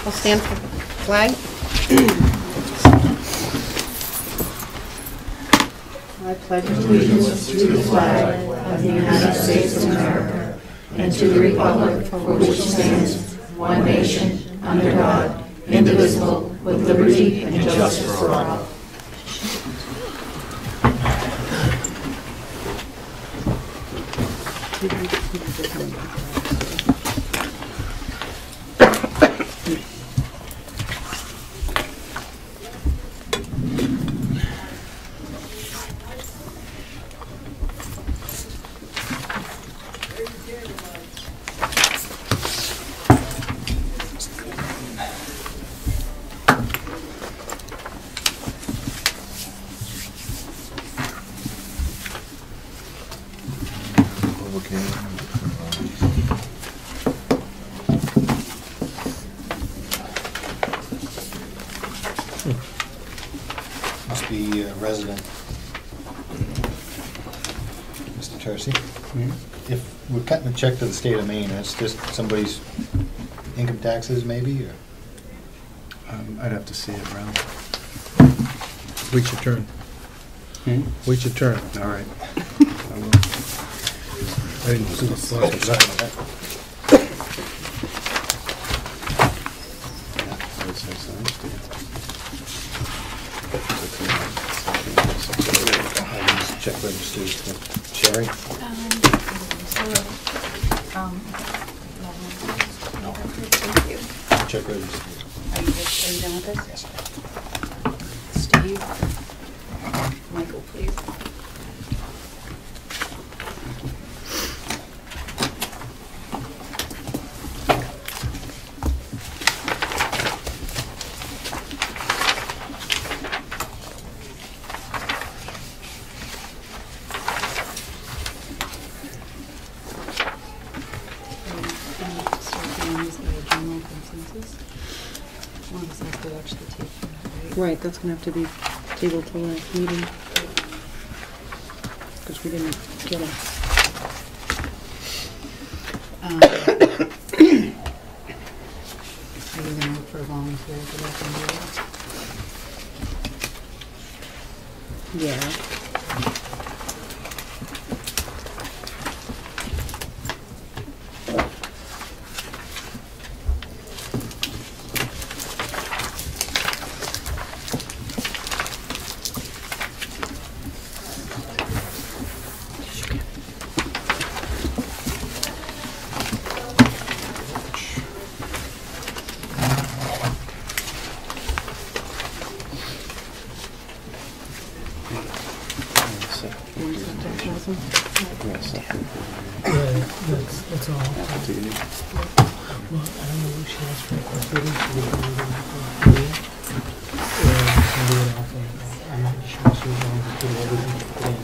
I'll stand for the flag. I pledge allegiance to the flag of the United States of America and to the republic for which it stands, one nation, under God, indivisible, with liberty and justice for all. Must be a resident, Mr. Tercey. If we're cutting a check to the state of Maine, that's just somebody's income taxes, maybe, or? I'd have to see it around. Wait your turn. Wait your turn. All right. I didn't see the slide. Check registers. Sherry? No. Thank you. Check registers. Are you done with this? Yes. Steve? Michael, please. Right, that's going to have to be tabled till the next meeting, because we didn't get it. Are you going to look for a volunteer for that? Yeah. That's all. Well, I don't know if she has for custody. I'm not sure she was going to do everything.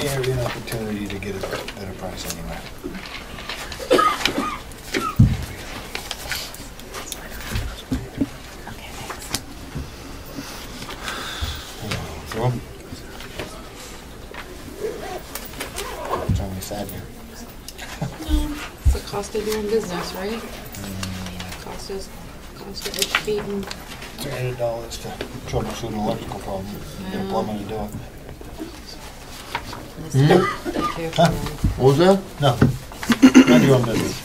Nearly an opportunity to get a better price anyway. Sad here. No, it's the cost of doing business, right? Cost of educating. $300 to troubleshoot an electrical problem. Get a plumber to do it. Thank you. Huh? What was that? No. None of your own business.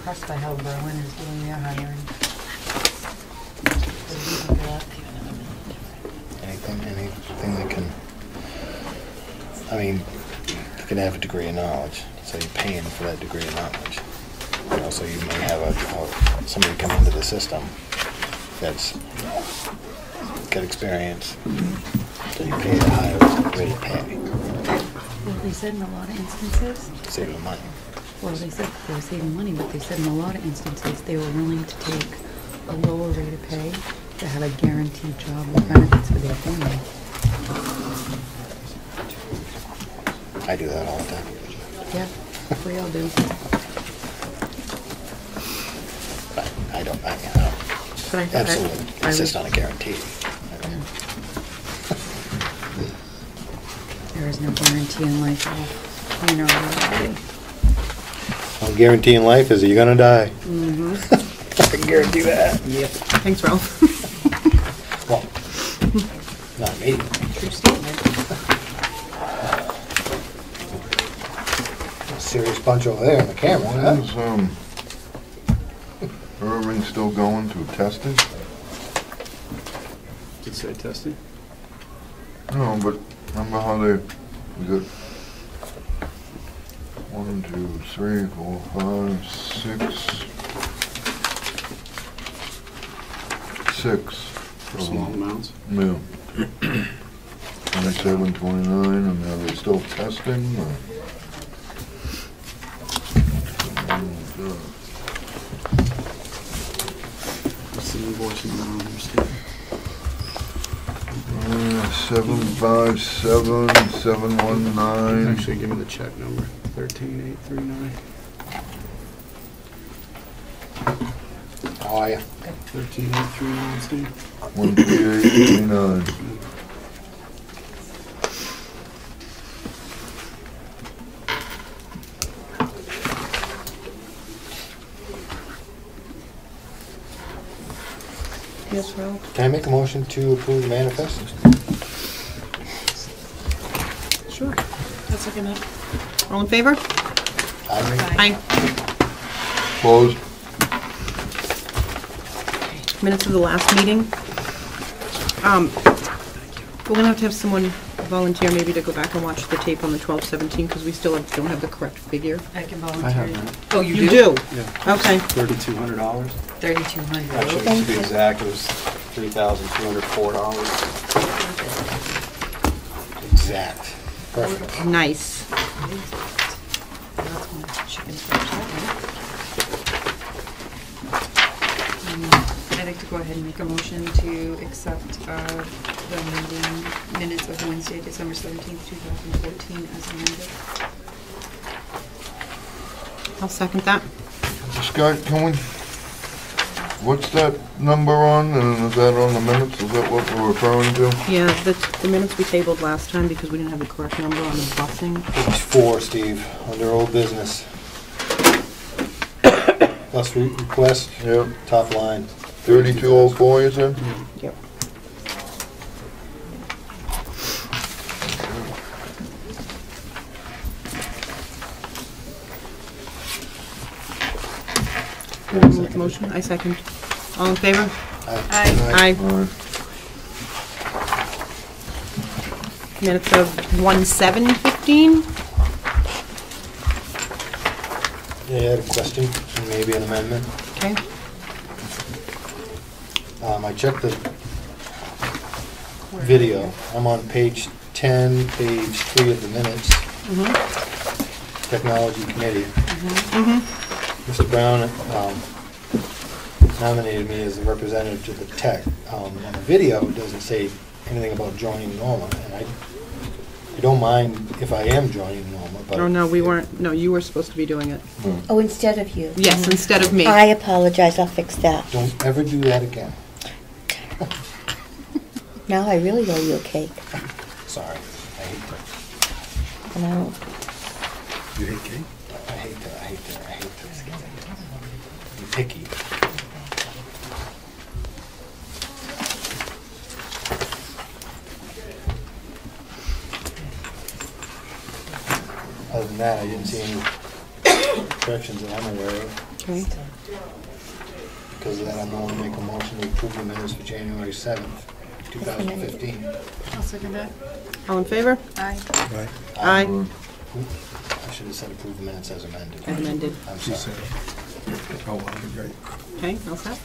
impressed by how Berlin is doing their hiring. Anything that can, I mean, you can have a degree of knowledge, so you're paying for that degree of knowledge. You know, so you may have somebody come into the system that's got experience, so you pay the higher rate of pay. Well, they said in a lot of instances, Save them money. well, they said they were saving money, but they said in a lot of instances they were willing to take a lower rate of pay to have a guaranteed job with benefits for their family. I do that all the time. Yeah, we all do. But I don't But I absolutely insist on a guarantee. There is no guarantee in life. You know that. One guarantee in life is that you're gonna die. Mm-hmm. I can guarantee that. Yep. Thanks, Ralph. Well, not me. True statement. Serious bunch over there on the camera, huh? Is Irving still going through testing? Did it say testing? No, but remember how we got 1, 2, 3, 4, 5, 6. For small amounts? Yeah. 27, 29, and are they still testing? Or? What's the invoice amount on your statement? 757, 719. Actually, give me the check number, 13839. How are you? 13839, Steve. 13889. Yes, Ralph. Can I make a motion to approve the manifest? Sure. That's looking up. All in favor? Aye. Closed. Minutes of the last meeting. We're gonna have to have someone volunteer maybe to go back and watch the tape on the 12/17 because we still don't have the correct figure. I can I volunteer. have that. Oh, you do? Yeah. Okay. $3,200. 3,200. Actually, to be exact, it was $3,204. Exact. Perfect. Nice. That's one chicken fried I'd like to go ahead and make a motion to accept the meeting minutes of Wednesday, December 17th, 2014 as amended. I'll second that. Scott, what's that number on, and is that on the minutes? Is that what we're referring to? Yeah, the minutes we tabled last time because we didn't have the correct number on the busing. Page 4, Steve, under old business. Plus request, Yep. top line. 3204, you said? Yep. Make the motion? I second. All in favor? Aye. Alright. Minutes of 1/7/15. Yeah, I had a question, and maybe an amendment. Okay. I checked the video. I'm on page 10, page 3 of the minutes. Technology Committee. Mr. Brown nominated me as the representative to the tech. On the video, it doesn't say anything about joining Norma, and I don't mind if I am joining Norma, but... Oh, no, we weren't. No, you were supposed to be doing it. Oh, instead of you. Yes, instead of me. I apologize, I'll fix that. Don't ever do that again. Now I really owe you a cake. Sorry. I hate that. And I don't, You hate cake? I hate that. You're picky. Other than that, I didn't see any corrections that I'm aware of. Okay. Because of that, I'm going to make a motion to approve the minutes for January 7th, 2015. I'll second that. All in favor? Aye. Right. Aye. I should have said approve the minutes as amended. As amended. I'm She sorry. said. Oh, that'd be great. Okay, all set.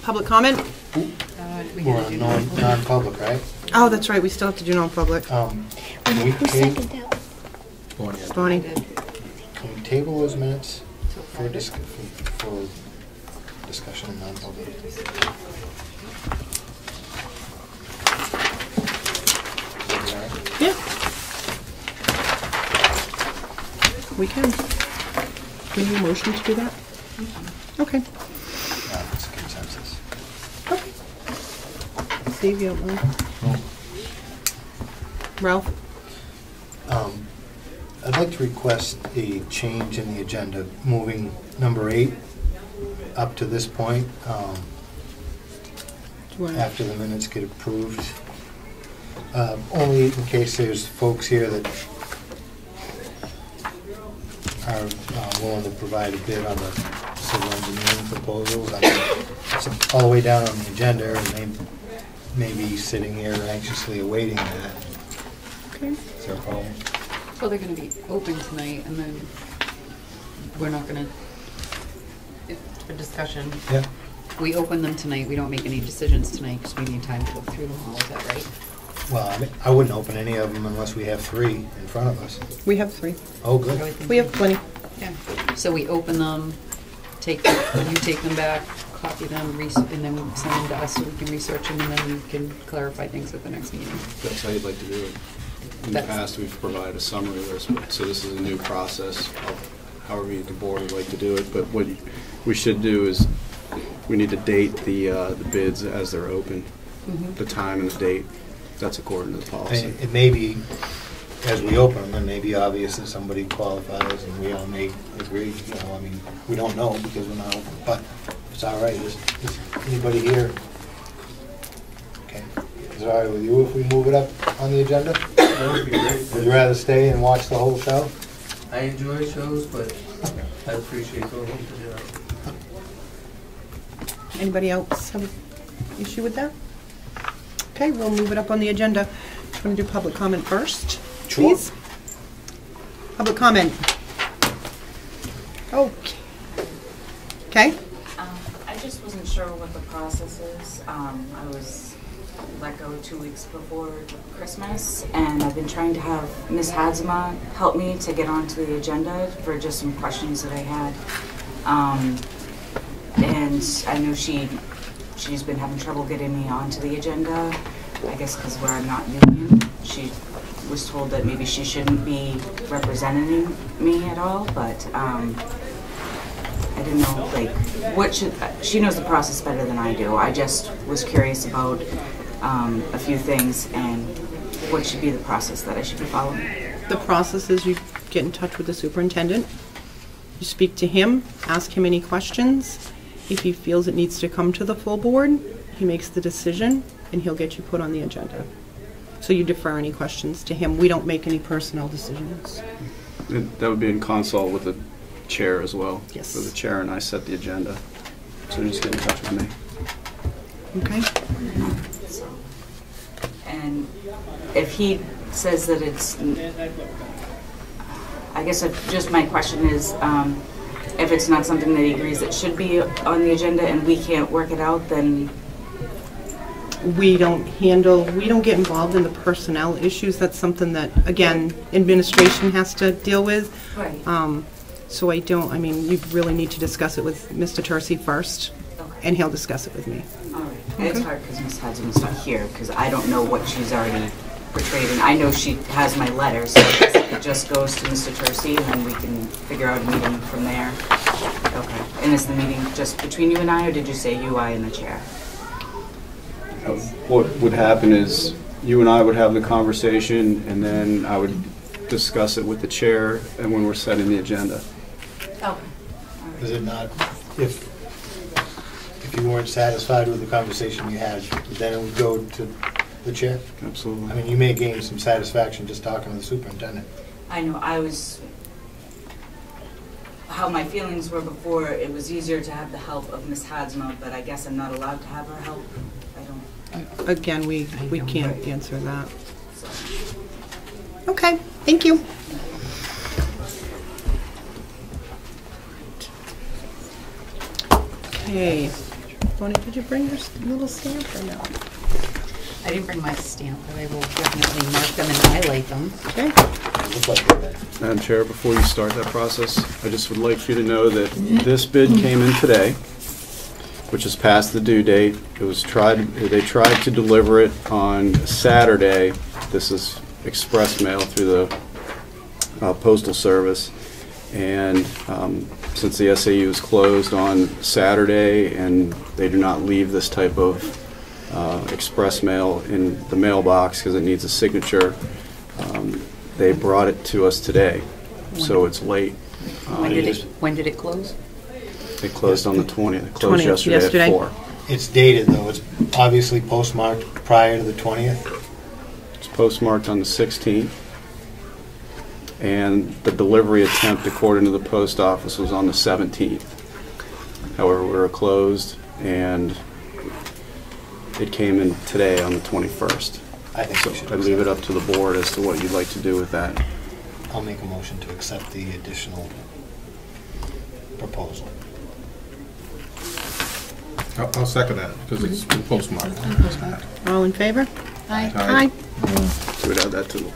Public comment? We're on non-public, right? Oh, that's right, we still have to do non-public. Can we Who seconded that? Bonnie. Bonnie? Can we table those minutes for discussion in non-public? Is that all right? Yeah. We can. We need a motion to do that? Okay. It's a consensus. Okay. Steve, you don't mind? Ralph? I'd like to request a change in the agenda, moving number 8 up to this point, Do you want- after the minutes get approved. Only in case there's folks here that are willing to provide a bid on the civil engineering proposals. I mean, it's all the way down on the agenda, and they may be sitting here anxiously awaiting that. Okay. Is there a problem? Well, they're gonna be open tonight, and then we're not gonna, for discussion. Yeah. We open them tonight, we don't make any decisions tonight, because we need time to look through them all, is that right? Well, I mean, I wouldn't open any of them unless we have 3 in front of us. We have 3. Oh, good. We have plenty. Yeah, so we open them, take them, you take them back, copy them, and then we send them to us so we can research them, and then we can clarify things at the next meeting. That's how you'd like to do it. In the That's- past, we've provided a summary list, so this is a new process of however the board would like to do it. But what we should do is, we need to date the bids as they're open, the time and the date. That's according to the policy. And it may be, as we open them, it may be obvious that somebody qualifies, and we all may agree, you know, I mean, we don't know because we're not open, but it's all right. Is anybody here? Okay. Is it all right with you if we move it up on the agenda? That would be great. Would you rather stay and watch the whole show? I enjoy shows, but I appreciate going home to do it. Anybody else have an issue with that? Okay, we'll move it up on the agenda. I'm going to do public comment first, Sure. please. Public comment. Okay. Okay, I just wasn't sure what the process is. I was let go 2 weeks before Christmas, and I've been trying to have Ms. Hadzima help me to get onto the agenda for just some questions that I had. And I know she's been having trouble getting me onto the agenda, I guess because where I'm not union. She was told that maybe she shouldn't be representing me at all, but I didn't know, like, she knows the process better than I do. I just was curious about a few things and what should be the process that I should be following. the process is you get in touch with the superintendent, you speak to him, ask him any questions. If he feels it needs to come to the full board, he makes the decision, and he'll get you put on the agenda. So you defer any questions to him. We don't make any personnel decisions. That would be in consult with the chair as well. Yes. So the chair and I set the agenda. So just get in touch with me. Okay? So, and if he says that it's, I guess just my question is, if it's not something that he agrees it should be on the agenda and we can't work it out, then We don't get involved in the personnel issues. That's something that, again, administration has to deal with. right. So you really need to discuss it with Mr. Tercey first, Okay. and he'll discuss it with me. All right. It's hard because Ms. Hudson's not here because I don't know what she's already portrayed, and I know she has my letter, so I guess it just goes to Mr. Tercey, and then we can figure out a meeting from there. Okay. And is the meeting just between you and I, or did you say you, I, and the chair? What would happen is you and I would have the conversation, and then I would discuss it with the chair and when we're setting the agenda. Okay. Is it not, if you weren't satisfied with the conversation you had, then it would go to the chair? I Absolutely. mean, you may gain some satisfaction just talking to the superintendent. I know, I how my feelings were before, it was easier to have the help of Miss Hadsma, but I guess I'm not allowed to have her help. I don't, Again, we can't answer that. so. Okay, thank you. Okay, Bonnie, did you bring your little stamp or no? I didn't bring my stamp, but I will definitely mark them and highlight them. Okay. Looks like that. Madam Chair, before you start that process, I just would like you to know that this bid came in today, which is past the due date. They tried to deliver it on Saturday. This is express mail through the Postal Service. And since the SAU is closed on Saturday and they do not leave this type of express mail in the mailbox because it needs a signature, they brought it to us today, so it's late. When did it close? It closed on the 20th. It closed 20th, yesterday at 4. It's dated though, it's obviously postmarked prior to the 20th. It's postmarked on the 16th. And the delivery attempt, according to the post office, was on the 17th. However, we were closed, and it came in today on the 21st. I think we should So I leave it up to the board as to what you'd like to do with that. I'll make a motion to accept the additional proposal. I'll second that, because it's been postmarked. All in favor? Aye. Aye. So we'd add that to the...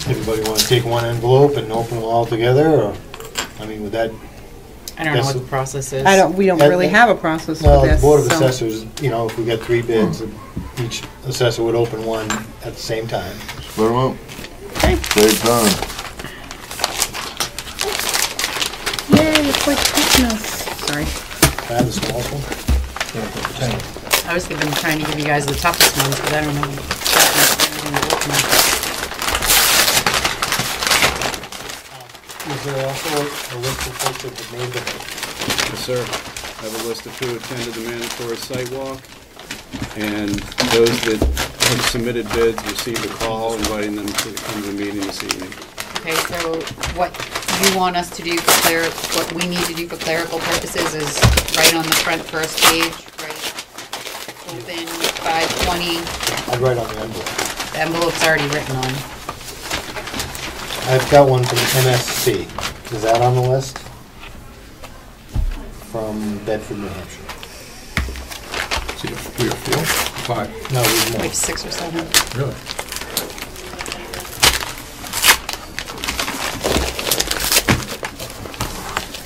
Everybody want to take one envelope and open them all together, or, I mean, with that, I don't know what the process is. We don't really have a process for well, the this. Board of so- Assessors, you know, if we got 3 bids, each assessor would open one at the same time. Split 'em up. Okay. Save time. Yay, it's like Christmas. Sorry. Can I have the smallest one? I was trying to give you guys the toughest ones, but I don't know. Is there also a list of folks that have made the, Yes, sir. I have a list of who attended the mandatory site walk, and those that have submitted bids received a call inviting them to come to the meeting this evening. Okay, so what you want us to do for what we need to do for clerical purposes is right on the front first page, right, open 520, I'd write on the envelope. the envelope's already written on. I've got one from MSC. Is that on the list? From Bedford, New Hampshire. See, 3 or 4, 5. No, there's more. Like 6 or 7. Really?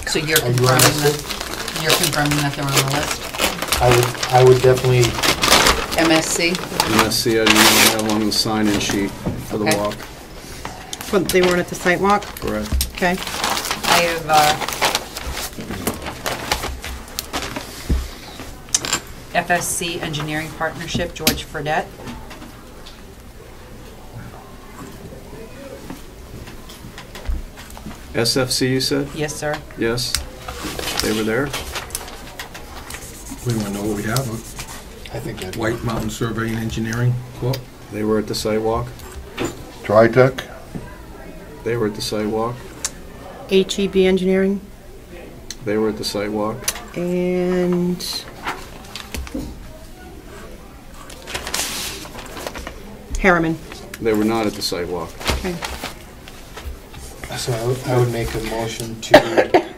So you're Are you on confirming this that they're on the list? I would definitely, MSC? MSC, I didn't have one on the sign-in sheet for the Okay. walk. But they weren't at the site walk? Correct. Okay. I have, FSC Engineering Partnership, George Fredette. SFC, you said? Yes, sir. Yes. They were there? We want to know what we have. I think that. White Mountain Survey and Engineering quote. They were at the site walk? Tritech. They were at the site walk? HEB Engineering They were at the site walk? and Harriman. They were not at the site walk. Okay. So I would make a motion to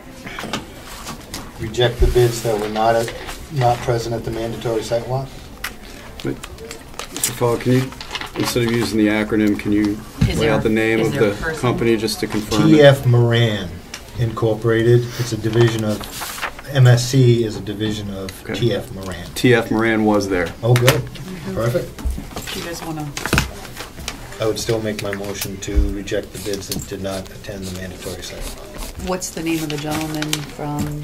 reject the bids that were not present at the mandatory site walk. Mr. Fall, can you, instead of using the acronym, can you Is lay there- out the name is of there a the person? company just to confirm it? TF Moran Incorporated. It's a division of, MSC is a division of Okay. TF Moran. TF Moran was there. Oh, good. Perfect. You guys want to, I would still make my motion to reject the bids that did not attend the mandatory site walk. what's the name of the gentleman from,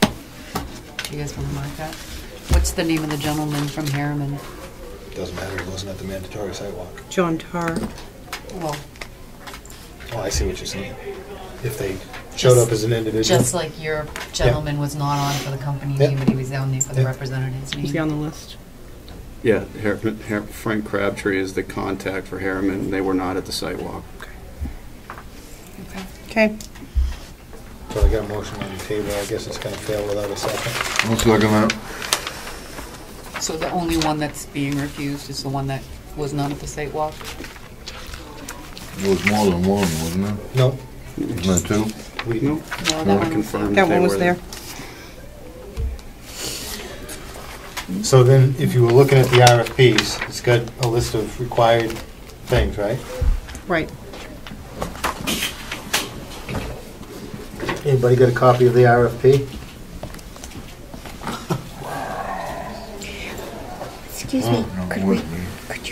do you guys want to mark that? What's the name of the gentleman from Harriman? Doesn't matter, he wasn't at the mandatory site walk. John Tarr. Well, Oh, I see what you're saying. If they showed up as an individual. just like your gentleman was not on for the company Yeah. name, but he was down there for the Yeah. representative's Is he on name. the list? Yeah, Frank Crabtree is the contact for Harriman. They were not at the site walk. Okay. So I got a motion on the table, I guess it's gonna fail without a second. I'll second that. So the only one that's being refused is the one that was not at the site walk? There was more than one, wasn't there? No. Wasn't there two? We, No, No, that I one was confirmed That they one was were there. so then, if you were looking at the RFPs, it's got a list of required things, right? Right. Anybody got a copy of the RFP? Excuse me, Oh, no, could wait,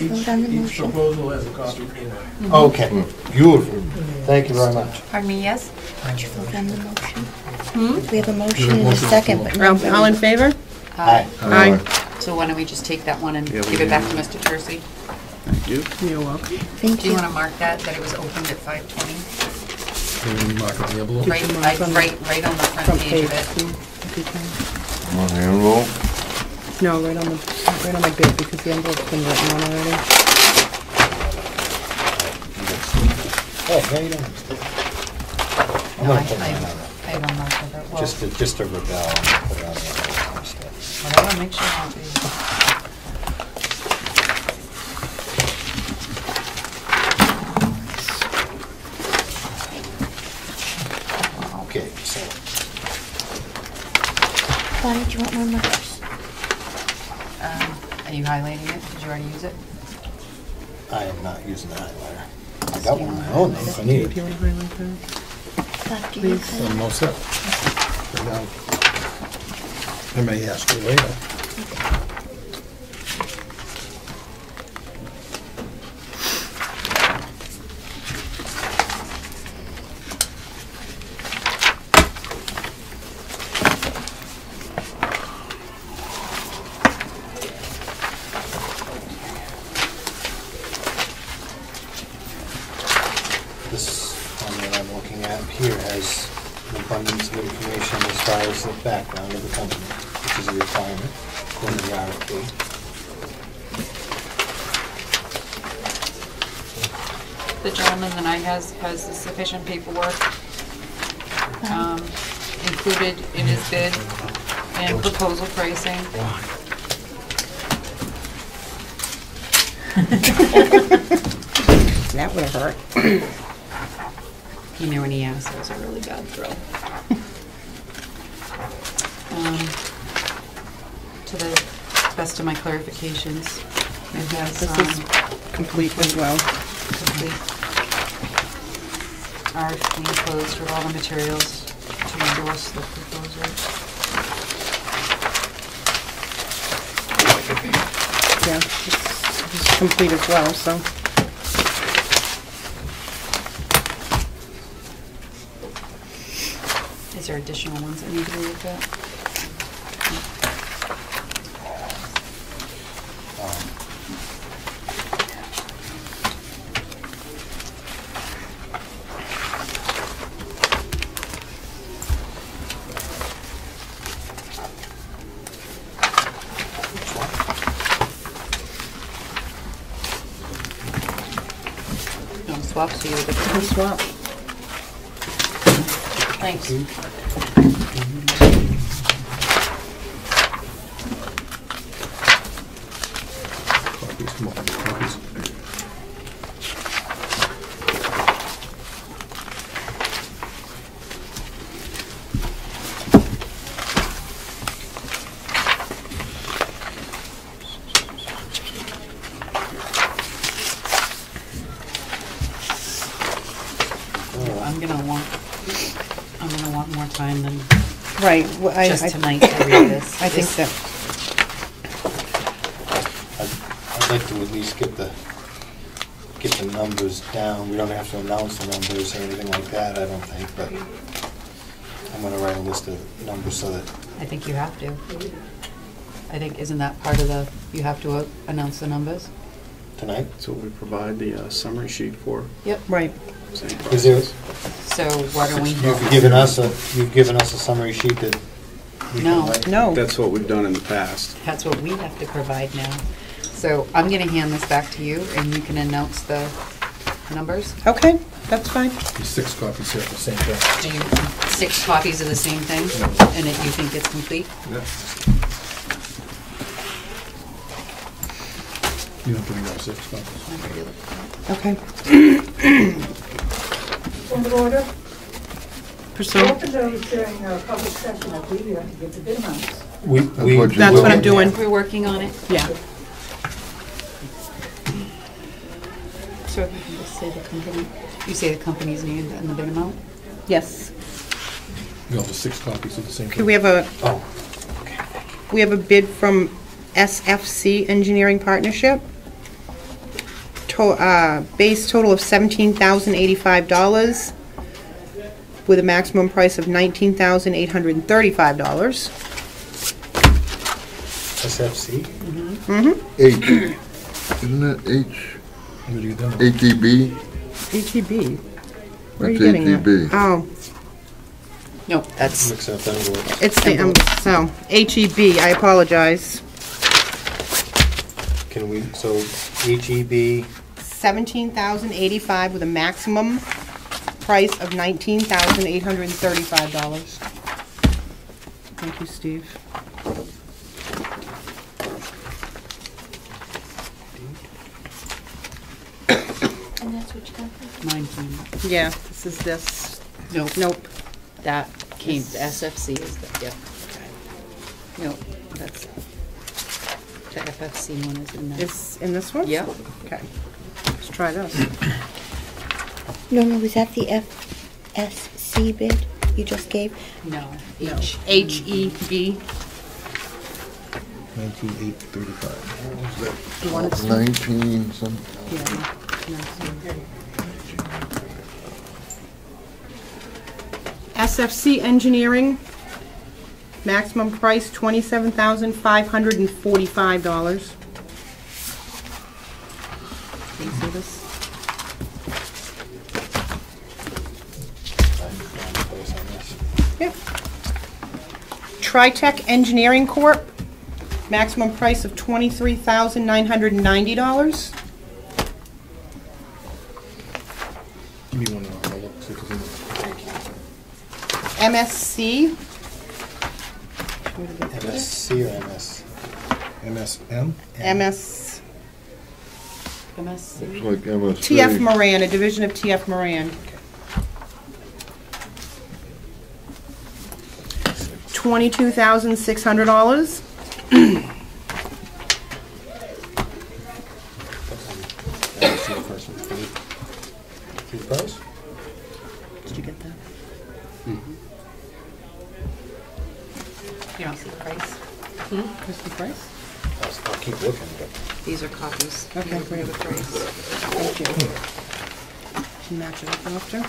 you vote on the Each motion? proposal has a copy in it. Okay, beautiful. Thank you very much. Pardon me, yes? Could you vote on the motion? We have a motion and a second, but All no all in favor? Aye. Aye. So why don't we just take that one and Yeah, we give it back do. to Mr. Tercey? You? You're welcome. Thank Do you you. want to mark that it was opened at 5:20? Mark on the envelope. Right, you mark right, on the right on the front Front page page. of it. if you can. On the envelope? No, right on my bid, because the envelope's been written on already. Oh, yeah, you don't. I'm No, gonna I put mine on I have one marked with it. Well, just to rebel, I'm gonna put it on the envelope instead. whatever makes you happy. Okay, so, Bonnie, do you want more markers? Are you highlighting it? Did you already use it? I am not using the highlighter. I got one of my own, though, if I need If it. you want to highlight that. Bob, do you have that? I'm all set. For now. I may ask you later. This one that I'm looking at here has an abundance of information as far as the background of the company, which is a requirement according to the RFP. The gentleman that I has sufficient paperwork included in his bid and proposal pricing. That would have hurt. He knew when he asked, it was a really bad throw. To the best of my clarifications, it has, This is complete as well. complete RFP enclosed for all the materials to endorse the proposal. Yeah, it's complete as well, so. Is there additional ones that need to be looked at? You want to swap so you'll get We'll swap. Thanks. Copies, more copies. I'm gonna want more time than Right. well, just tonight to read this. I think that, I'd like to at least get the numbers down. We don't have to announce the numbers or anything like that, I don't think, but I'm gonna write a list of numbers so that, I think you have to. I think, isn't that part of the, you have to announce the numbers? tonight. That's what we provide the summary sheet for. Yep. right. Same Is there, process. So why don't we? you've given us a summary sheet that we No. can write? No. That's what we've done in the past. That's what we have to provide now. So I'm gonna hand this back to you and you can announce the numbers. Okay. That's fine. There's 6 copies here of the same thing. Do you, 6 copies of the same thing? And if you think it's complete? Yeah. You don't give me all 6 copies. Okay. Point of order. Pursue. Open those during a public session, I believe you have to give the bid amounts. That's what I'm doing. We're working on it. Yeah. So if you can just say the company, you say the company's name and the bid amount? Yes. You know, there's 6 copies of the same Okay, thing. we have a, Oh, we have a bid from SFC Engineering Partnership. Base total of $17,085 with a maximum price of $19,835. SFC? H, isn't it H, What are you doing? ATB? ATB. Where are you That's getting that? ATB. Oh, No, that's, Mixing up envelopes. it's the, so, HEB, I apologize. Can we, so HEB, $17,085 with a maximum price of $19,835. Thank you, Steve. And that's what you got? mine came, Yeah, this is this. nope, Nope. that came, the SFC is the, yep. Nope, that's, the FFC one is in there. It's in this one? Yep. Okay. Let's try this. No, was that the FSC bid you just gave? No, No. H. HEB. 19,835. You want it, Steve? 19 some, Yeah. No, SFC Engineering, maximum price $27,545. Can you see this? Yep. Tritech Engineering Corp., maximum price of $23,990. Give me one of those. I'll look, see if it's in there. MSC. MSC or MS? MSM? MS. MSC. it's like MSC. TF Moran, a division of TF Moran. $22,600. Let's see the first one. See the price? Did you get that? You don't see the price? What's the price? I'll keep looking, but These are copies. Okay, These are great. the price. Thank you. Can match it up after.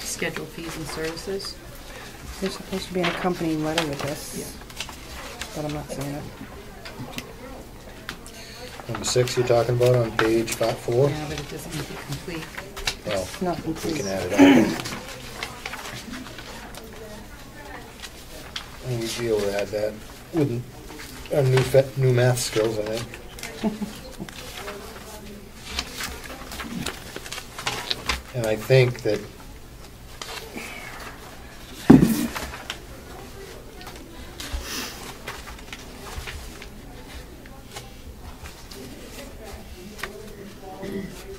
Schedule fees and services. There's supposed to be an accompanying letter with this, but I'm not seeing it. number 6 you're talking about on page 4? Yeah, but it doesn't make it complete. Well, Not we complete. can add it up. And we'd be able to add that with our new math skills, I think. And I think that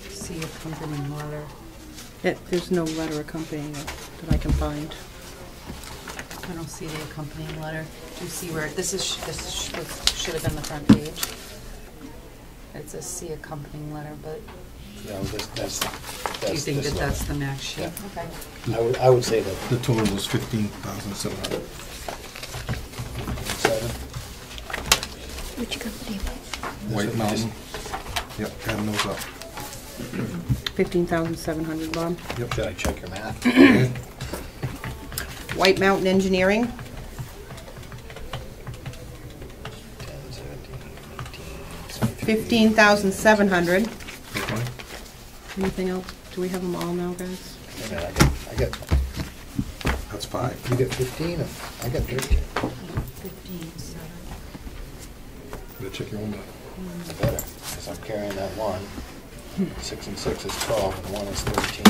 See accompanying letter. There's no letter accompanying it that I can find. I don't see the accompanying letter. Do you see where, this should have been the front page. It says see accompanying letter, but you know, that's do you think this that that's level. the max sheet? Yeah. Okay. I would say that The total was 15,700. 7. Which company? White Mountain. Yep, add those up. 15,700, Bob. Should I check your math? White Mountain Engineering, 10, 17, 18, 15,700. Okay. Anything else? Do we have them all now, guys? Wait a minute, I got That's 5. You get 15, I got 13. 15, so. Better check your own book. It's better, because I'm carrying that 1. 6 and 6 is 12, and 1 is 13.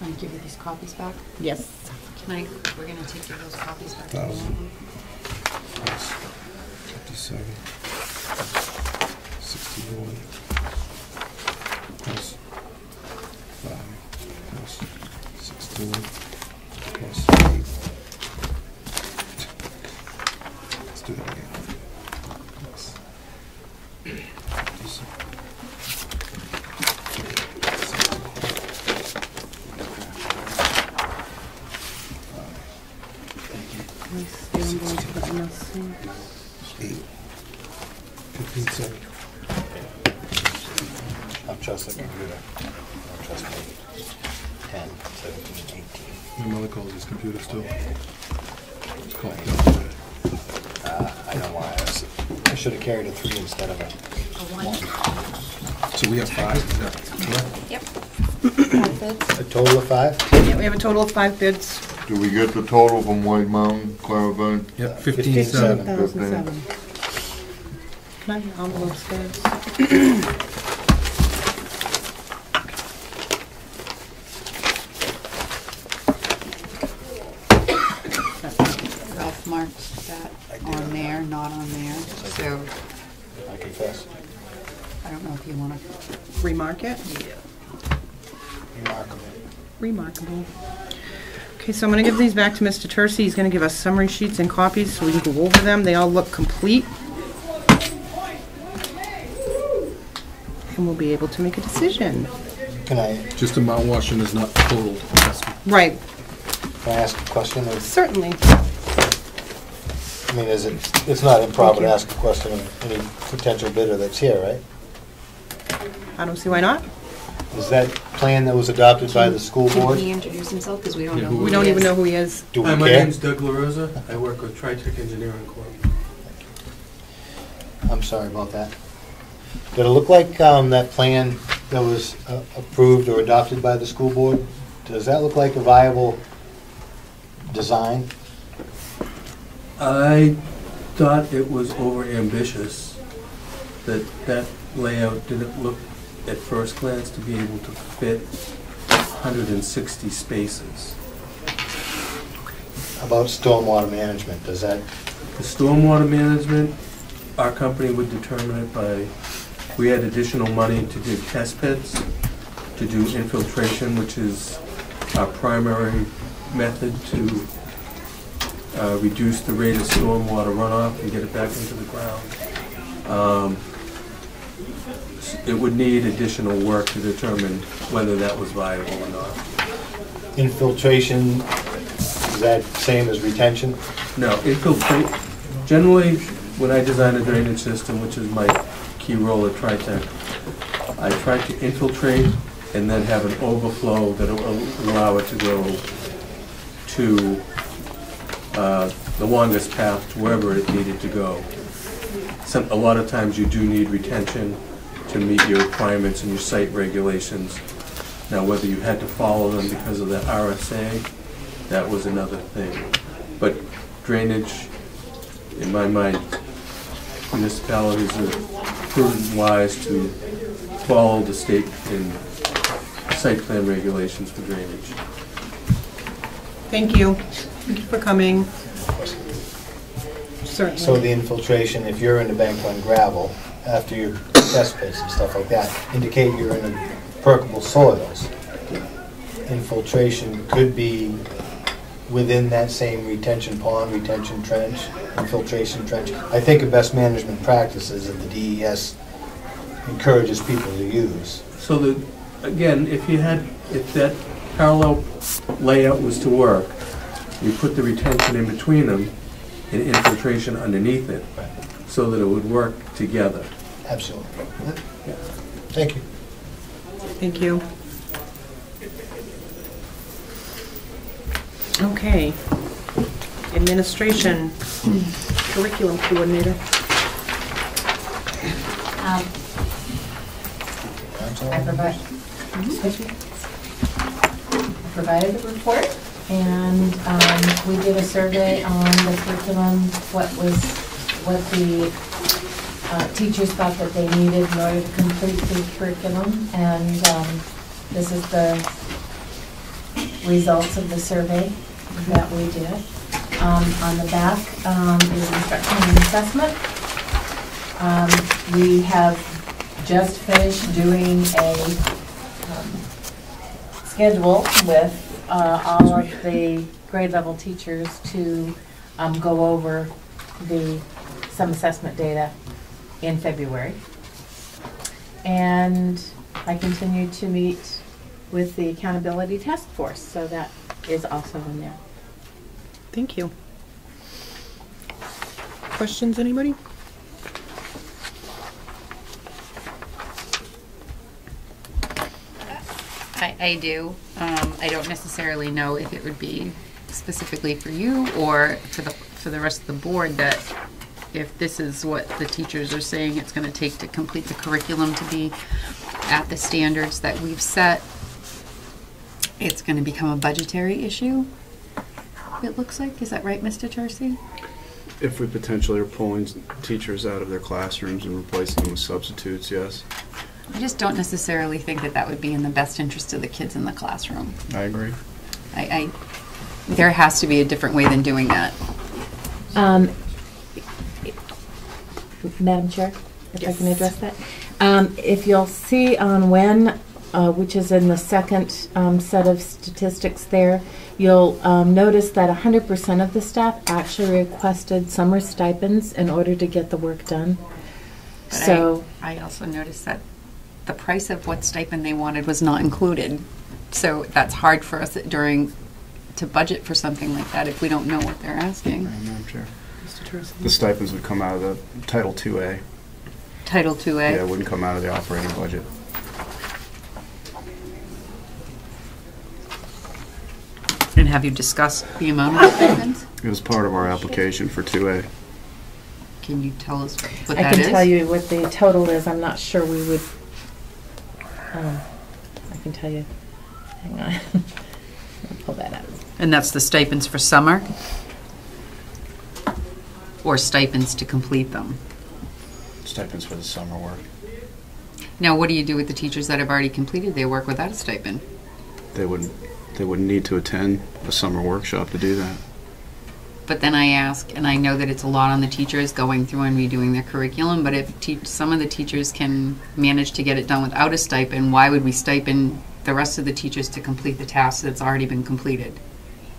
Want to give you these copies back? Yes. We're gonna take you those copies back. 1,000. Plus 57. 61. Plus 5. Plus 16. Plus 8. Let's do that again. Plus 57. Eight. 15, 7. I'll trust the computer. I'll trust me. 10, 17, 18. My mother calls his computer still. It's called I know why. I should have carried a 3 instead of a A 1? 1. So we have 5, is that correct? Yep. 5 bids. A total of 5? Yeah, we have a total of 5 bids. Do we get the total from White Mountain, clarified? Yep, 15, 15, 7. 1,007. Can I have envelopes, guys? Ralph marked that on there, not on there, so I confess. I don't know if you wanna. Remark it? Yeah. Remarkable. Remarkable. Okay, so I'm gonna give these back to Mr. Tercey. He's gonna give us summary sheets and copies so we can go over them. They all look complete. And we'll be able to make a decision. Can I Just amount Washington is not totaled. Right, ask a question? certainly. I mean, it's not improper to ask a question of any potential bidder that's here, right? I don't see why not. Is that plan that was adopted by the school Can board? he introduce himself, because we don't know who We he don't even is. know who he is. Do we Hi, my care? name's Doug LaRosa. I work with Tri-Tech Engineering Corp. I'm sorry about that. Did it look like that plan that was approved or adopted by the school board, does that look like a viable design? I thought it was over-ambitious, that layout didn't look, at first glance, to be able to fit 160 spaces. About stormwater management, does that, The stormwater management, our company would determine it by, we had additional money to do test pits, to do infiltration, which is our primary method to reduce the rate of stormwater runoff and get it back into the ground. It would need additional work to determine whether that was viable or not. infiltration, is that same as retention? No, infiltrate, generally, when I design a drainage system, which is my key role at Tri-Tech, I try to infiltrate and then have an overflow that will allow it to go to the longest path to wherever it needed to go. A lot of times you do need retention to meet your requirements and your site regulations. Now, whether you had to follow them because of the RSA, that was another thing. But drainage, in my mind, municipalities are prudent and wise to follow the state and site plan regulations for drainage. Thank you. Thank you for coming. Certainly. So the infiltration, if you're in the bank on gravel, after your test pits and stuff like that, indicate you're in the permeable soils. Infiltration could be within that same retention pond, retention trench, infiltration trench. I think a best management practices that the DES encourages people to use. So again, if that parallel layout was to work, you put the retention in between them and infiltration underneath it, so that it would work together. Absolutely. Yeah. Thank you. Thank you. Okay. Administration, curriculum coordinator. I provided the report. And we did a survey on the curriculum, what the teachers thought that they needed in order to complete the curriculum. And this is the results of the survey that we did. On the back is instruction and assessment. We have just finished doing a schedule with all of the grade level teachers to go over some assessment data in February. And I continue to meet with the accountability task force, so that is also in there. Thank you. Questions, anybody? I do. I don't necessarily know if it would be specifically for you or for the rest of the board, that if this is what the teachers are saying it's going to take to complete the curriculum to be at the standards that we've set, it's going to become a budgetary issue, it looks like. Is that right, Mr. Tercey? If we potentially are pulling teachers out of their classrooms and replacing them with substitutes, yes. I just don't necessarily think that that would be in the best interest of the kids in the classroom. I agree. There has to be a different way than doing that. Madam Chair, if Yes. I can address that. If you'll see on when, which is in the second set of statistics there, you'll notice that 100% of the staff actually requested summer stipends in order to get the work done. But So I also noticed that the price of what stipend they wanted was not included. So that's hard for us to budget for something like that if we don't know what they're asking. Madam Chair. Mr. Tercey? The stipends would come out of the Title IIA. Title IIA. Yeah, it wouldn't come out of the operating budget. And have you discussed the amount of stipends? It was part of our application for 2A. Can you tell us what I that is? can tell you what the total is. I'm not sure we would, I can tell you, hang on. I'll pull that up. And that's the stipends for summer? Or stipends to complete them? Stipends for the summer work. Now, what do you do with the teachers that have already completed their work without a stipend? They wouldn't need to attend a summer workshop to do that. But then I ask, and I know that it's a lot on the teachers going through and redoing their curriculum, but if some of the teachers can manage to get it done without a stipend, why would we stipend the rest of the teachers to complete the task that's already been completed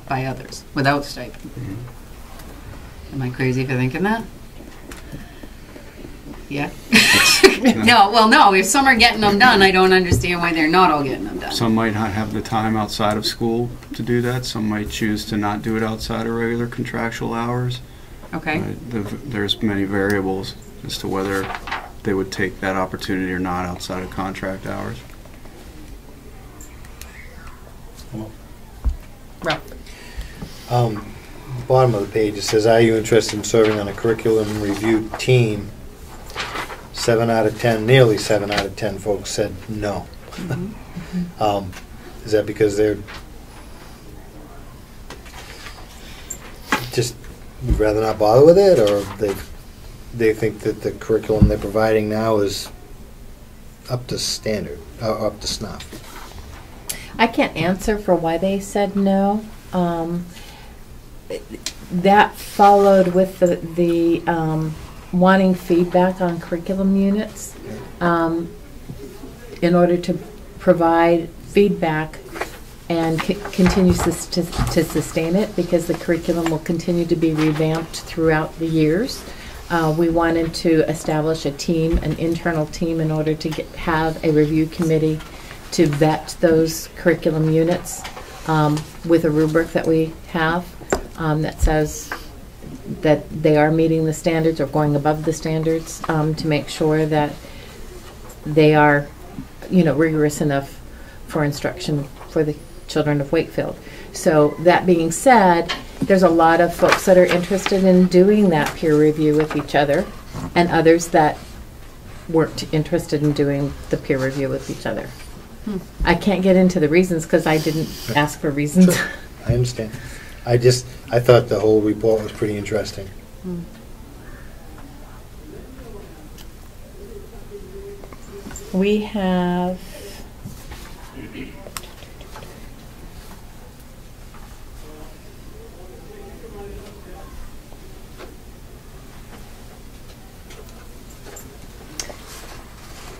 by others without stipend? Am I crazy for thinking that? Yeah? No, if some are getting them done, I don't understand why they're not all getting them done. Some might not have the time outside of school to do that. Some might choose to not do it outside of regular contractual hours. Okay. There's many variables as to whether they would take that opportunity or not outside of contract hours. Ralph. Bottom of the page, it says, are you interested in serving on a curriculum review team? 7 out of 10, nearly 7 out of 10 folks said no. Is that because they're just would rather not bother with it, or they think that the curriculum they're providing now is up to standard, up to snuff? I can't answer for why they said no. That followed with the wanting feedback on curriculum units in order to provide feedback and continue to sustain it, because the curriculum will continue to be revamped throughout the years. We wanted to establish a team, an internal team, in order to have a review committee to vet those curriculum units with a rubric that we have that says that they are meeting the standards or going above the standards, to make sure that they are, rigorous enough for instruction for the children of Wakefield. So that being said, there's a lot of folks that are interested in doing that peer review with each other, and others that weren't interested in doing the peer review with each other. I can't get into the reasons because I didn't ask for reasons. I understand. I thought the whole report was pretty interesting. We have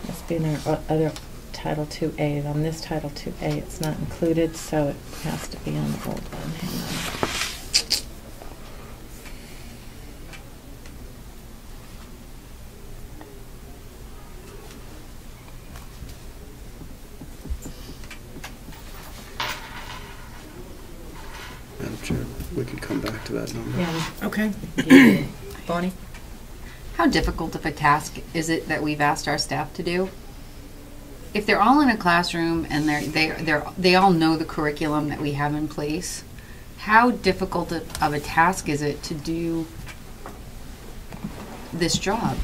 must be in our other Title 2A. On this Title 2A, it's not included, so it has to be on the old one. Hang on. Madam Chair, we can come back to that number. Yeah. Okay. Bonnie? How difficult of a task is it that we've asked our staff to do? If they're all in a classroom and they all know the curriculum that we have in place, how difficult of a task is it to do this job?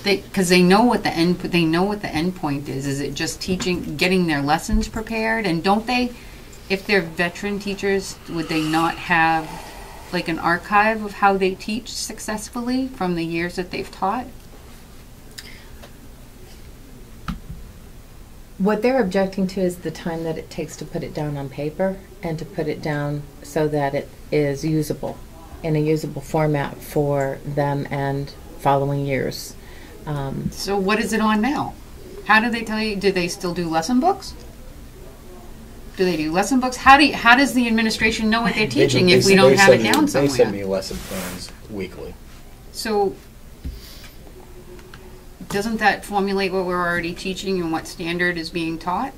Because they know what the end point is. Is it just teaching, getting their lessons prepared? And don't they, if they're veteran teachers, would they not have like an archive of how they teach successfully from the years that they've taught? What they're objecting to is the time that it takes to put it down on paper and to put it down so that it is usable in a usable format for them and following years. So what is it on now? How do they tell you? Do they still do lesson books? Do they do lesson books? How does the administration know what they're teaching if we don't have it down somewhere? They send me lesson plans weekly. So doesn't that formulate what we're already teaching and what standard is being taught?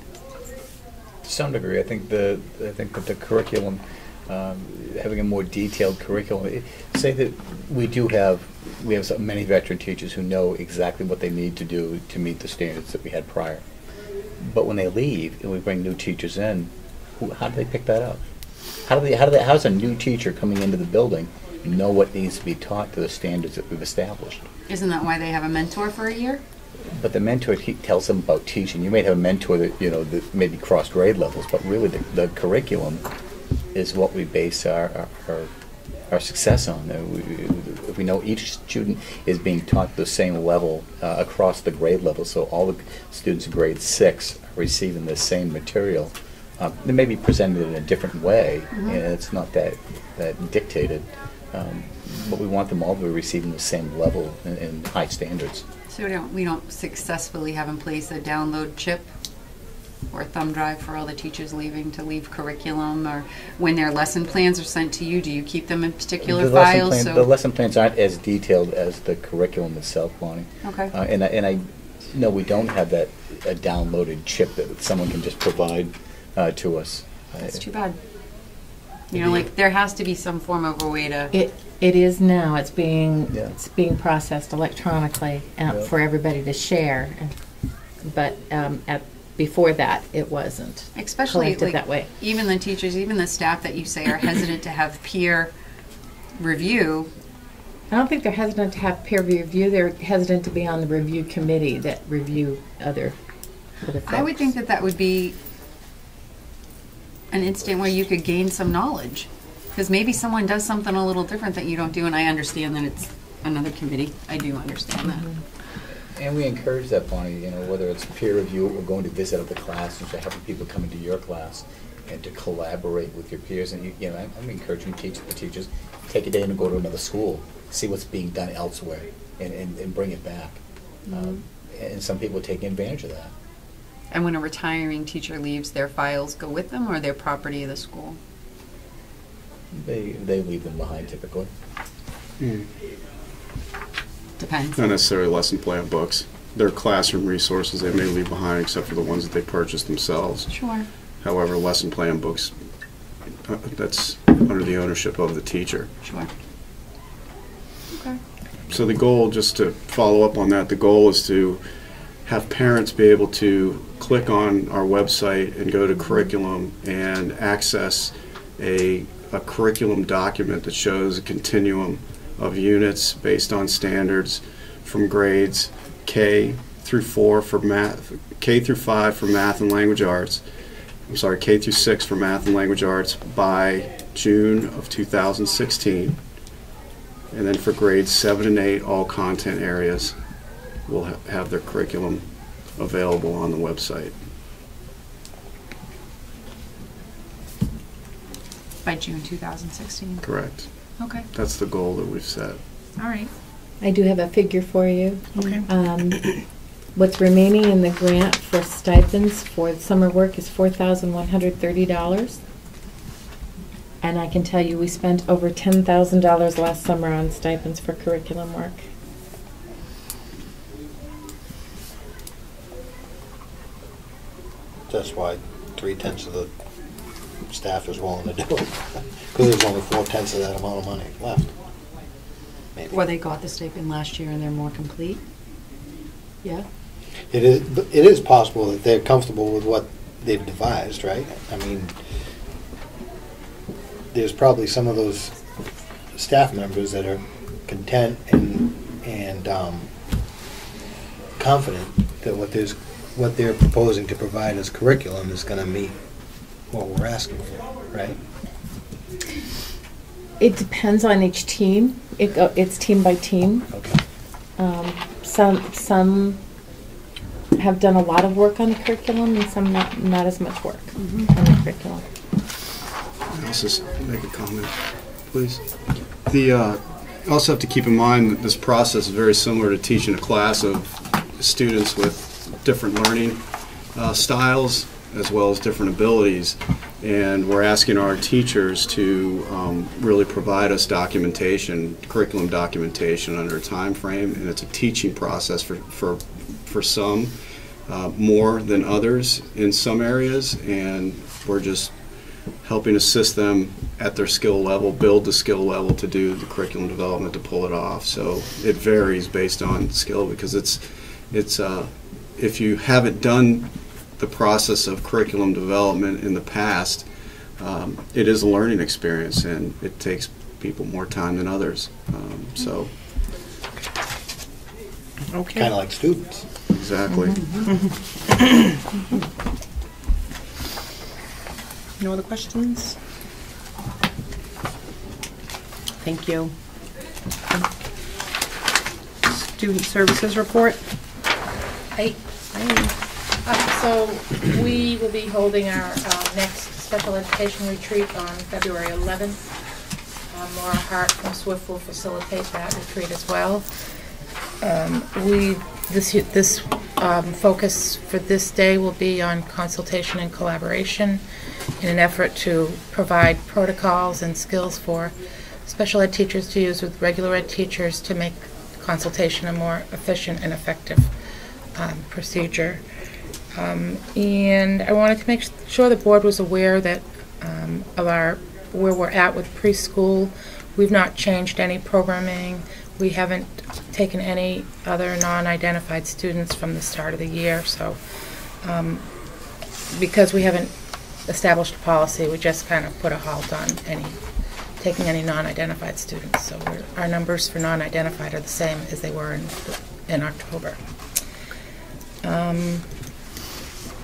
To some degree, I think that the curriculum, having a more detailed curriculum, say that we have many veteran teachers who know exactly what they need to do to meet the standards that we had prior. But when they leave and we bring new teachers in, how do they pick that up? How's a new teacher coming into the building know what needs to be taught to the standards that we've established? Isn't that why they have a mentor for a year? But the mentor tells them about teaching. You may have a mentor that maybe cross grade levels, but really the curriculum is what we base our success on. If we know each student is being taught the same level across the grade level, so all the students in grade 6 are receiving the same material. They may be presented in a different way, and it's not that dictated. But we want them all to be receiving the same level and high standards. So we don't successfully have in place a download chip or a thumb drive for all the teachers leaving to leave curriculum, or when their lesson plans are sent to you, do you keep them in particular files? The lesson plans aren't as detailed as the curriculum itself, Bonnie. Okay. And I know we don't have a downloaded chip that someone can just provide to us. That's too bad. Like there has to be some form of a way to. It is now. It's being processed electronically for everybody to share, but before that, it wasn't. Especially collected that way. Even the teachers, even the staff that you say are hesitant to have peer review. I don't think they're hesitant to have peer review. They're hesitant to be on the review committee that review other folks. I would think that would be an instant where you could gain some knowledge, because maybe someone does something a little different that you don't do, and I understand that it's another committee. I do understand that. And we encourage that, Bonnie, whether it's peer review or going to visit other classes or having people come into your class and to collaborate with your peers. And I'm encouraging the teachers, take a day and go to another school, see what's being done elsewhere, and bring it back. And some people are taking advantage of that. And when a retiring teacher leaves, their files go with them, or they're property of the school? They leave them behind typically. Depends. Not necessarily lesson plan books. They're classroom resources they may leave behind, except for the ones that they purchase themselves. Sure. However, lesson plan books, that's under the ownership of the teacher. Sure. Okay. So the goal, just to follow up on that, the goal is to have parents be able to click on our website and go to curriculum and access a curriculum document that shows a continuum of units based on standards from grades K through 4 for math, K through 5 for math and language arts, K through 6 for math and language arts by June of 2016. And then for grades 7 and 8, all content areas will have their curriculum available on the website. By June 2016? Correct. Okay. That's the goal that we've set. All right. I do have a figure for you. Okay. What's remaining in the grant for stipends for summer work is $4,130. And I can tell you we spent over $10,000 last summer on stipends for curriculum work. That's why 3/10 of the staff is willing to do it. Because there's only 4/10 of that amount of money left. Maybe. Or they got the stipend last year and they're more complete? Yeah? It is possible that they're comfortable with what they've devised, right? I mean, there's probably some of those staff members that are content and confident that what they're proposing to provide as curriculum is going to meet what we're asking for, right? It depends on each team. It's team by team. Okay. Some have done a lot of work on the curriculum, and some not as much work on the curriculum. I'll just make a comment, please. You also have to keep in mind that this process is very similar to teaching a class of students with different learning styles as well as different abilities. And we're asking our teachers to really provide us documentation, curriculum documentation under a time frame, and it's a teaching process for some, more than others in some areas, and we're just helping assist them at their skill level, build the skill level to do the curriculum development to pull it off. So it varies based on skill, because it's if you haven't done the process of curriculum development in the past, it is a learning experience, and it takes people more time than others. Okay. Kind of like students. Exactly. No other questions? Thank you. Student services report. Hi. So we will be holding our next special education retreat on February 11th. Laura Hart from Swift will facilitate that retreat as well. This focus for this day will be on consultation and collaboration in an effort to provide protocols and skills for special ed teachers to use with regular ed teachers to make consultation a more efficient and effective procedure. And I wanted to make sure the board was aware that where we're at with preschool. We've not changed any programming. We haven't taken any other non-identified students from the start of the year. So because we haven't established a policy, we just kind of put a halt on taking any non-identified students. So our numbers for non-identified are the same as they were in October.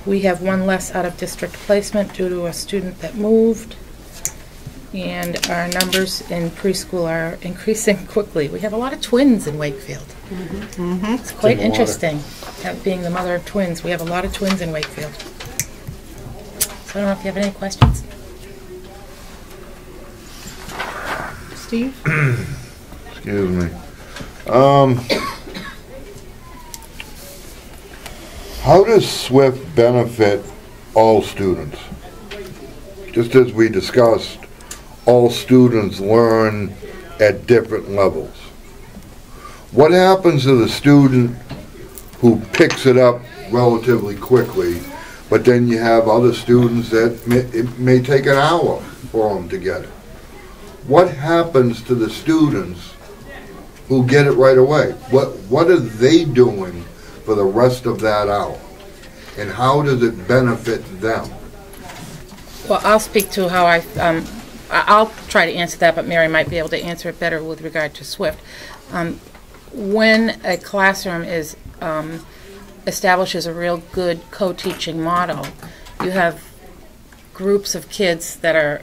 We have one less out-of-district placement due to a student that moved, and our numbers in preschool are increasing quickly. We have a lot of twins in Wakefield. It's quite interesting, being the mother of twins. We have a lot of twins in Wakefield. So I don't know if you have any questions. Steve? Excuse me. How does SWIFT benefit all students? Just as we discussed, all students learn at different levels. What happens to the student who picks it up relatively quickly, but then you have other students that it may take an hour for them to get it? What happens to the students who get it right away? What are they doing for the rest of that hour? And how does it benefit them? Well, I'll speak to how I'll try to answer that, but Mary might be able to answer it better with regard to SWIFT. When a classroom establishes a real good co-teaching model, you have groups of kids that are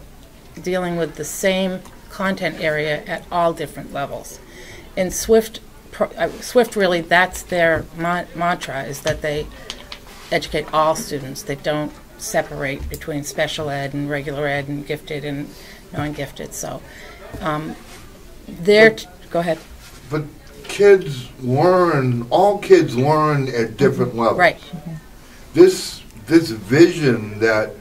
dealing with the same content area at all different levels. In Swift really, that's their mantra, is that they educate all students. They don't separate between special ed and regular ed and gifted and non-gifted. So go ahead. But all kids learn at different levels. Right. This vision that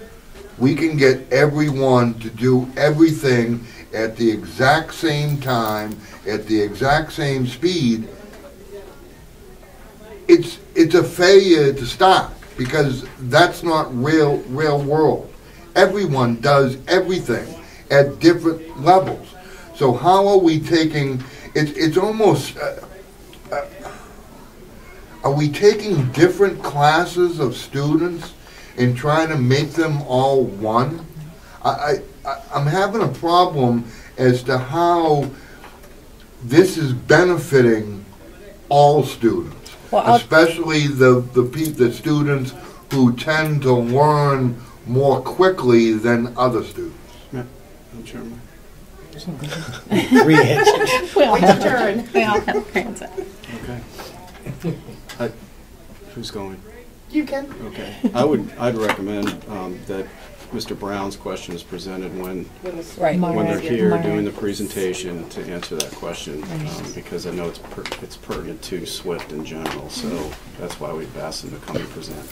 we can get everyone to do everything at the exact same time, at the exact same speed, it's a failure to start, because that's not real world. Everyone does everything at different levels. So how are we taking, it's almost, are we taking different classes of students and trying to make them all one? I'm having a problem as to how this is benefiting all students, especially the students who tend to learn more quickly than other students. Yeah, I'm sure. We all have a turn. We all have a turn. Okay. Who's going? You can. Okay. I'd recommend that Mr. Brown's question is presented when they're here doing the presentation to answer that question, because I know it's pertinent to SWIFT in general. So that's why we've asked them to come and present.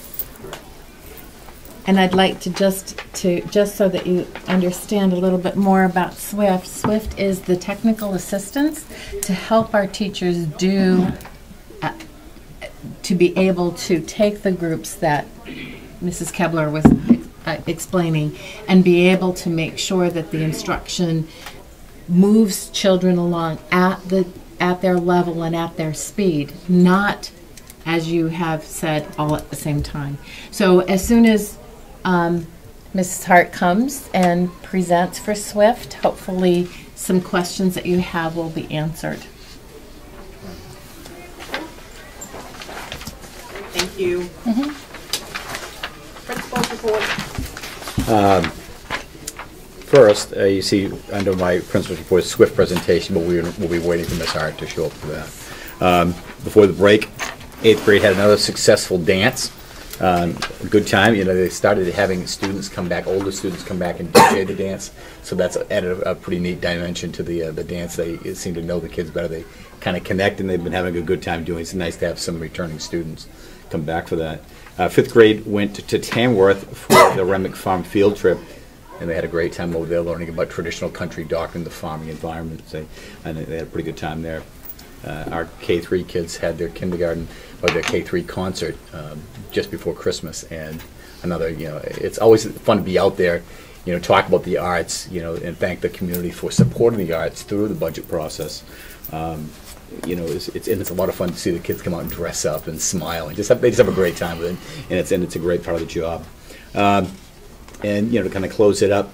And I'd like to just so that you understand a little bit more about SWIFT. SWIFT is the technical assistance to help our teachers to be able to take the groups that Mrs. Kebler was explaining and be able to make sure that the instruction moves children along at their level and at their speed, not, as you have said, all at the same time. So as soon as Mrs. Hart comes and presents for SWIFT, hopefully some questions that you have will be answered. Thank you. Principal's report. First, you see under my principal's report, SWIFT presentation, but we'll be waiting for Ms. Hart to show up for that. Before the break, 8th grade had another successful dance. A good time. They started having students come back, older students come back and DJ the dance. So that's added a pretty neat dimension to the dance. They seem to know the kids better. They kind of connect, and they've been having a good time doing it. It's nice to have some returning students come back for that. 5th grade went to Tamworth for the Remick Farm field trip, and they had a great time over there learning about traditional country doctrine, the farming environment, and they had a pretty good time there. Our K-3 kids had their kindergarten or their K-3 concert just before Christmas, and it's always fun to be out there, talk about the arts, and thank the community for supporting the arts through the budget process. It's a lot of fun to see the kids come out and dress up and smile and they just have a great time with it, and it's a great part of the job. And to kind of close it up,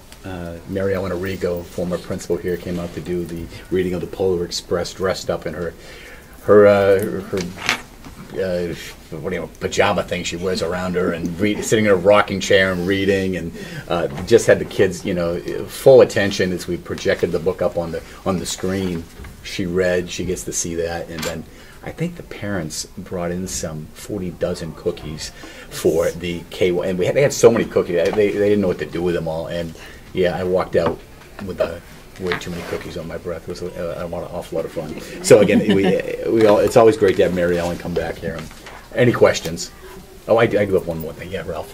Mary Ellen Arrigo, former principal here, came out to do the reading of the Polar Express, dressed up in her pajama thing she wears around her, and sitting in a rocking chair and reading, and just had the kids, full attention as we projected the book up on the screen. She read, she gets to see that, and then I think the parents brought in some 40 dozen cookies for the K1, and they had so many cookies, they didn't know what to do with them all, and I walked out with way too many cookies on my breath. It was an awful lot of fun. So again, it's always great to have Mary Ellen come back here. And any questions? Oh, I do have one more thing. Yeah, Ralph.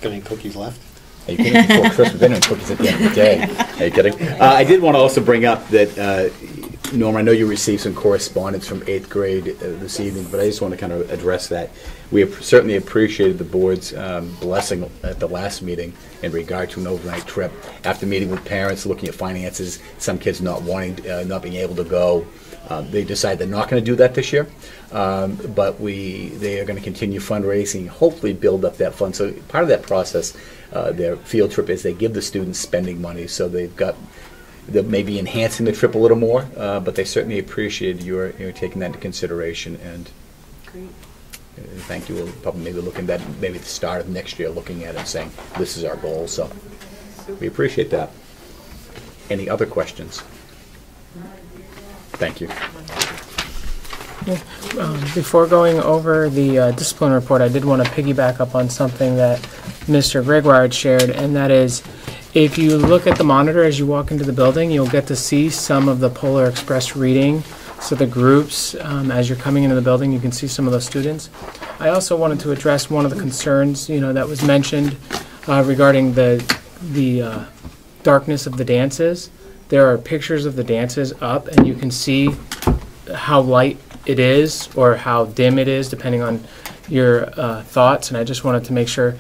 Got any cookies left? Are you kidding? Before Christmas, they don't have cookies at the end of the day. Are you kidding? I did want to also bring up that, Norm, I know you received some correspondence from 8th grade this evening, but I just want to kind of address that. We have certainly appreciated the board's blessing at the last meeting in regard to an overnight trip. After meeting with parents, looking at finances, some kids not being able to go, they decided they're not going to do that this year. But they are going to continue fundraising, hopefully build up that fund. So part of that process, their field trip, is they give the students spending money, so they're maybe enhancing the trip a little more, but they certainly appreciate your taking that into consideration. And great. Thank you. We'll probably maybe look at that maybe at the start of next year, looking at it and saying this is our goal. So We appreciate that. Any other questions? Thank you. Before going over the discipline report, I did want to piggyback up on something that Mr. Gregoire had shared, and that is, if you look at the monitor as you walk into the building, you'll get to see some of the Polar Express reading. So the groups, as you're coming into the building, you can see some of those students. I also wanted to address one of the concerns, that was mentioned regarding the darkness of the dances. There are pictures of the dances up, and you can see how light it is or how dim it is, depending on your thoughts. And I just wanted to make sure,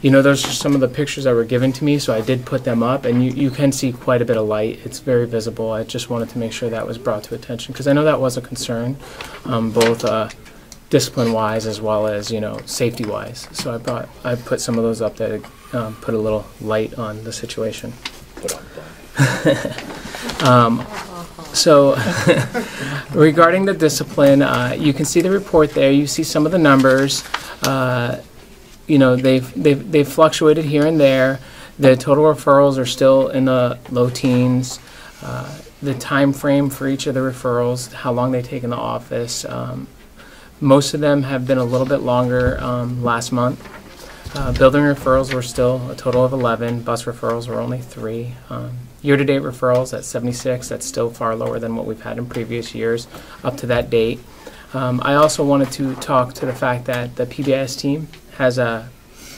those are some of the pictures that were given to me, so I did put them up, and you can see quite a bit of light. It's very visible. I just wanted to make sure that was brought to attention, because I know that was a concern, both discipline-wise as well as, safety-wise. So I put some of those up that put a little light on the situation. So regarding the discipline, you can see the report there. You see some of the numbers. They've fluctuated here and there. The total referrals are still in the low teens. The time frame for each of the referrals, how long they take in the office, most of them have been a little bit longer last month. Building referrals were still a total of 11. Bus referrals were only 3. Year-to-date referrals at 76. That's still far lower than what we've had in previous years up to that date. I also wanted to talk to the fact that the PBIS team has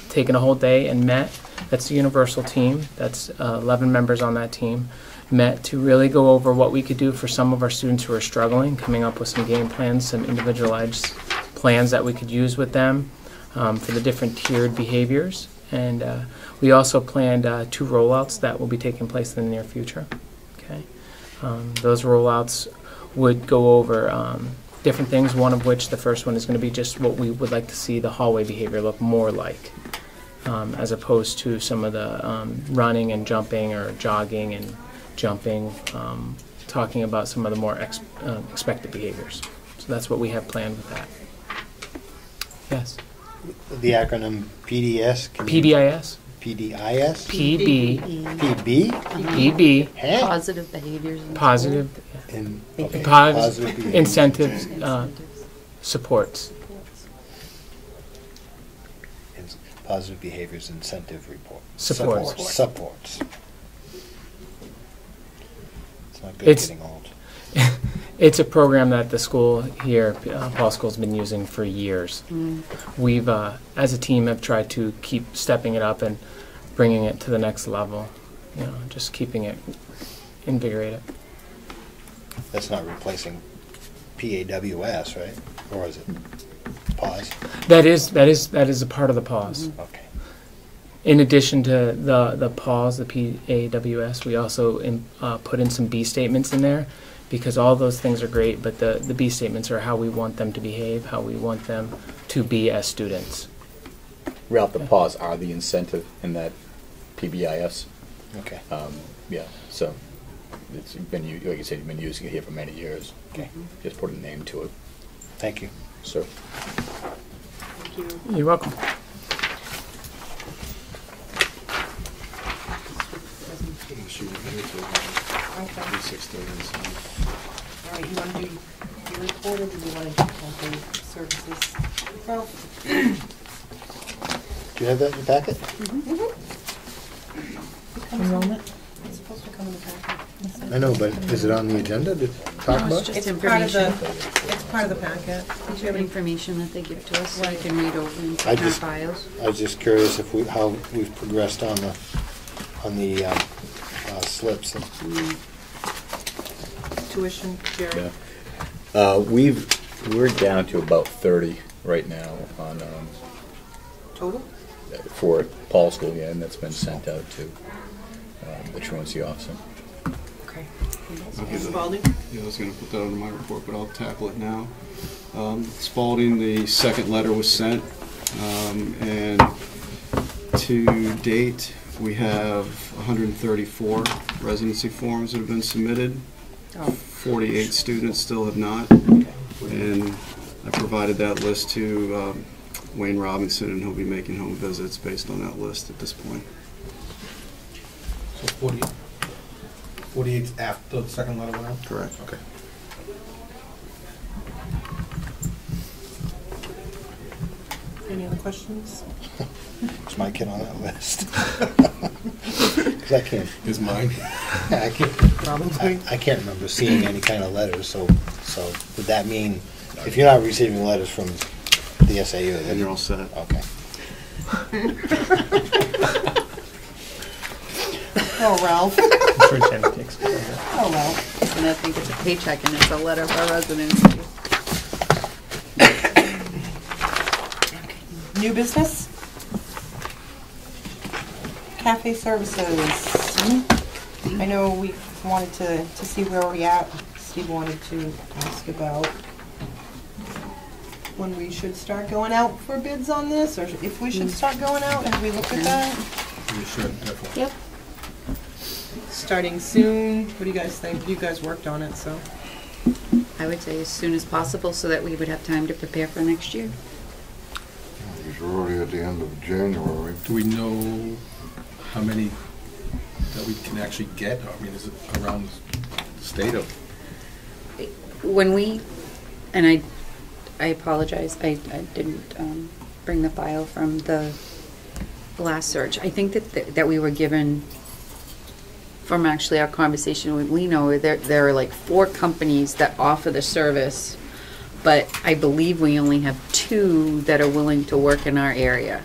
taken a whole day and met. That's the universal team. That's 11 members on that team. Met to really go over what we could do for some of our students who are struggling, coming up with some game plans, some individualized plans that we could use with them for the different tiered behaviors. And we also planned 2 rollouts that will be taking place in the near future. Okay, those rollouts would go over different things, one of which, the first one, is going to be just what we would like to see the hallway behavior look more like, as opposed to some of the running and jumping or jogging and jumping, talking about some of the more expected behaviors. So that's what we have planned with that. Yes? The acronym PDS? PBIS? PDIS? PB. PB? PB. Positive behaviors. Positive. Okay. Positive incentives, supports. Positive behaviors incentive report. Supports. Supports. It's not good getting old. It's a program that the school here, Paul School's been using for years. We've, as a team, have tried to keep stepping it up and bringing it to the next level. Just keeping it invigorated. That's not replacing PAWS, right? Or is it PAWS? That is a part of the PAWS. Okay. In addition to the PAWS, the PAWS, we also put in some B statements in there, because all those things are great, but the B statements are how we want them to behave, how we want them to be as students. Ralph, the PAWS are the incentive in that PBIS. Okay. Yeah, so it's been, like you said, you've been using it here for many years. Okay. Just put a name to it. Thank you. Sir. Thank you. You're welcome. Okay. Be 6:30. All right, you want to do your report, or do you want to do the services? Well, Do you have that in your packet? enrollment. It's supposed to come in the packet. I know, but is it on the agenda to talk No, about? it's just It's part of the, information. it's part of the packet. It's your information that they give to us, so we can read over and I check our just- files. I was just curious if how we've progressed on the slips. Tuition, Jerry. Yeah. We're down to about 30 right now on Total? for Paul School, yeah, and that's been sent out to the truancy officer. Okay. Okay. Spalding? Yeah, I was going to put that under my report, but I'll tackle it now. Spalding, the second letter was sent, and to date, we have 134 residency forms that have been submitted. 48 students still have not, and I provided that list to Wayne Robinson, and he'll be making home visits based on that list at this point. 48 after the second letter went out? Correct. Okay. Any other questions? Is my kid on that list? Because I can't. Is mine? I can't. Probably. I can't remember seeing any kind of letters. So would that mean if you're not receiving letters from the SAU, Then you're all set. okay? Oh, Ralph. Superintendent takes care of it. Oh, Ralph. And I think it's a paycheck and it's a letter of our residency. New business? Cafe services. I know we wanted to see where we're at. Steve wanted to ask about when we should start going out for bids on this, or if we should start going out. Have we looked at that? You should, definitely. Yep. Starting soon. What do you guys think? You guys worked on it, so. I would say as soon as possible so that we would have time to prepare for next year. We're already at the end of January. Do we know how many that we can actually get? I mean, is it around the state of? When we, and I apologize, I didn't bring the file from the last search. I think that we were given, from actually our conversation with Lino, there are like 4 companies that offer the service, but I believe we only have 2 that are willing to work in our area.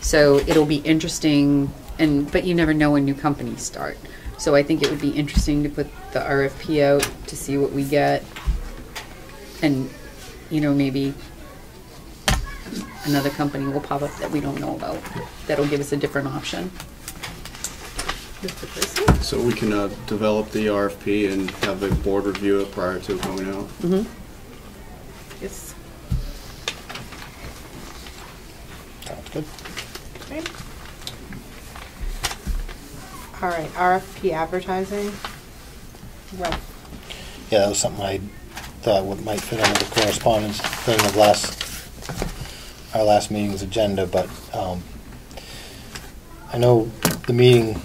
So it'll be interesting, but you never know when new companies start. So I think it would be interesting to put the RFP out to see what we get. And, maybe another company will pop up that we don't know about. That'll give us a different option. So we can develop the RFP and have the board review it prior to going out. Mm-hmm. Yes. Sounds good. Okay. All right, RFP advertising. Well, Yeah, that was something I thought might fit under the correspondence thing of our last meeting's agenda, but I know the meeting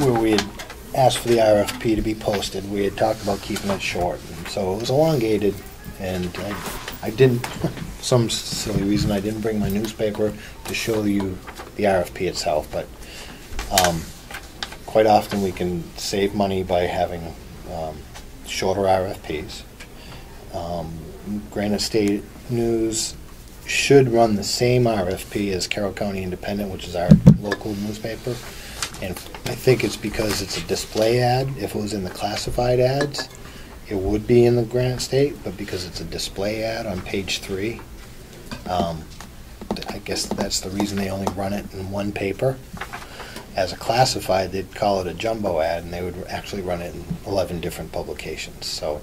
where we had asked for the RFP to be posted, we had talked about keeping it short, and so it was elongated, and I didn't, for some silly reason, I didn't bring my newspaper to show you the RFP itself, but quite often we can save money by having shorter RFPs. Granite State News should run the same RFP as Carroll County Independent, which is our local newspaper. And I think it's because it's a display ad. If it was in the classified ads, it would be in the Granite State, but because it's a display ad on page 3, I guess that's the reason they only run it in one paper. As a classified, they'd call it a jumbo ad, and they would actually run it in 11 different publications. So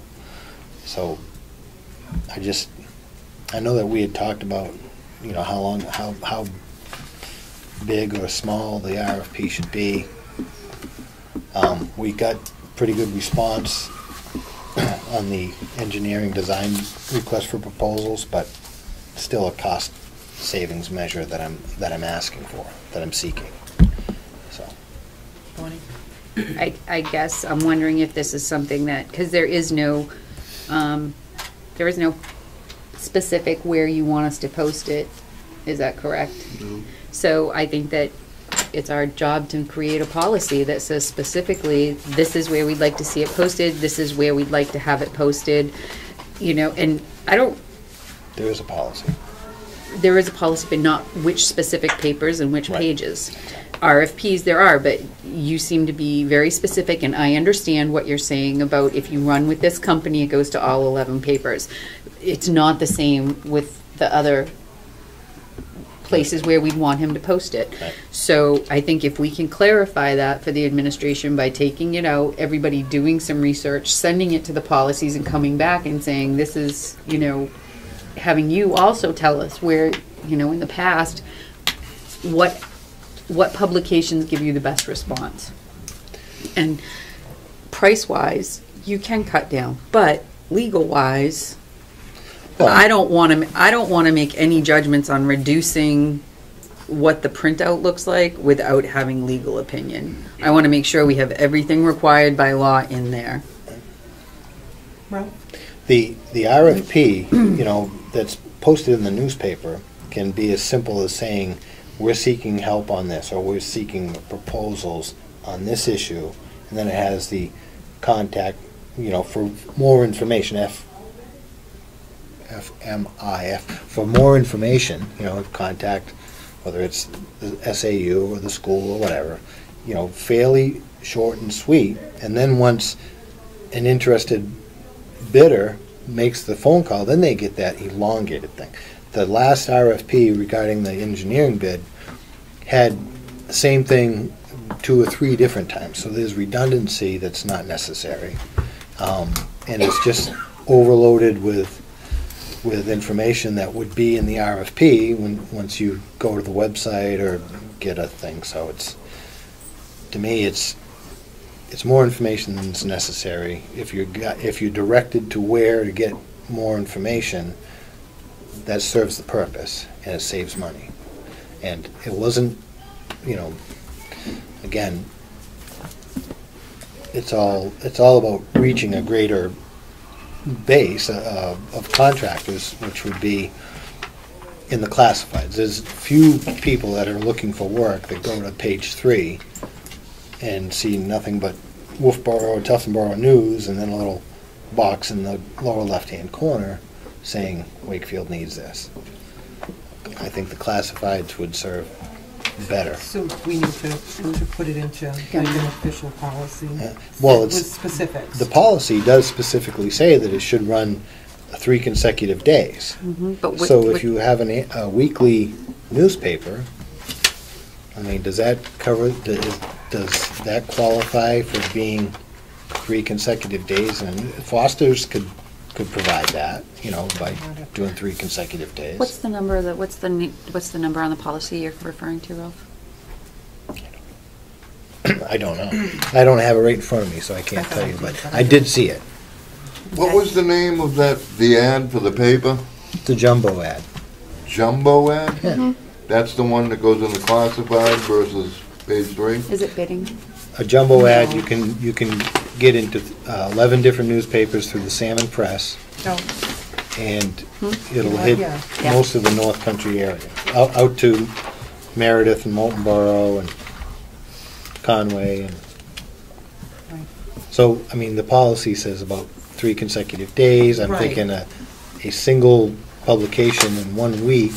I know that we had talked about, how big or small the RFP should be. We got pretty good response on the engineering design request for proposals, but still a cost savings measure that I'm asking for, that I'm seeking. So. I guess I'm wondering if this is something that, because there is no specific where you want us to post it. Is that correct? No. So I think that it's our job to create a policy that says specifically, this is where we'd like to see it posted, this is where we'd like to have it posted, and I don't... There is a policy. There is a policy, but not which specific papers and which Right. pages. RFPs there are, but you seem to be very specific, and I understand what you're saying about if you run with this company, it goes to all 11 papers. It's not the same with the other places where we'd want him to post it. Right. So I think if we can clarify that for the administration by taking it out, everybody doing some research, sending it to the policies and coming back and saying, this is, having you also tell us where, in the past, what publications give you the best response. And price-wise, you can cut down, but legal-wise, Well, I don't want to make any judgments on reducing what the printout looks like without having legal opinion. I want to make sure we have everything required by law in there. The RFP, that's posted in the newspaper can be as simple as saying, we're seeking help on this, or we're seeking proposals on this issue, and then it has the contact, for more information, FMIF, for more information, contact, whether it's the SAU or the school or whatever, fairly short and sweet, and then once an interested bidder makes the phone call, then they get that elongated thing. The last RFP regarding the engineering bid had the same thing 2 or 3 different times, so there's redundancy that's not necessary, and it's just overloaded with information that would be in the RFP once you go to the website or get a thing. So to me it's more information than is necessary. If you're directed to where to get more information, that serves the purpose and it saves money. And it wasn't, again, it's all about reaching a greater base of contractors, which would be in the classifieds. There's few people that are looking for work that go to page 3 and see nothing but Wolfboro, Tuftonboro News, and then a little box in the lower left-hand corner saying Wakefield needs this. I think the classifieds would serve better. So we need to put it into like an official policy. Well, with specifics. The policy does specifically say that it should run 3 consecutive days. But So if you have a weekly newspaper, I mean, does that cover? Does that qualify for being 3 consecutive days? And Foster's could provide that, by doing 3 consecutive days. What's the number what's the number on the policy you're referring to, Ralph? I don't know. I don't have it right in front of me, so I can't tell you, but I did see it. What was the name of the ad for the paper? The jumbo ad. Jumbo ad? Yeah. That's the one that goes in the classified versus page 3? Is it bidding? A jumbo ad, you can get into 11 different newspapers through the Salmon Press, and it'll hit most of the North Country area, out to Meredith and Moulton Borough and Conway, and so I mean the policy says about 3 consecutive days. I'm thinking a single publication in 1 week,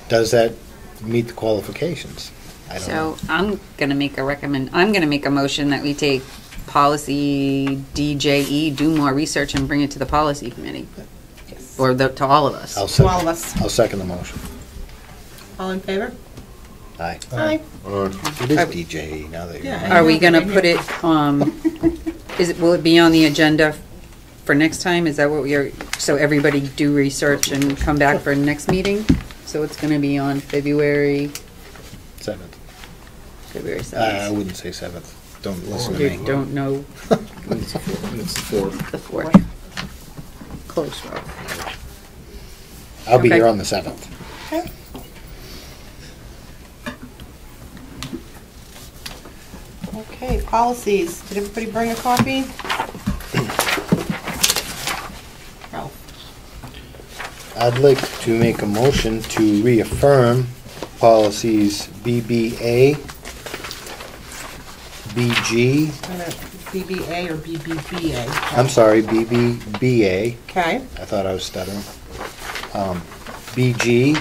does that meet the qualifications? I don't know. I'm gonna make a motion that we take policy DJE, do more research and bring it to the policy committee. Yes. Or to all of us. All of us. I'll second the motion. All in favor? Aye. Aye. It is DJE now that you're. Are we gonna put it, will it be on the agenda for next time? Is that what so everybody do research and come back for next meeting? So it's gonna be on February 7th. February 7th. I wouldn't say 7th. Don't listen to me. You don't know. It's the 4th. The 4th. Close, Ralph. I'll be Okay. here on the 7th. Okay. Okay, policies. Did everybody bring a copy? Ralph. I'd like to make a motion to reaffirm policies BBA, BG, BBA or BBBA? I'm sorry, BBBA. Okay. I thought I was stuttering. BG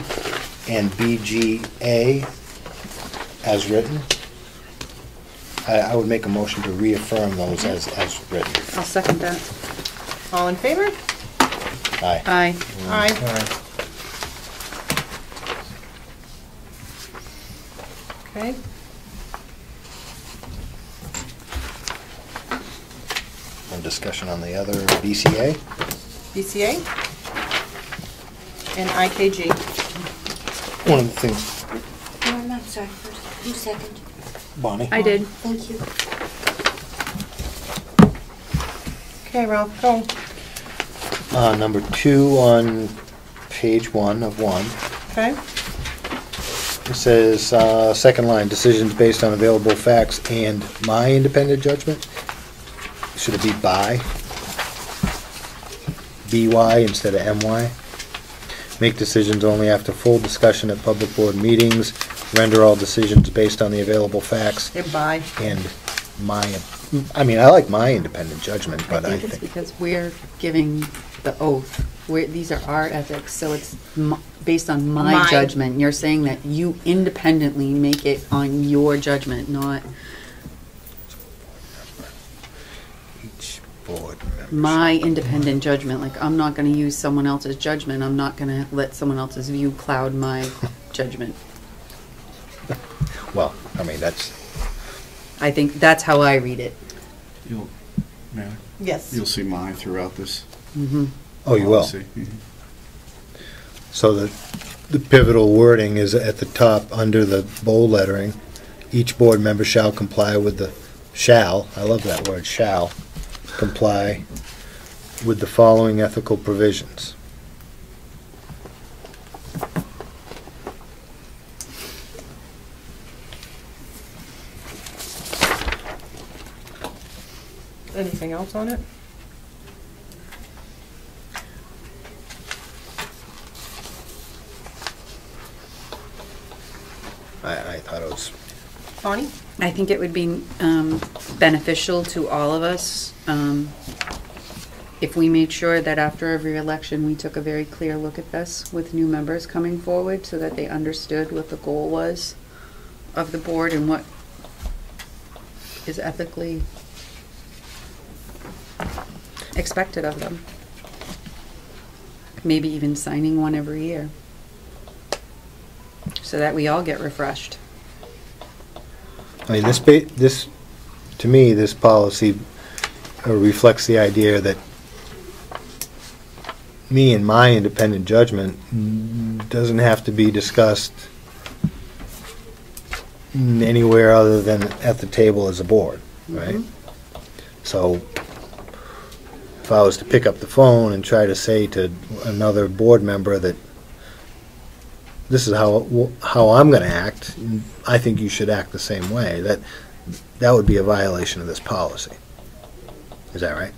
and BGA as written. I would make a motion to reaffirm those as written. I'll second that. All in favor? Aye. Aye. Aye. Okay. And discussion on the other BCA. BCA and IKG. One of the things, No, I'm not sorry. First, who seconded? Bonnie. I did. Thank you. Okay, Ralph, go. Number 2 on page 1 of 1. Okay. it says, second line, decisions based on available facts and my independent judgment. Should it be by? BY instead of MY? Make decisions only after full discussion at public board meetings. Render all decisions based on the available facts. They're by. And I mean, I like my independent judgment, but I think it's because we're giving the oath. These are our ethics, so it's based on my judgment. You're saying that you independently make it on your judgment, not each board member. My independent judgment. Like, I'm not going to use someone else's judgment. I'm not going to let someone else's view cloud my judgment. Well, I mean, that's... I think that's how I read it. Mary? Yes. You'll see mine throughout this. Mm-hmm. Oh, you will? Mm-hmm. So the pivotal wording is at the top, under the bold lettering, each board member shall comply with the, I love that word, shall, comply with the following ethical provisions. Anything else on it? I thought it was... Bonnie? I think it would be beneficial to all of us if we made sure that after every election we took a very clear look at this with new members coming forward so that they understood what the goal was of the board and what is ethically expected of them. Maybe even signing one every year so that we all get refreshed. I mean, this, to me, this policy reflects the idea that me and my independent judgment doesn't have to be discussed anywhere other than at the table as a board, right? Mm-hmm. So if I was to pick up the phone and try to say to another board member that this is how I'm going to act, I think you should act the same way, that would be a violation of this policy. Is that right?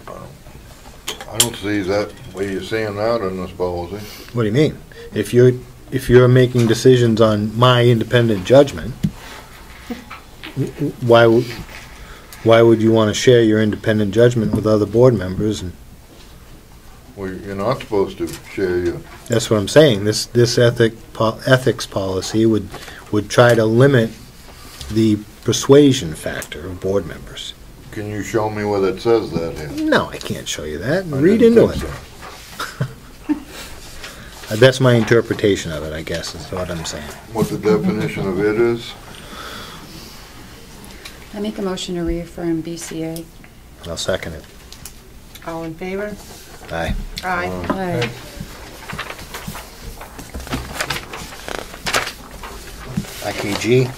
I don't see that way you're saying that in this policy. What do you mean? If you're making decisions on my independent judgment, why would you want to share your independent judgment with other board members? And well, you're not supposed to share your... That's what I'm saying. This ethics policy would try to limit the persuasion factor of board members. Can you show me where that says that here? No, I can't show you that. Read into it. That's my interpretation of it, I guess, is what I'm saying. What the definition of it is? I make a motion to reaffirm BCA. I'll second it. All in favor? Aye. Aye. Aye. IKG.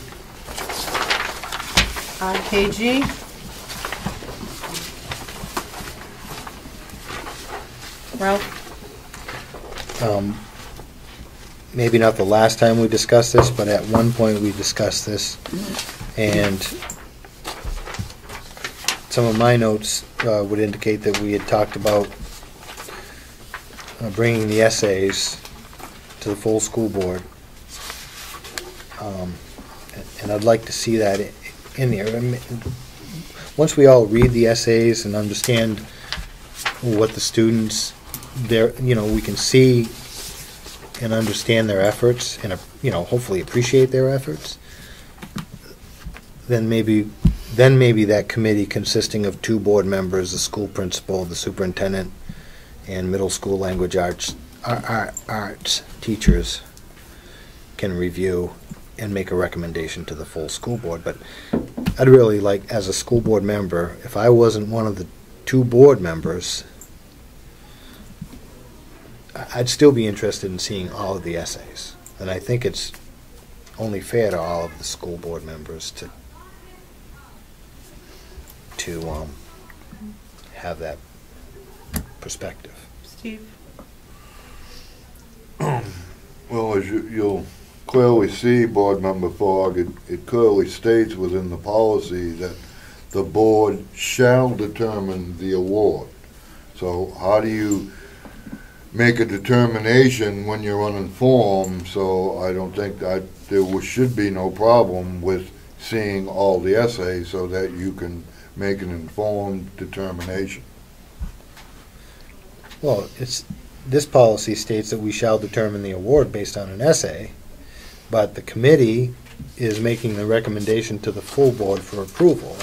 IKG. Ralph? Maybe not the last time we discussed this, but at one point we discussed this, and some of my notes would indicate that we had talked about bringing the essays to the full school board, and I'd like to see that in there. I mean, once we all read the essays and understand what the students, we can see and understand their efforts and hopefully appreciate their efforts, then maybe that committee consisting of 2 board members, the school principal, the superintendent, and middle school language arts teachers can review and make a recommendation to the full school board. But I'd really like, as a school board member, if I wasn't one of the 2 board members, I'd still be interested in seeing all of the essays. And I think it's only fair to all of the school board members to have that perspective. Steve? Well, as you'll clearly see, Board Member Fogg, it clearly states within the policy that the board shall determine the award. So how do you make a determination when you're uninformed? So I don't think that there should be no problem with seeing all the essays so that you can make an informed determination. Well, this policy states that we shall determine the award based on an essay, but the committee is making the recommendation to the full board for approval.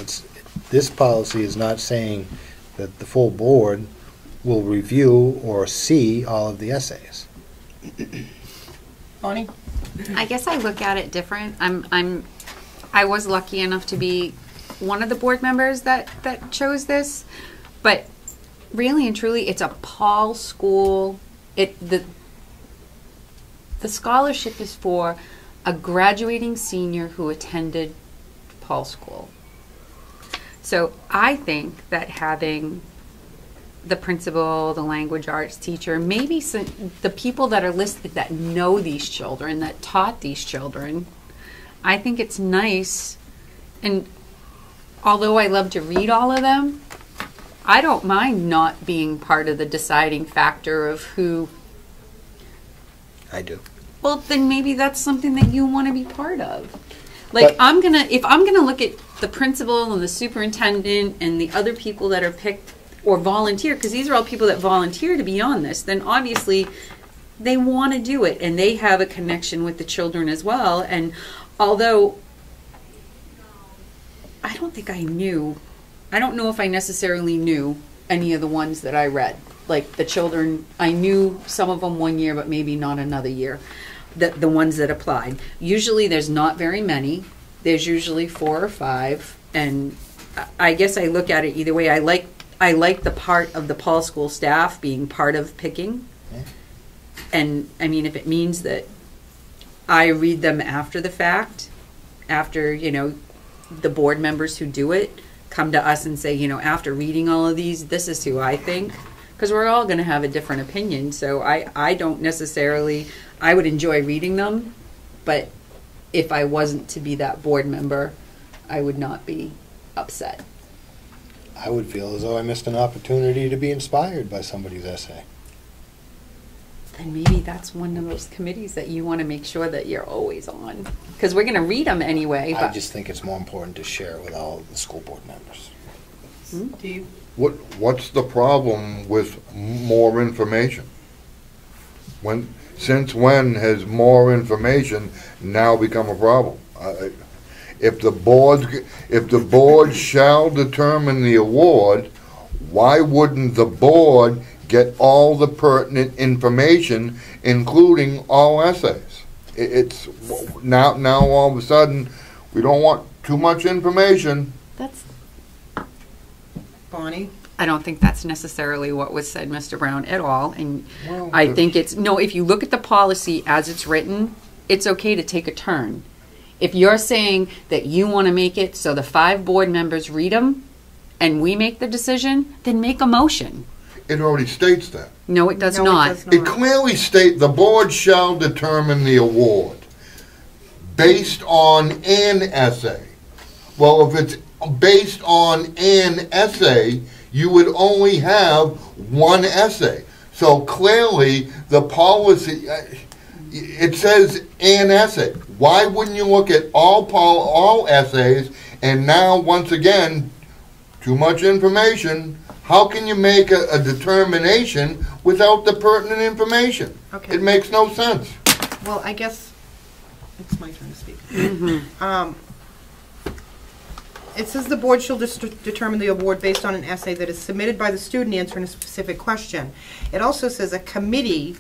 This policy is not saying that the full board will review or see all of the essays. Bonnie? I guess I look at it different. I was lucky enough to be one of the board members that chose this, but really and truly, it's a Paul school. The scholarship is for a graduating senior who attended Paul school. So I think that having the principal, the language arts teacher, maybe the people that are listed that know these children, that taught these children, I think it's nice. And although I love to read all of them, I don't mind not being part of the deciding factor of who. I do. Well, then maybe that's something that you want to be part of. Like, if I'm gonna look at the principal and the superintendent and the other people that are picked or volunteer, because these are all people that volunteer to be on this, then obviously they want to do it and they have a connection with the children as well. And although I don't think I don't know if I necessarily knew any of the ones that I read. Like the children, I knew some of them one year, but maybe not another year. The ones that applied. Usually there's not very many. There's usually 4 or 5. And I guess I look at it either way. I like the part of the Paul School staff being part of picking. Yeah. And I mean, if it means that I read them after the fact, after, the board members who do it come to us and say, after reading all of these, this is who I think. Because we're all going to have a different opinion. So I don't necessarily, I would enjoy reading them, but if I wasn't to be that board member, I would not be upset. I would feel as though I missed an opportunity to be inspired by somebody's essay. Then maybe that's one of those committees that you want to make sure that you're always on. Because we're going to read them anyway. I just think it's more important to share it with all the school board members. Steve? What's the problem with more information? Since when has more information now become a problem? If the board shall determine the award, why wouldn't the board get all the pertinent information, including all essays? It's now all of a sudden we don't want too much information. That's Bonnie? I don't think that's necessarily what was said, Mr. Brown, at all. And I think if you look at the policy as it's written, it's okay to take a turn. If you're saying that you want to make it so the 5 board members read them and we make the decision, then make a motion. It already states that. No, it does not. It clearly states the board shall determine the award based on an essay. Well, if it's based on an essay, you would only have one essay. So clearly, the policy, it says an essay. Why wouldn't you look at all essays? And now, once again, too much information. How can you make a determination without the pertinent information? Okay. It makes no sense. Well, I guess it's my turn to speak. It says the board shall determine the award based on an essay that is submitted by the student answering a specific question. It also says a committee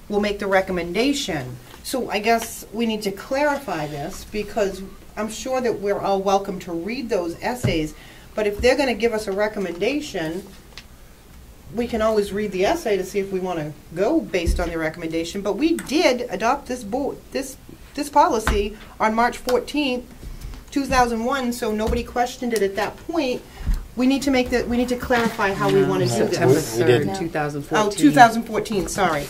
will make the recommendation. So I guess we need to clarify this, because I'm sure that we're all welcome to read those essays, but if they're going to give us a recommendation, we can always read the essay to see if we want to go based on the recommendation. But we did adopt this policy on March 14th, 2001, so nobody questioned it at that point. We need to clarify how we want to do this. September 3rd, 2014. Oh, 2014, sorry.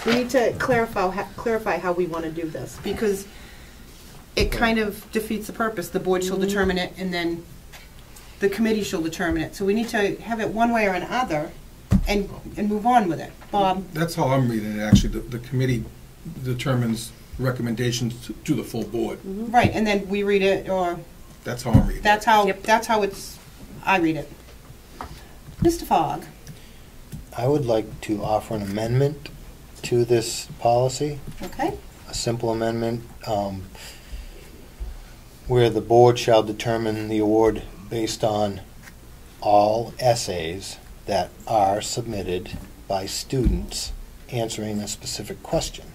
We need to clarify how we want to do this, because it kind of defeats the purpose. The board shall determine it, and then the committee shall determine it. So we need to have it one way or another, and move on with it. Bob? That's how I'm reading it, actually. The committee determines recommendations to the full board. Right, and then we read it, or That's how I'm reading it. that's how I read it. Mr. Fogg? I would like to offer an amendment to this policy. Okay. A simple amendment, where the board shall determine the award based on all essays that are submitted by students answering a specific question.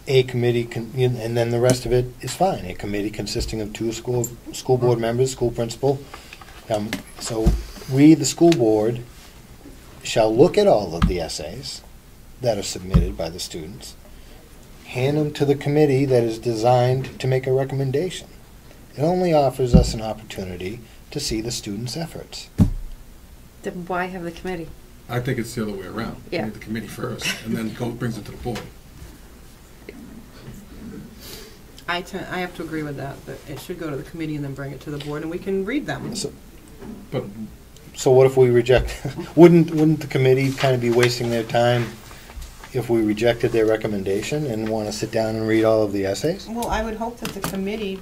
A committee and then the rest of it is fine. A committee consisting of 2 school board members, school principal. So we, the school board, shall look at all of the essays that are submitted by the students, hand them to the committee that is designed to make a recommendation. It only offers us an opportunity to see the students' efforts. Then why have the committee? I think it's the other way around. Yeah. We need the committee first, and then brings it to the board. I have to agree with that it should go to the committee and then bring it to the board, and we can read them. So what if we reject? Wouldn't the committee kind of be wasting their time if we rejected their recommendation and want to sit down and read all of the essays? Well, I would hope that the committee,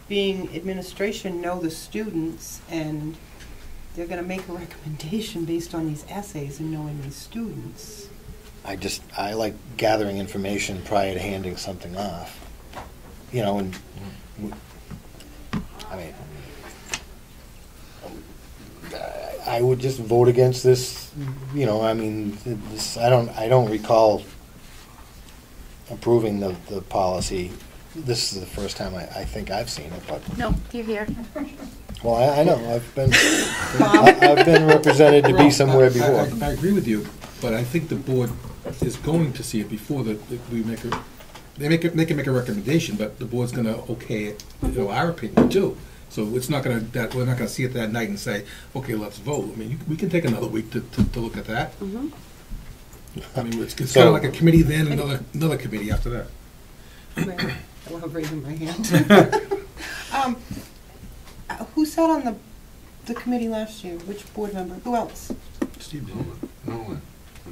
being administration, know the students, and they're going to make a recommendation based on these essays and knowing these students. I like gathering information prior to handing something off. You know, and I mean, I would just vote against this. You know, I mean, I don't recall approving the policy. This is the first time I think I've seen it, but No, you're here. well, I know I've been represented to be somewhere before. I agree with you, but I think the board is going to see it before we make a. They can make a recommendation, but the board's going to okay it, our opinion too. So it's not going to we're not going to see it that night and say, okay, let's vote. I mean, we can take another week to look at that. I mean, it's kind of like a committee, then another committee after that. I love raising my hand. Who sat on the committee last year? Which board member? Who else? Steve did. No,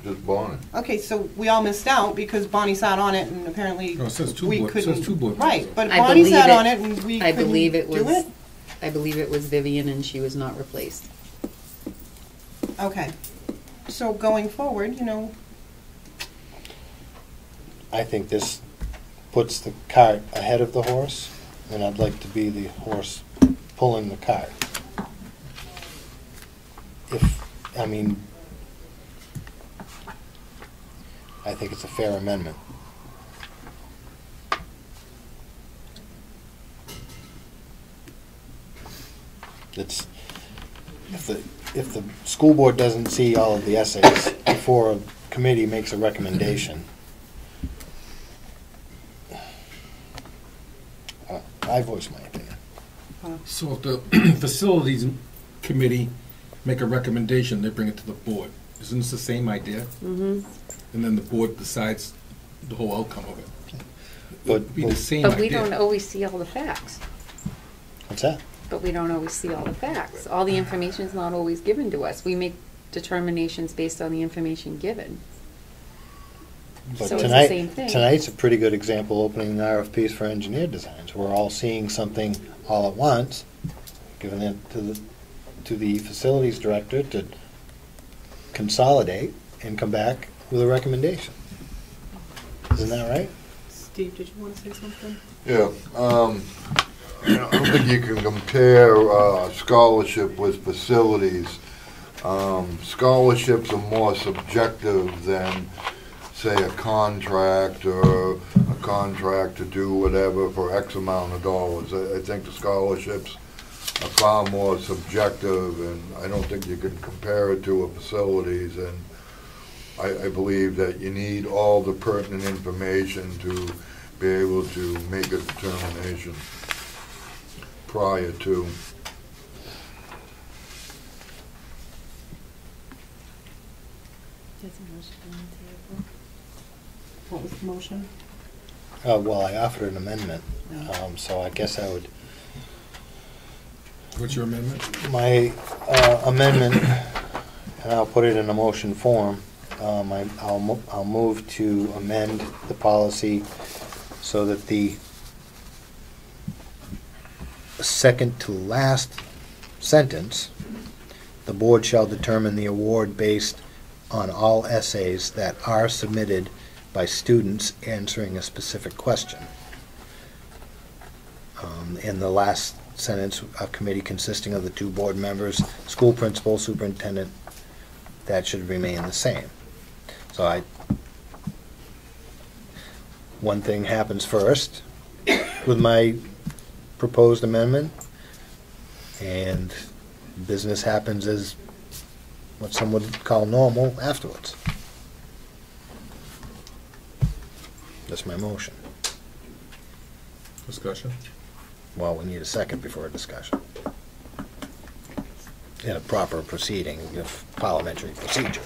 just Bonnie. Okay, so we all missed out because Bonnie sat on it, and apparently No, it says two we board- it couldn't. says 2 board members. Right, but I Bonnie believe sat it- on it, and we I couldn't believe it do was. it. I believe it was Vivian, and she was not replaced. Okay, so going forward, I think this puts the cart ahead of the horse, and I'd like to be the horse pulling the cart. I think it's a fair amendment. If the school board doesn't see all of the essays before a committee makes a recommendation, I voice my opinion. So if the facilities committee make a recommendation, they bring it to the board. Isn't this the same idea? Mm-hmm. And then the board decides the whole outcome of it. But- It'd be the same But idea. we don't always see all the facts. What's that? But we don't always see all the facts. All the information is not always given to us. We make determinations based on the information given. But So it's the tonight, same thing. tonight's a pretty good example, opening the RFPs for engineer designs. We're all seeing something all at once, giving it to the facilities director to consolidate and come back with a recommendation. Isn't that right? Steve, did you want to say something? Yeah, I don't think you can compare scholarship with facilities. Scholarships are more subjective than, say, a contract or a contract to do whatever for X amount of dollars. I think the scholarships are far more subjective, and I don't think you can compare it to a facilities. And I believe that you need all the pertinent information to be able to make a determination prior to. What was the motion? Well, I offered an amendment, so I guess I would, What's your amendment? my amendment, and I'll put it in a motion form, I'll move to amend the policy so that the second to last sentence, the board shall determine the award based on all essays that are submitted by students answering a specific question. In the last sentence, a committee consisting of the 2 board members, school principal, superintendent, that should remain the same. So one thing happens first with my proposed amendment, and business happens as what some would call normal afterwards. That's my motion. Discussion? Well, we need a second before a discussion. In a proper proceeding of parliamentary procedure.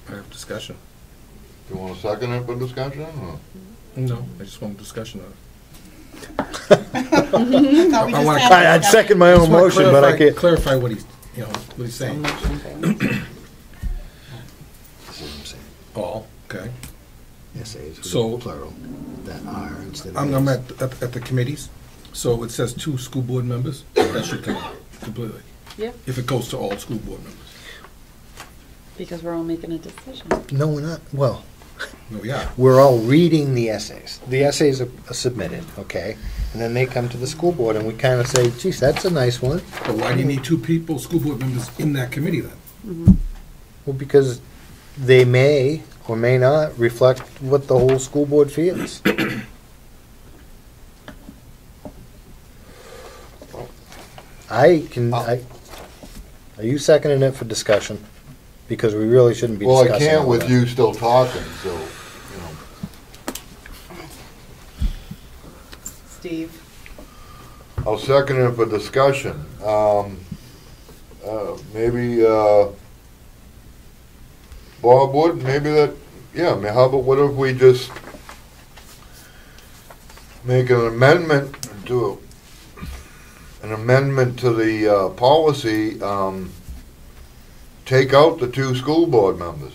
I have discussion. You want to second it for discussion, or? No, I just want discussion on it. I'd second my own motion, but I can't. Clarify what he's, what he's saying. All, okay. Essays, So, plural, that are instead of. I'm at the committees, so it says 2 school board members, that should come out completely. Yeah. If it goes to all school board members. Because we're all making a decision. No, we're not, well, No, yeah. we're all reading the essays. The essays are submitted, okay? And then they come to the school board and we kind of say, geez, that's a nice one. But why do you need 2 people, school board members, in that committee then? Well, because they may or may not reflect what the whole school board feels. Are you seconding it for discussion? Because we really shouldn't be discussing. Well, I can't all with that. you still talking, so, Steve? I'll second it for discussion. Maybe, Bob would, maybe that, yeah, I mean, how about, what if we just make an amendment to the policy, take out the 2 school board members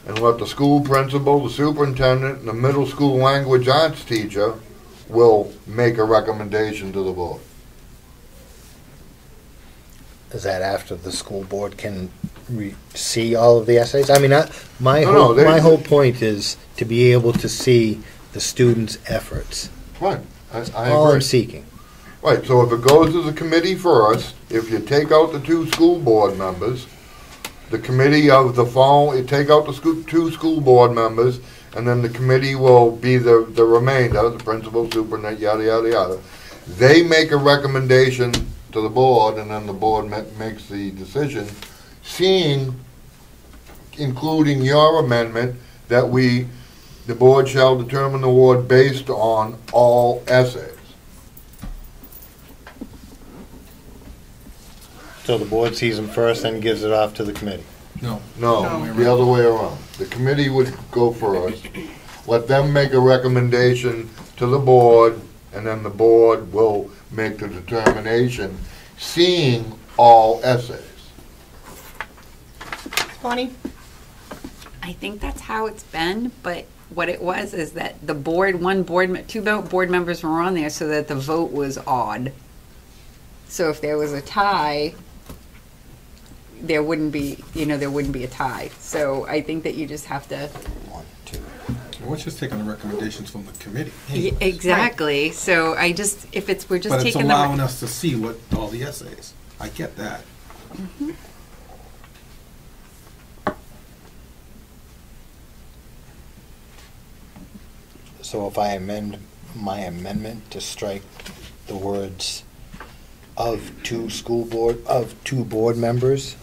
and let the school principal, the superintendent, and the middle school language arts teacher will make a recommendation to the board. Is that after the school board can see all of the essays? I mean, my whole point is to be able to see the students' efforts. Right, I All agree. I'm seeking. Right, so if it goes to the committee first, if you take out the 2 school board members, the committee of the fall, you take out the 2 school board members, and then the committee will be the remainder, the principal, superintendent, yada, yada, yada. They make a recommendation to the board, and then the board makes the decision, including your amendment, that the board shall determine the award based on all essays. So the board sees them first and gives it off to the committee? No. No, the other way around. The committee would go first, let them make a recommendation to the board, and then the board will make the determination, seeing all essays. Bonnie? I think that's how it's been, but what it was is that the board, 2 board members were on there so that the vote was odd. So if there was a tie, there wouldn't be a tie. So I think that you just have to. 1, 2. We're just taking the recommendations from the committee. Exactly. So we're just But it's taking allowing us to see what all the essays. I get that. Mm-hmm. So if I amend my amendment to strike the words of 2 board members,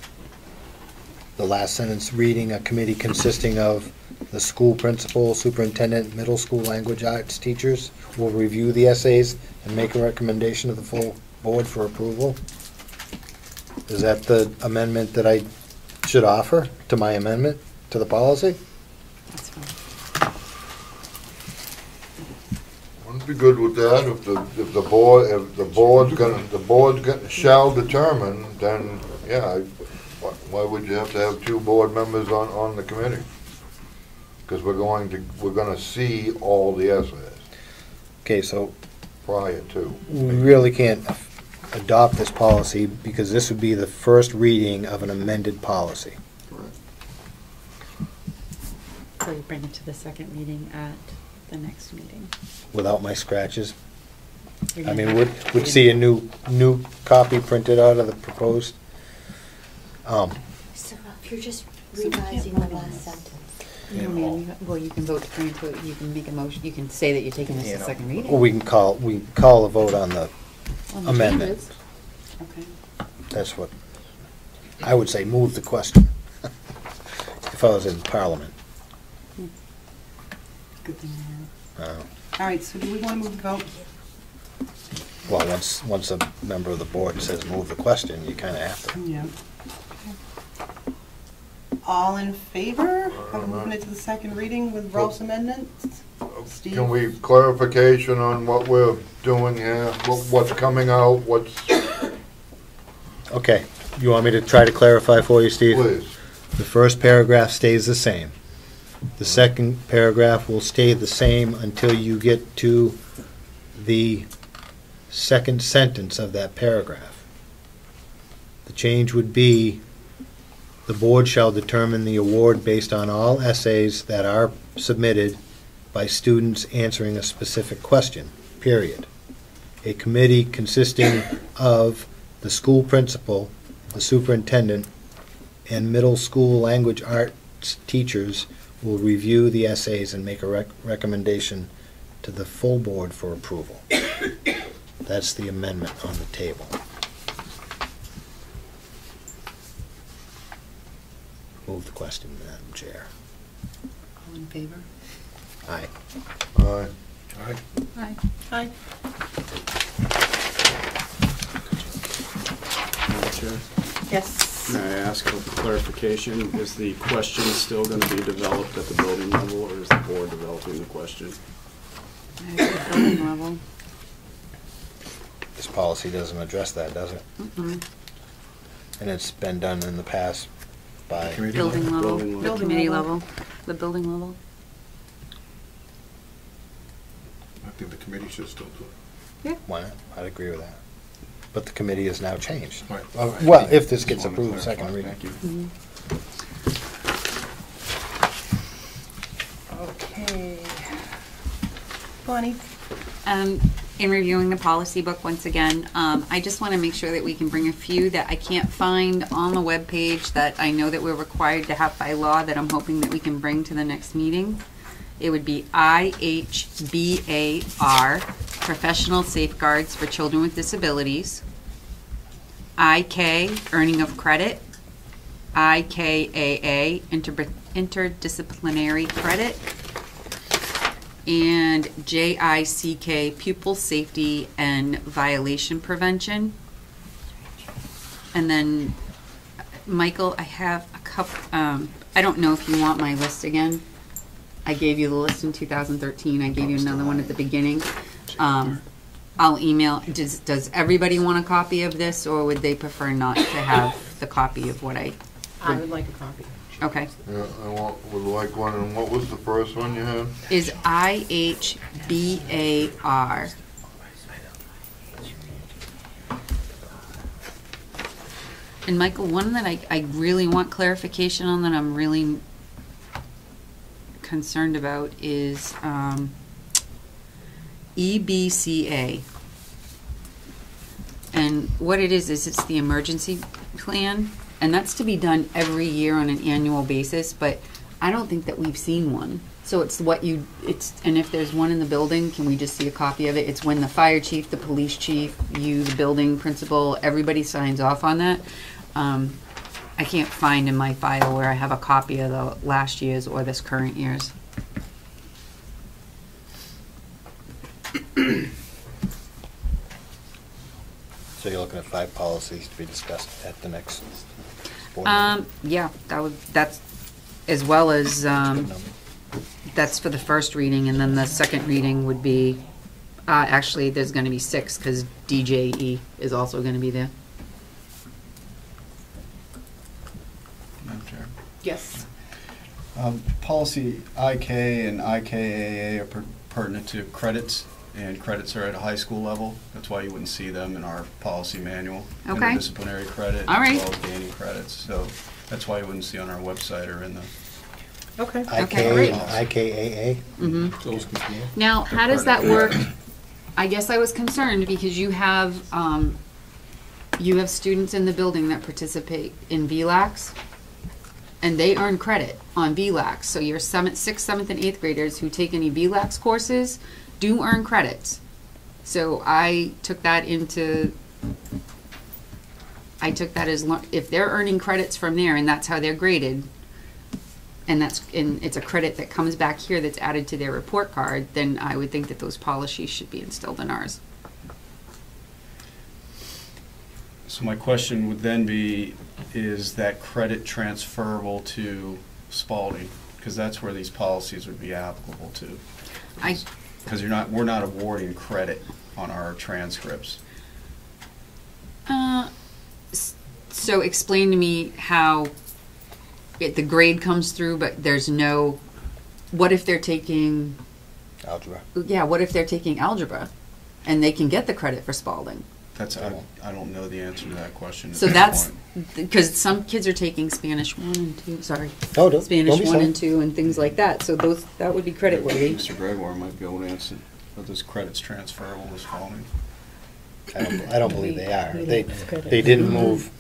the last sentence reading, a committee consisting of the school principal, superintendent, middle school language arts teachers will review the essays and make a recommendation to the full board for approval? Is that the amendment that I should offer to my amendment to the policy? That's fine. Wouldn't be good with that if the board's gonna shall determine, then, yeah, why would you have to have two board members on the committee? Because we're gonna see all the essays Okay, so prior to. we really can't adopt this policy because this would be the first reading of an amended policy. So you bring it to the second reading at the next meeting. Without my scratches. You're I gonna mean, have- would see a new copy printed out of the proposed. So if you're just revising the last sentence. Well, you can vote to bring it to, you can make a motion, you can say that you're taking this to second reading. Or we can call a vote on the On the amendment. changes. Okay. That's what, I would say move the question, if I was in Parliament. Good thing to have. Uh, All right, so do we want to move the vote? Well, once a member of the board says move the question, you kind of have to. Yeah. All in favor of moving it to the second reading with Ralph's amendments? Steve? Can we, clarification on what we're doing here, what's coming out, what's, Okay, you want me to try to clarify for you, Steve? please? The first paragraph stays the same. The second paragraph will stay the same until you get to the second sentence of that paragraph. The change would be, the board shall determine the award based on all essays that are submitted by students answering a specific question, period. A committee consisting of the school principal, the superintendent, and middle school language arts teachers will review the essays and make a recommendation to the full board for approval. That's the amendment on the table. Move the question, Madam Chair. All in favor? Aye. Aye. Aye. Aye. Aye. Madam Chair, Yes. may I ask for clarification? Is the question still going to be developed at the building level, or is the board developing the question? At the building level. This policy doesn't address that, does it? Mm-mm. And it's been done in the past by... Committee Building level, Building the level. committee level, the building level. I think the committee should still do it. Why not? I'd agree with that. But the committee has now changed. Right. Well, if this gets Just wanted to approved second clarify. reading. Mm-hmm. Okay. Bonnie? In reviewing the policy book once again, I just want to make sure that we can bring a few that I can't find on the webpage that I know that we're required to have by law that I'm hoping that we can bring to the next meeting. It would be IHBAR, Professional Safeguards for Children with Disabilities, IK, Earning of Credit, IKAA, Interdisciplinary Credit, and JICK, Pupil Safety and Violation Prevention. And then, Michael, I have a couple, I don't know if you want my list again. I gave you the list in 2013. I gave you another one at the beginning. I'll email, does everybody want a copy of this, or would they prefer not to have the copy of what I would like a copy. Okay. Yeah, would like one, and what was the first one you had? Is IHBAR. And Michael, one that I really want clarification on, that I'm really concerned about, is EBCA. And what it is it's the emergency plan, and that's to be done every year on an annual basis, but I don't think that we've seen one. So it's and if there's one in the building, can we just see a copy of it? It's when the fire chief, the police chief, you, the building principal, everybody signs off on that. I can't find in my file where I have a copy of the last year's or this current year's. So you're looking at 5 policies to be discussed at the next Yeah, that's, as well as, that's for the first reading, and then the second reading would be, actually, there's gonna be 6, because DJE is also gonna be there. Madam Chair. Yes. Policy IK and IKAA are pertinent to credits, and credits are at a high school level. That's why you wouldn't see them in our policy manual. Okay. In the disciplinary credit, All right. as well as gaining credits. So that's why you wouldn't see on our website or in the. Okay. great. IKAA? Mm-hmm. Now, how does that work? I guess I was concerned because you have students in the building that participate in VLAX, and they earn credit on VLAX. So your 6th, 7th, and 8th graders who take any VLAX courses do earn credits. So I took that as, if they're earning credits from there and that's how they're graded, and it's a credit that comes back here that's added to their report card, then I would think that those policies should be instilled in ours. So my question would then be, is that credit transferable to Spalding? Because that's where these policies would be applicable to. Because we're not awarding credit on our transcripts. So explain to me how the grade comes through, but there's no. What if they're taking algebra? Yeah, what if they're taking algebra, and they can get the credit for Spalding? I don't know the answer to that question. So that's because some kids are taking Spanish 1 and 2. Sorry, Don't Spanish be 1 sorry. and 2 and things like that. So that would be credit worthy. Mr. Gregoire might be able to answer. Are those credits transferable to Spalding? I don't believe they are. They didn't move.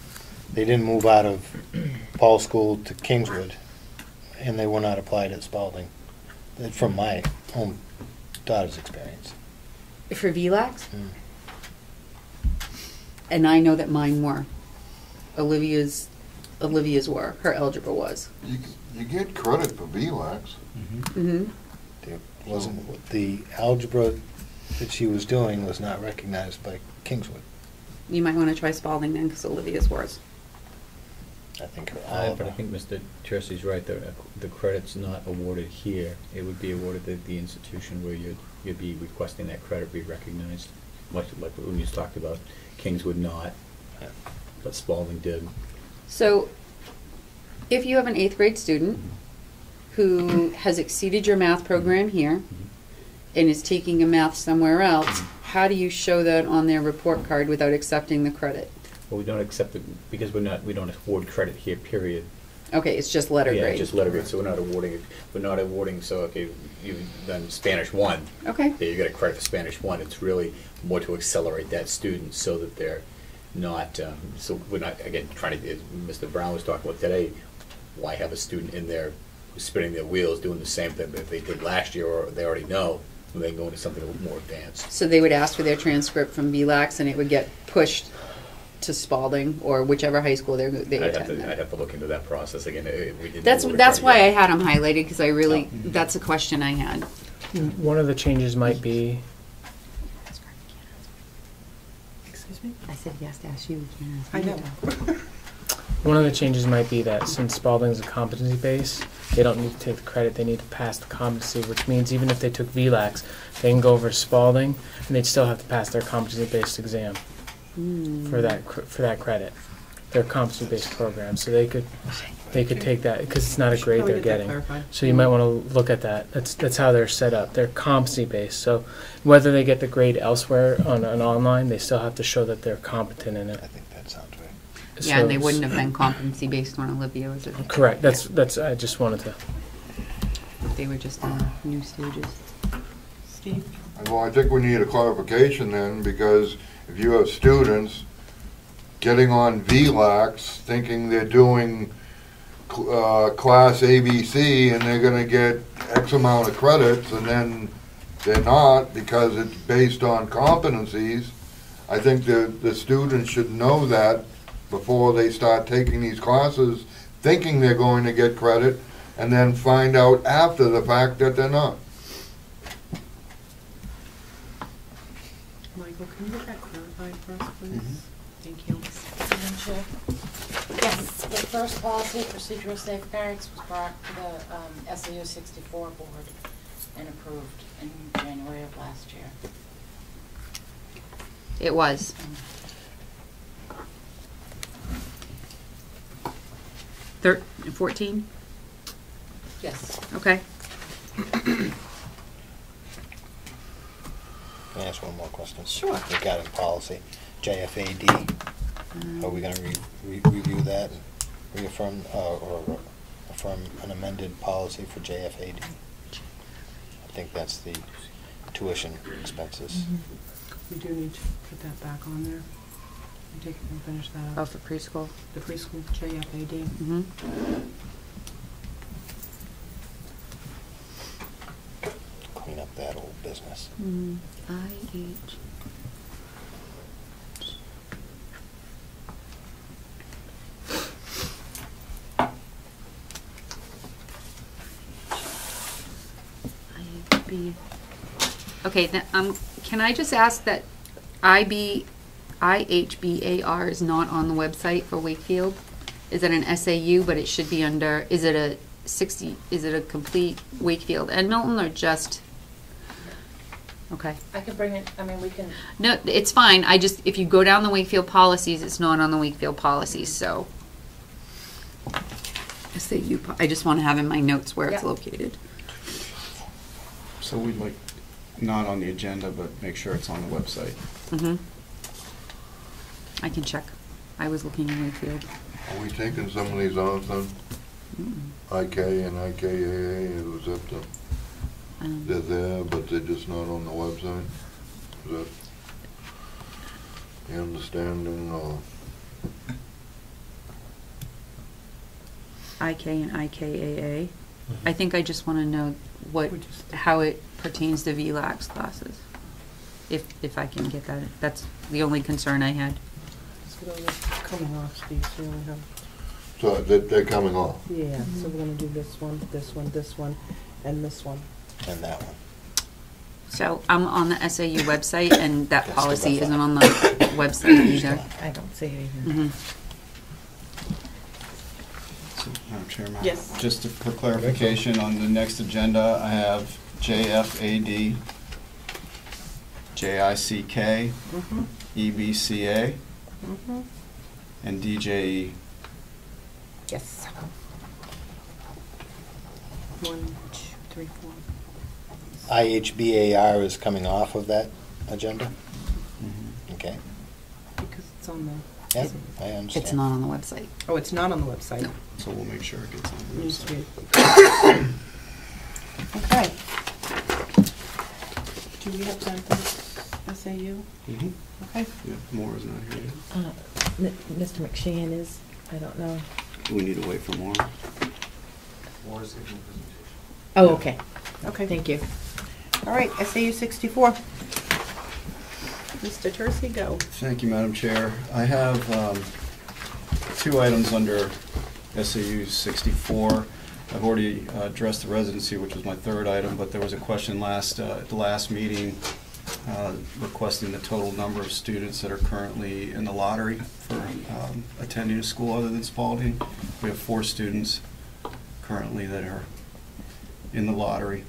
They didn't move out of Paul School to Kingswood, and they were not applied at Spalding. From my own daughter's experience. For VLAX? And I know that mine were. Olivia's were. Her algebra was. You get credit for VLAX. Mm-hmm. It wasn't the algebra that she was doing was not recognized by Kingswood. You might want to try Spalding then, because Olivia's was. I think but I think Mr. Tercey's right. The credit's not awarded here. It would be awarded at the institution where you'd be requesting that credit be recognized, much like what we just talked about. Kings would not, but Spalding did. So, if you have an 8th grade student who has exceeded your math program here and is taking a math somewhere else, how do you show that on their report card without accepting the credit? Well, we don't accept it because we don't award credit here. Period. Okay, it's just letter grade. Yeah, just letter grade. So we're not awarding it. We're not awarding. So okay, you've done Spanish 1. Okay. Yeah, you got a credit for Spanish 1. It's really more to accelerate that student so that they're not. So we're not again trying to. As Mr. Brown was talking about today, why have a student in there who's spinning their wheels doing the same thing that they did last year or they already know when they go into something a little more advanced. So they would ask for their transcript from VLAX and it would get pushed to Spalding or whichever high school they attend. I'd have to look into that process again. We didn't That's why I had them highlighted, because I really that's a question I had. One of the changes might be. Excuse me? I said yes to ask you. I know. One of the changes might be that since Spalding's a competency base, they don't need to take the credit, they need to pass the competency, which means even if they took VLAX, they can go over to Spalding and they'd still have to pass their competency-based exam for that credit. Their competency-based program, so they could take that because it's not a grade they're getting. So you might want to look at that. That's how they're set up. They're competency-based. So whether they get the grade elsewhere on an online, they still have to show that they're competent in it. I think that sounds right. Yeah, So and they wouldn't have been competency based on Olivia, was it? Correct. That's. I just wanted to. They were just in new stages. Steve? Well, I think we need a clarification then, because if you have students getting on VLAX thinking they're doing class ABC and they're going to get X amount of credits and then they're not because it's based on competencies, I think the students should know that before they start taking these classes thinking they're going to get credit and then find out after the fact that they're not. Michael, can you get that clarified for us, please? Thank you. Yes. The first policy, procedural safeguards, was brought to the SAU 64 board and approved in January of last year. It was. 14? Yes. Okay. Can I ask one more question? Sure. Regarding policy, JFAD, are we gonna review that and reaffirm, or affirm an amended policy for JFAD? I think that's the tuition expenses. We do need to put that back on there. And finish that Oh, up. for preschool? The preschool JFAD. Mm-hmm. Clean up that old business. IH. IHB. Okay, then, can I just ask that IHBAR is not on the website for Wakefield? Is it an SAU, but it should be under, is it a complete Wakefield and Milton, or just? Okay. I can bring it, I mean, we can. No, it's fine. If you go down the Wakefield policies, it's not on the Wakefield policies, so. SAU, I just want to have in my notes where it's located. So we'd like, not on the agenda, but make sure it's on the website. Mm-hmm. I can check. I was looking in Wakefield. Are we taking some of these off then? IK and IKAA, was that they're there, but they're just not on the website? Is that the understanding, or? IK and IKAA. I think I just want to know how it pertains to VLAX classes. If I can get that. That's the only concern I had. So they're coming off, Steve, so we only have. So they're coming off? Yeah, so we're gonna do this one, this one, this one, and this one. And that one. So I'm on the SAU website, and that policy isn't on the website either. I don't see it either. Mm-hmm. So, Madam Chairman? Yes. Just for clarification, on the next agenda, I have JFAD, JICK, EBCA, and DJE. Yes. 1, 2, 3, 4. IHBAR is coming off of that agenda? Okay. Because it's on the. Yeah, I understand. It's not on the website. Oh, it's not on the website? No. So we'll make sure it gets on the Needs to website. be. Okay. Do we have time for SAU? Okay. Yeah, Moore is not here yet. Mr. McShane is, I don't know. Do we need to wait for Moore? Moore's giving a presentation. Oh, okay. Okay. Thank you. All right, SAU 64. Mr. Tercey, go. Thank you, Madam Chair. I have 2 items under SAU 64. I've already addressed the residency, which was my 3rd item, but there was a question at the last meeting requesting the total number of students that are currently in the lottery for attending a school other than Spalding. We have 4 students currently that are in the lottery.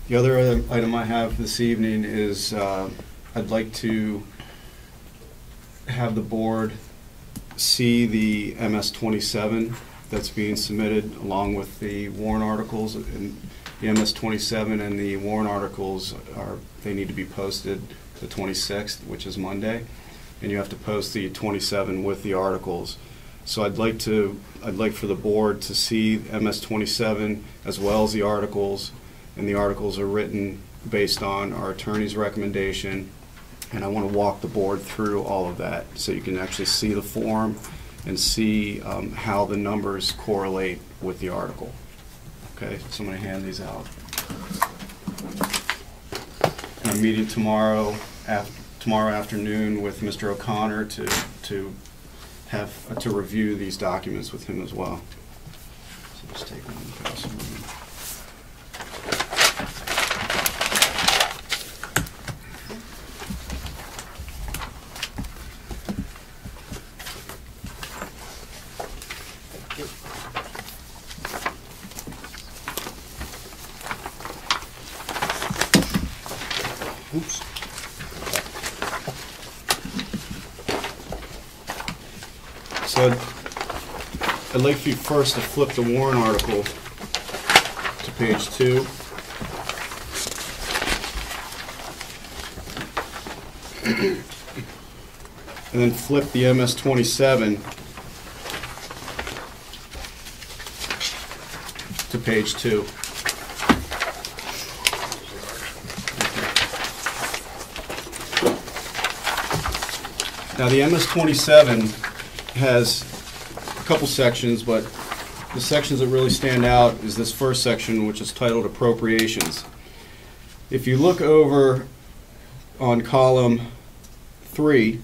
The other item I have this evening is I'd like to have the board see the MS-27 that's being submitted along with the warrant articles. And the MS-27 and the warrant articles they need to be posted the 26th, which is Monday, and you have to post the 27 with the articles. So I'd like for the board to see MS-27 as well as the articles, and the articles are written based on our attorney's recommendation, and I want to walk the board through all of that so you can actually see the form and see how the numbers correlate with the article. Okay, so I'm going to hand these out. And I'm meeting tomorrow afternoon with Mr. O'Connor to review these documents with him as well. So just take one and pass them around. Oops. So I'd like for you first to flip the warrant article to page 2. And then flip the MS-27 to page 2. Now the MS-27 has a couple sections, but the sections that really stand out is this first section, which is titled Appropriations. If you look over on column 4,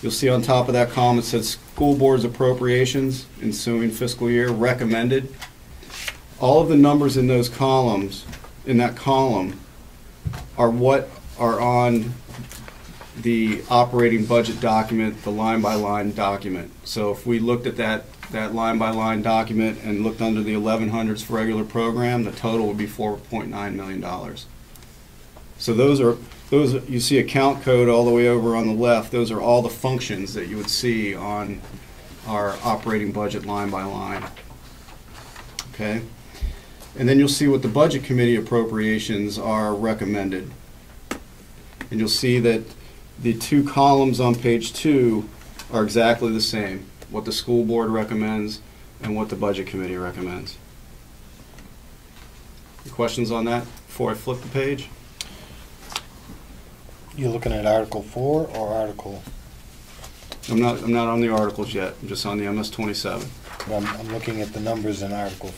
you'll see on top of that column it says School Board's Appropriations ensuing fiscal year recommended. All of the numbers in those columns, in that column, are what are on the operating budget document, the line-by-line document. So if we looked at that line-by-line document and looked under the 1100s for regular program, the total would be $4.9 million. So those you see a count code all the way over on the left. Those are all the functions that you would see on our operating budget line by line. Okay? And then you'll see what the Budget Committee appropriations are recommended. And you'll see that the two columns on page 2 are exactly the same, what the school board recommends and what the Budget Committee recommends. Any questions on that before I flip the page? You're looking at Article 4 or Article? I'm not on the articles yet. I'm just on the MS-27. I'm looking at the numbers in Article.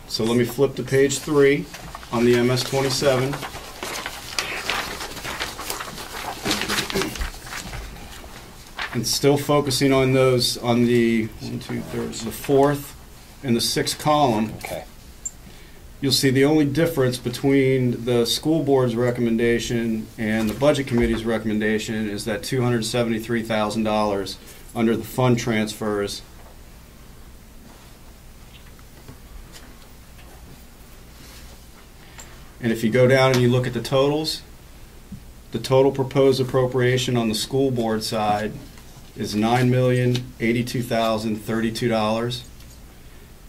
So let me flip to page 3 on the MS-27. And still focusing on those, on the 4th and the 6th column. Okay. You'll see the only difference between the school board's recommendation and the Budget Committee's recommendation is that $273,000 under the fund transfers. And if you go down and you look at the totals, the total proposed appropriation on the school board side is $9,082,032.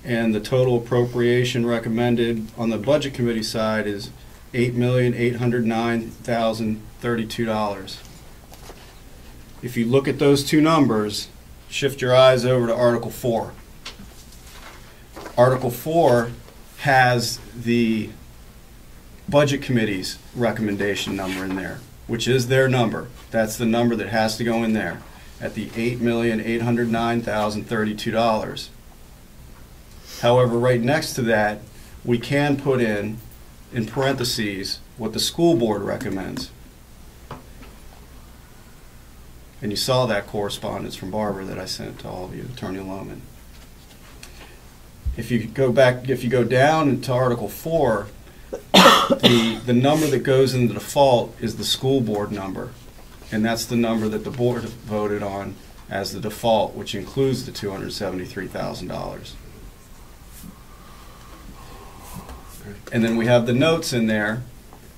And the total appropriation recommended on the Budget Committee side is $8,809,032. If you look at those two numbers, shift your eyes over to Article 4. Article 4 has the Budget Committee's recommendation number in there, which is their number. That's the number that has to go in there at the $8,809,032. However, right next to that, we can put in parentheses, what the school board recommends. And you saw that correspondence from Barbara that I sent to all of you, Attorney Lohman. If you go down into Article 4, the number that goes in the default is the school board number. And that's the number that the board voted on as the default, which includes the $273,000. And then we have the notes in there.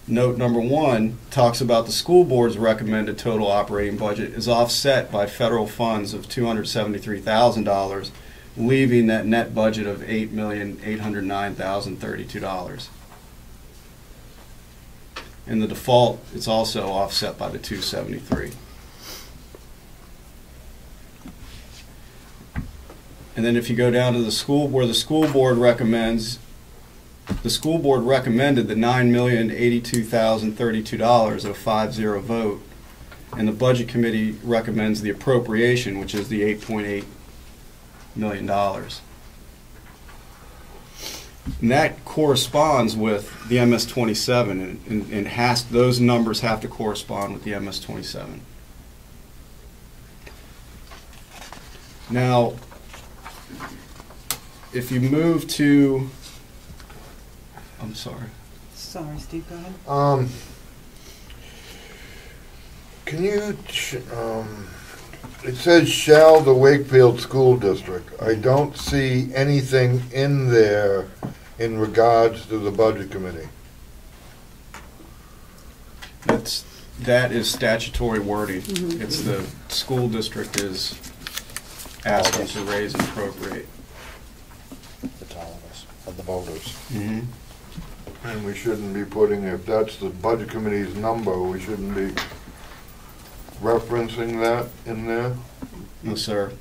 Note number 1 talks about the school board's recommended total operating budget is offset by federal funds of $273,000, leaving that net budget of $8,809,032. In the default, it's also offset by the $273,000. And then if you go down to the school, where the school board recommends, the school board recommended the $9,082,032 of 5-0 vote, and the Budget Committee recommends the appropriation, which is the $8.8 million. And that corresponds with the MS-27, and those numbers have to correspond with the MS-27. Now, if you move to, I'm sorry. Sorry, Steve, go ahead. Can you, it says shall the Wakefield School District. I don't see anything in there in regards to the Budget Committee. That is statutory wording. It's the school district is asking to raise and appropriate. It's all of us, of the voters. And we shouldn't be putting, if that's the Budget Committee's number, we shouldn't be referencing that in there? No, sir.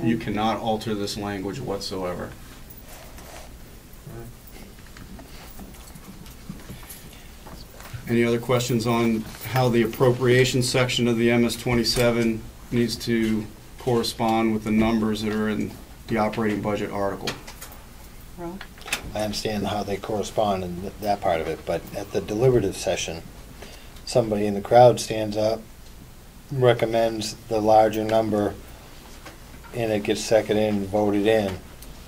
You cannot alter this language whatsoever. Any other questions on how the appropriation section of the MS-27 needs to correspond with the numbers that are in the operating budget article? I understand how they correspond in that part of it, but at the deliberative session, somebody in the crowd stands up, recommends the larger number, and it gets seconded and voted in.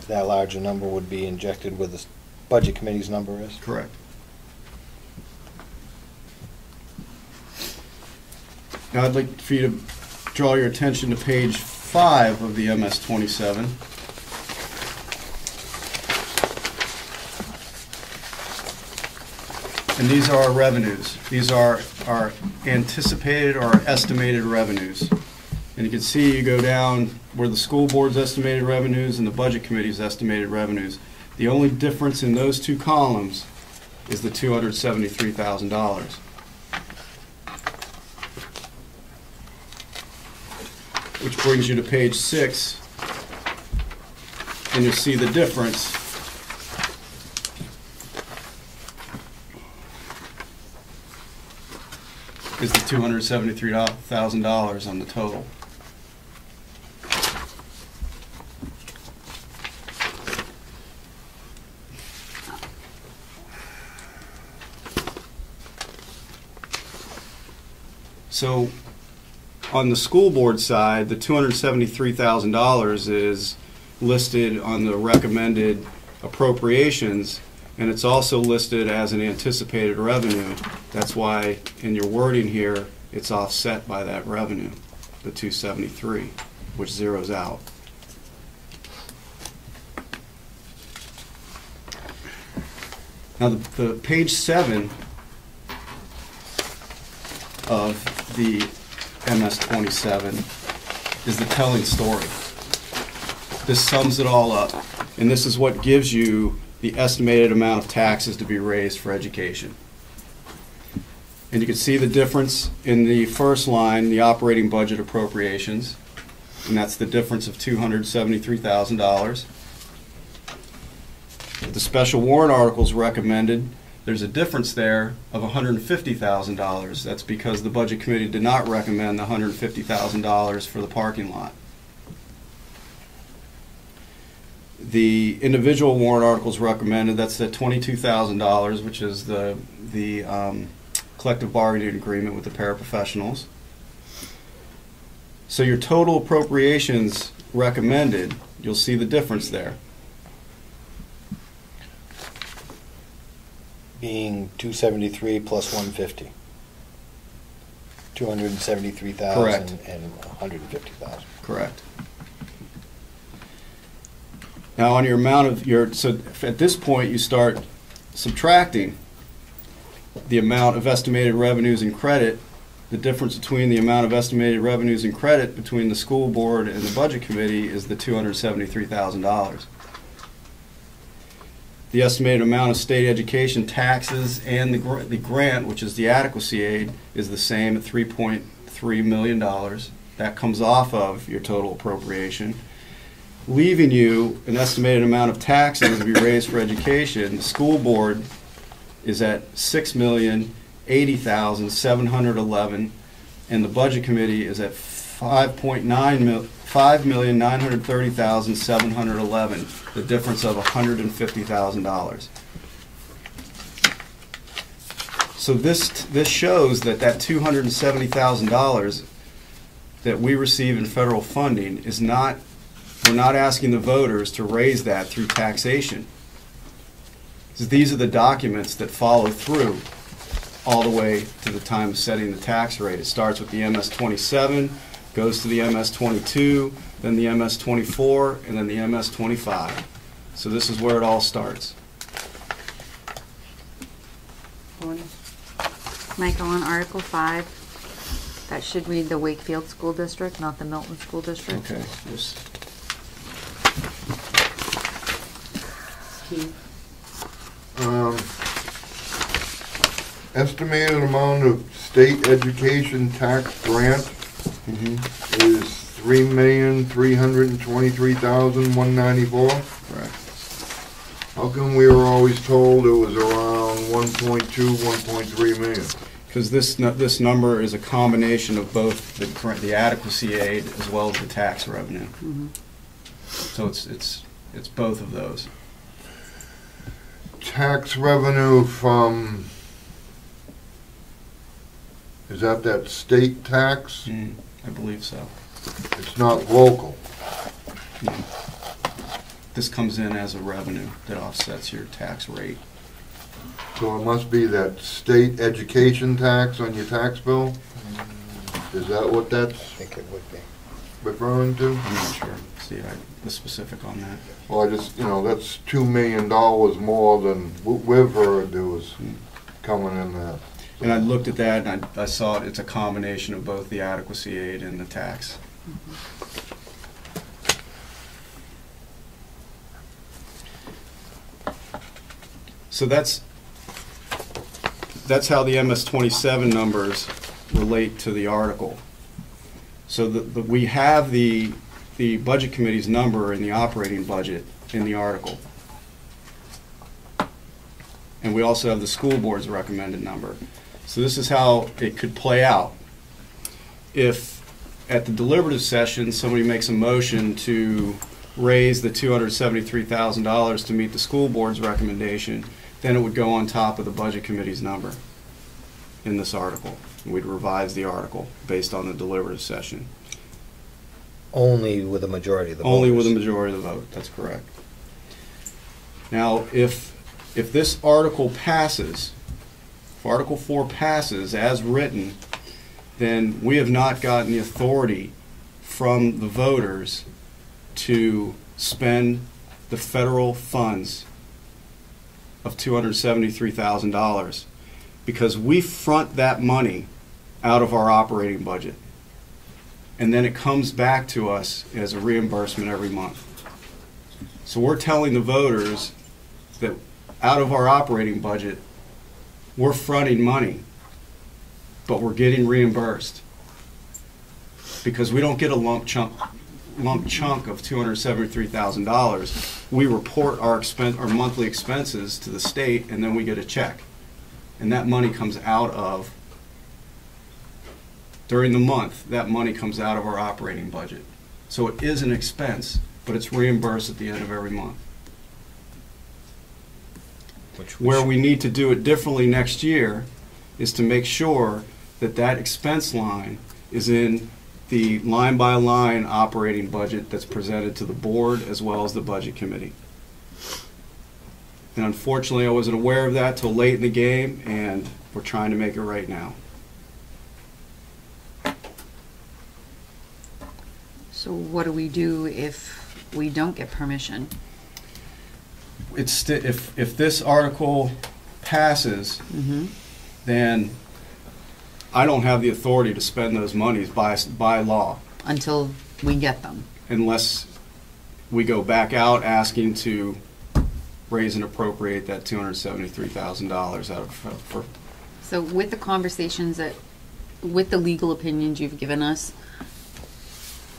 That larger number would be injected where the Budget Committee's number is? Correct. Now I'd like for you to draw your attention to page 5 of the MS-27. And these are our revenues. These are our anticipated or estimated revenues. And you can see you go down where the school board's estimated revenues and the budget committee's estimated revenues. The only difference in those two columns is the $273,000. Which brings you to page 6, and you'll see the difference is the $273,000 on the total. So on the school board side, the $273,000 is listed on the recommended appropriations, and it's also listed as an anticipated revenue. That's why in your wording here, it's offset by that revenue, the 273, which zeroes out. Now the page 7 of the MS-27 is the telling story. This sums it all up, and this is what gives you the estimated amount of taxes to be raised for education. And you can see the difference in the first line, the operating budget appropriations, and that's the difference of $273,000. The special warrant articles recommended, there's a difference there of $150,000. That's because the Budget Committee did not recommend the $150,000 for the parking lot. The individual warrant articles recommended, that's the $22,000, which is the collective bargaining agreement with the paraprofessionals. So your total appropriations recommended, you'll see the difference there. Being 273 plus 150. 273,000 Correct. and 150,000. Correct. Now on your amount of so at this point you start subtracting the amount of estimated revenues and credit. The difference between the amount of estimated revenues and credit between the school board and the budget committee is the $273,000. The estimated amount of state education taxes and the grant, which is the adequacy aid, is the same at $3.3 million. That comes off of your total appropriation, leaving you an estimated amount of taxes to be raised for education. The school board is at $6,080,711, and the budget committee is at $5,930,711, the difference of $150,000. So this shows that $270,000 that we receive in federal funding is not, we're not asking the voters to raise that through taxation. So these are the documents that follow through all the way to the time of setting the tax rate. It starts with the MS-27, goes to the MS-22, then the MS-24, and then the MS-25. So this is where it all starts. Michael, on Article 5, that should read the Wakefield School District, not the Milton School District. Okay. Yes. Estimated amount of state education tax grant is $3,323,194. Correct. How come we were always told it was around 1.2, 1.3 million? Because this number is a combination of both the adequacy aid as well as the tax revenue. So it's both of those. Tax revenue from, is that state tax? I believe so. It's not local. This comes in as a revenue that offsets your tax rate. So it must be that state education tax on your tax bill? Is that what that's I think it would be. referring to? I'm not sure. See, the specific on that. Well, I just, that's $2 million more than we've heard there was coming in there. And I looked at that and I saw it's a combination of both the adequacy aid and the tax. So that's how the MS-27 numbers relate to the article. So we have the Budget Committee's number in the operating budget in the article. And we also have the school board's recommended number. So this is how it could play out. If at the deliberative session somebody makes a motion to raise the $273,000 to meet the school board's recommendation, then it would go on top of the Budget Committee's number in this article. We'd revise the article based on the deliberative session. Only with a majority of the votes. Only with a majority of the vote, that's correct. Now, if this article passes, if Article 4 passes as written, then we have not gotten the authority from the voters to spend the federal funds of $273,000 because we front that money out of our operating budget. And then it comes back to us as a reimbursement every month. So we're telling the voters that out of our operating budget, we're fronting money, but we're getting reimbursed because we don't get a lump chunk of $273,000. We report our monthly expenses to the state, and then we get a check, and that money comes out of, during the month, that money comes out of our operating budget. So it is an expense, but it's reimbursed at the end of every month. Where we need to do it differently next year is to make sure that that expense line is in the line-by-line operating budget that's presented to the board as well as the Budget Committee. And unfortunately, I wasn't aware of that till late in the game, and we're trying to make it right now. So what do we do if we don't get permission? If this article passes, then I don't have the authority to spend those monies by law. Until we get them. Unless we go back out asking to raise and appropriate that $273,000 out of. So with the conversations with the legal opinions you've given us,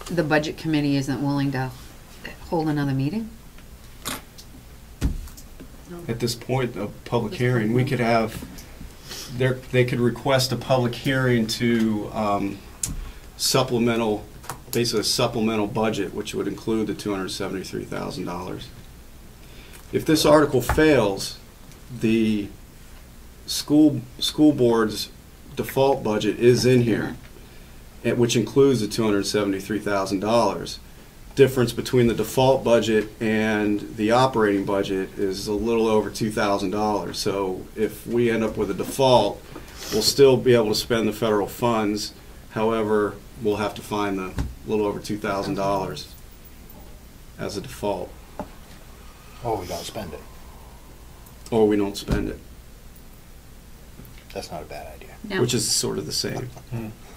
the Budget Committee isn't willing to hold another meeting? At this point, a public hearing, we could have, they could request a public hearing to basically a supplemental budget, which would include the $273,000. If this article fails, the school board's default budget is in here, which includes the $273,000. Difference between the default budget and the operating budget is a little over $2,000. So if we end up with a default, we'll still be able to spend the federal funds. However, we'll have to find the little over $2,000 as a default, Oh, we don't spend it. or we don't spend it, That's not a bad idea. Now, which is sort of the same.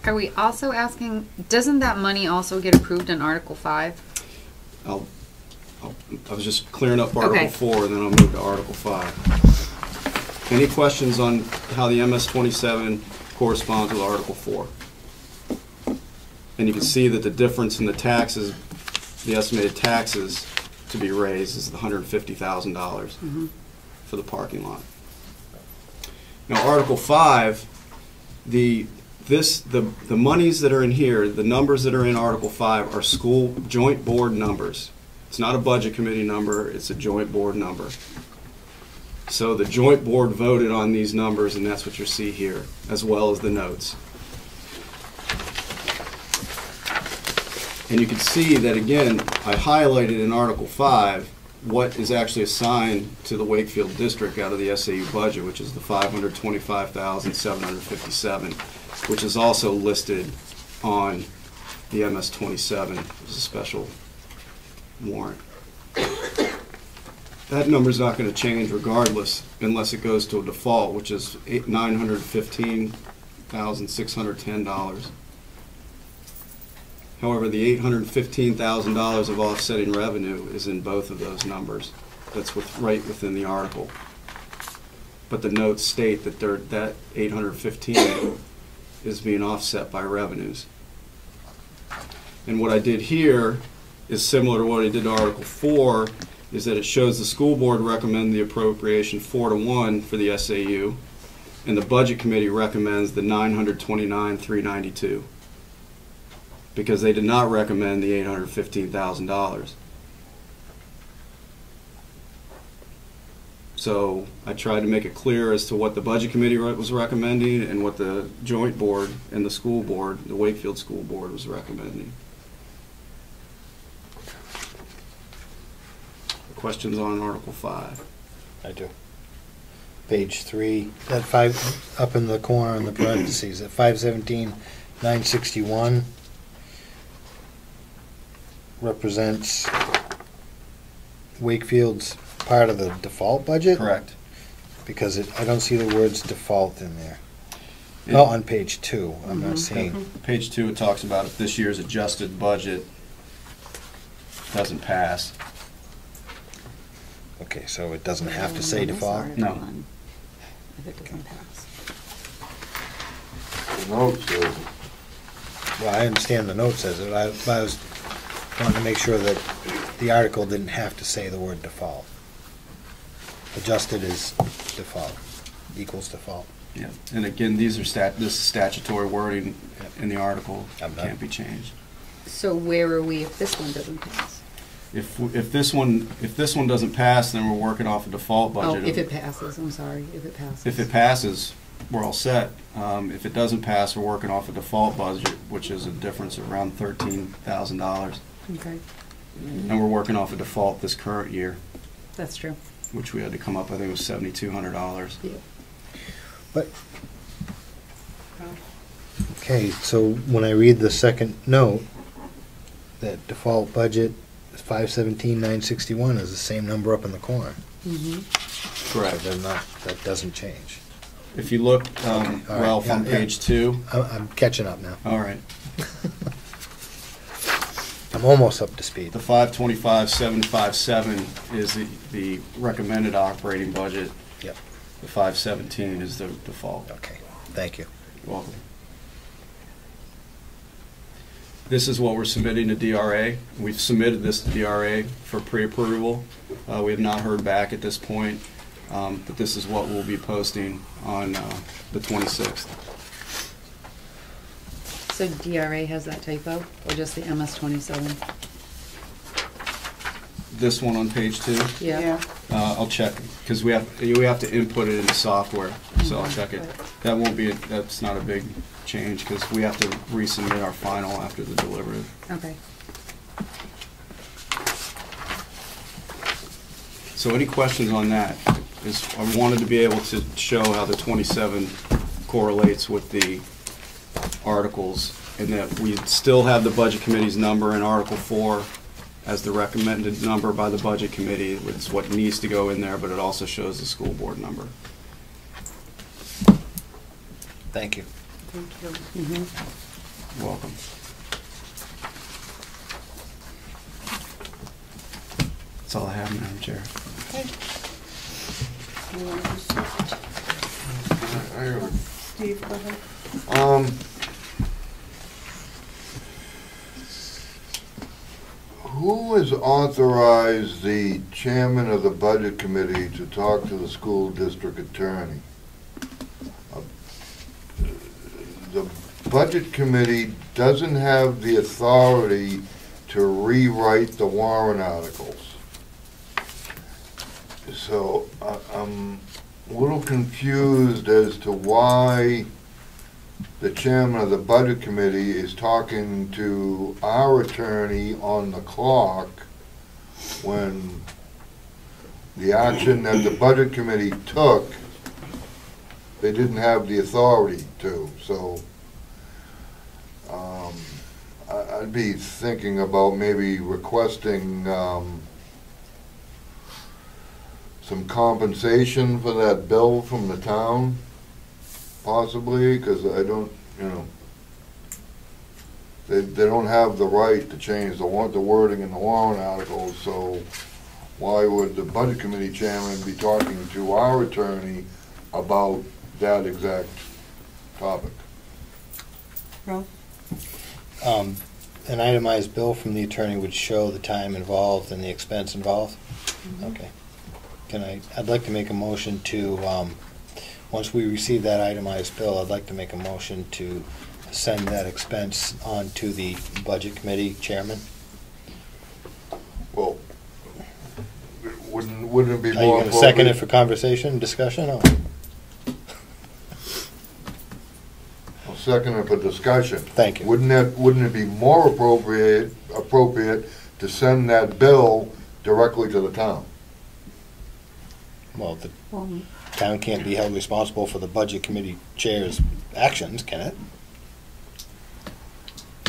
are we also asking, doesn't that money also get approved in Article 5? I was just clearing up Article Okay. 4, and then I'll move to Article 5. Any questions on how the MS-27 corresponds with Article 4? And you can see that the difference in the taxes, the estimated taxes to be raised is the $150,000 for the parking lot. Now, Article 5, the monies that are in here, the numbers that are in Article 5 are school joint board numbers. It's not a budget committee number, it's a joint board number. So the joint board voted on these numbers, and that's what you see here, as well as the notes. And you can see that, again, I highlighted in Article 5 what is actually assigned to the Wakefield district out of the SAU budget, which is the $525,757, which is also listed on the MS-27 as a special warrant. That number's not going to change regardless unless it goes to a default, which is $915,610. However, the $815,000 of offsetting revenue is in both of those numbers. That's right within the article. But the notes state that that $815,000 is being offset by revenues. And what I did here is similar to what I did to Article 4, is that it shows the school board recommend the appropriation 4-1 for the SAU, and the budget committee recommends the $929,392, because they did not recommend the $815,000. So I tried to make it clear as to what the budget committee was recommending and what the joint board and the school board, the Wakefield School Board, was recommending. Questions on Article 5? I do. Page 3, that 5, up in the corner in the parentheses, at 517,961 represents Wakefield's part of the default budget? Correct. Because I don't see the words default in there. Oh, on page 2, I'm not seeing. Page 2, it talks about if this year's adjusted budget doesn't pass. Okay, so it doesn't have to say default? No. If it doesn't pass. The note says, Well, I understand the note says it. I was wanting to make sure that the article didn't have to say the word default. Adjusted is default, equals default. Yeah, and again, these are this is statutory wording in the article. Can't be changed. So where are we if this one doesn't pass? If this one doesn't pass, then we're working off a default budget. Oh, if it passes, I'm sorry, if it passes. If it passes, we're all set. If it doesn't pass, we're working off a default budget, which is a difference of around $13,000. Okay, And we're working off a default this current year, that's true. which we had to come up, I think it was $7,200. Yeah. But, okay, so when I read the second note, that default budget, 517,961 is the same number up in the corner. Correct. So that doesn't change. If you look, all right, Ralph, on yeah. page 2. I'm catching up now. All right. I'm almost up to speed. The 525,757 is the recommended operating budget. Yep. The 517 is the default. Okay, thank you. You're welcome. This is what we're submitting to DRA. We've submitted this to DRA for pre-approval. We have not heard back at this point, but this is what we'll be posting on the 26th. So DRA has that typo, or just the MS-27? This one on page 2? Yeah. I'll check, because we have to input it in the software, so I'll check it. That won't be, that's not a big change, because we have to resubmit our final after the deliberative. Okay. So any questions on that? I wanted to be able to show how the 27 correlates with the articles and that we still have the Budget Committee's number in Article 4 as the recommended number by the Budget Committee. It's what needs to go in there, but it also shows the school board number. Thank you. Thank you. Welcome. That's all I have, Madam Chair. Okay. You want to do Steve, go ahead. Who has authorized the chairman of the budget committee to talk to the school district attorney? The budget committee doesn't have the authority to rewrite the warrant articles. So I'm a little confused as to why the chairman of the budget committee is talking to our attorney on the clock when the action that the budget committee took, they didn't have the authority to. So I'd be thinking about maybe requesting some compensation for that bill from the town, possibly, because I don't, you know, they don't have the right to change the wording in the warrant articles, so why would the budget committee chairman be talking to our attorney about that exact topic? Ralph? An itemized bill from the attorney would show the time involved and the expense involved? Mm-hmm. Okay. I'd like to make a motion to, once we receive that itemized bill, I'd like to make a motion to send that expense on to the budget committee chairman. Well, wouldn't it be more? Are you going to second it for conversation, discussion? Or? I'll second it for discussion. Thank you. Wouldn't it be more appropriate to send that bill directly to the town? Well, the town can't be held responsible for the budget committee chair's actions, can it?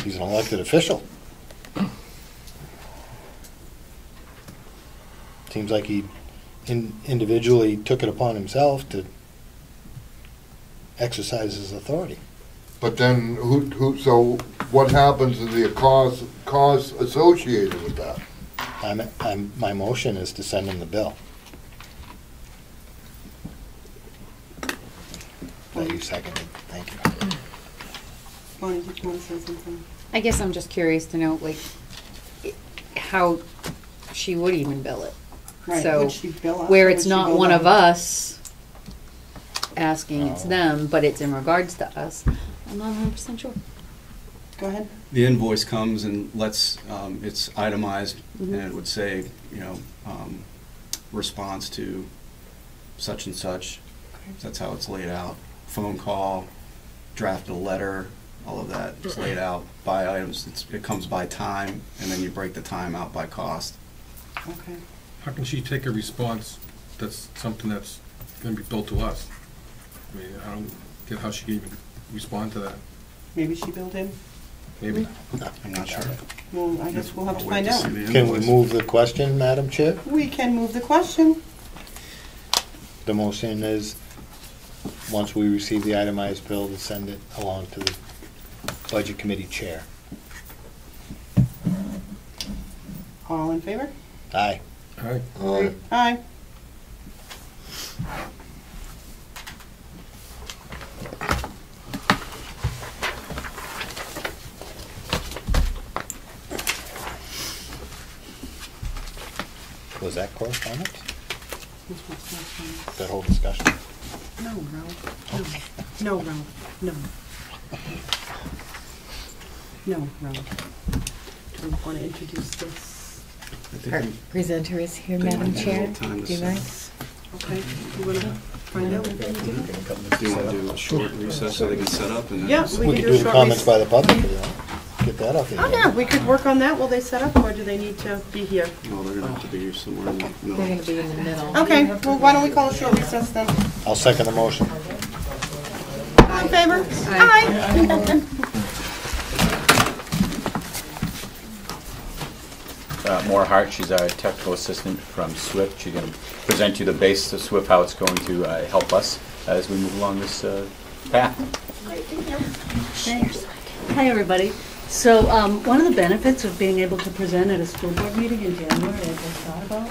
He's an elected official. Seems like he individually took it upon himself to exercise his authority. But then, so what happens to the costs associated with that? My motion is to send him the bill. You seconded. Thank you. Bonnie, did you want to say something? I guess I'm just curious to know, like, how she would even bill it. Right. So, Would she bill us, where or it's would she not bill one them? of us asking, it's them, but it's in regards to us. I'm not 100% sure. Go ahead. The invoice comes and it's itemized, and it would say, you know, response to such and such. That's how it's laid out. Phone call, drafted a letter, all of that is laid out by items. It comes by time, and then you break the time out by cost. Okay. How can she take a response that's something that's going to be billed to us? I mean, I don't get how she can even respond to that. Maybe she billed in? Maybe. I'm not sure. Well, I guess we'll have to I'll wait find out. see the Can we invoice. move the question, Madam Chair? We can move the question. The motion is, once we receive the itemized bill, to send it along to the budget committee chair. All in favor? Aye. Aye. Aye. Was that correspondence? This was correspondence. That whole discussion? No, Ralph. No, Ralph. No. No, Ralph. Do we want to introduce this? Our presenter is here, They Madam might have a Chair. little time to Do you say. mind? Okay. You want to find out? Do you want to do a short recess so they can set up? And then Yeah, We we could can do a do the short comments recess. by the public, you know, get that off the Oh, agenda. yeah, we could work on that while they set up, or do they need to be here? No, they're going to have to be here somewhere in the middle. They're going to be in the middle. Okay, well, why don't we call a short recess then? I'll second the motion. All in favor? Aye. Moorhart. She's our technical assistant from SWIFT. She's going to present you the basis of SWIFT, how it's going to help us as we move along this path. Thanks. Hi, everybody. So one of the benefits of being able to present at a school board meeting in January, as I thought about,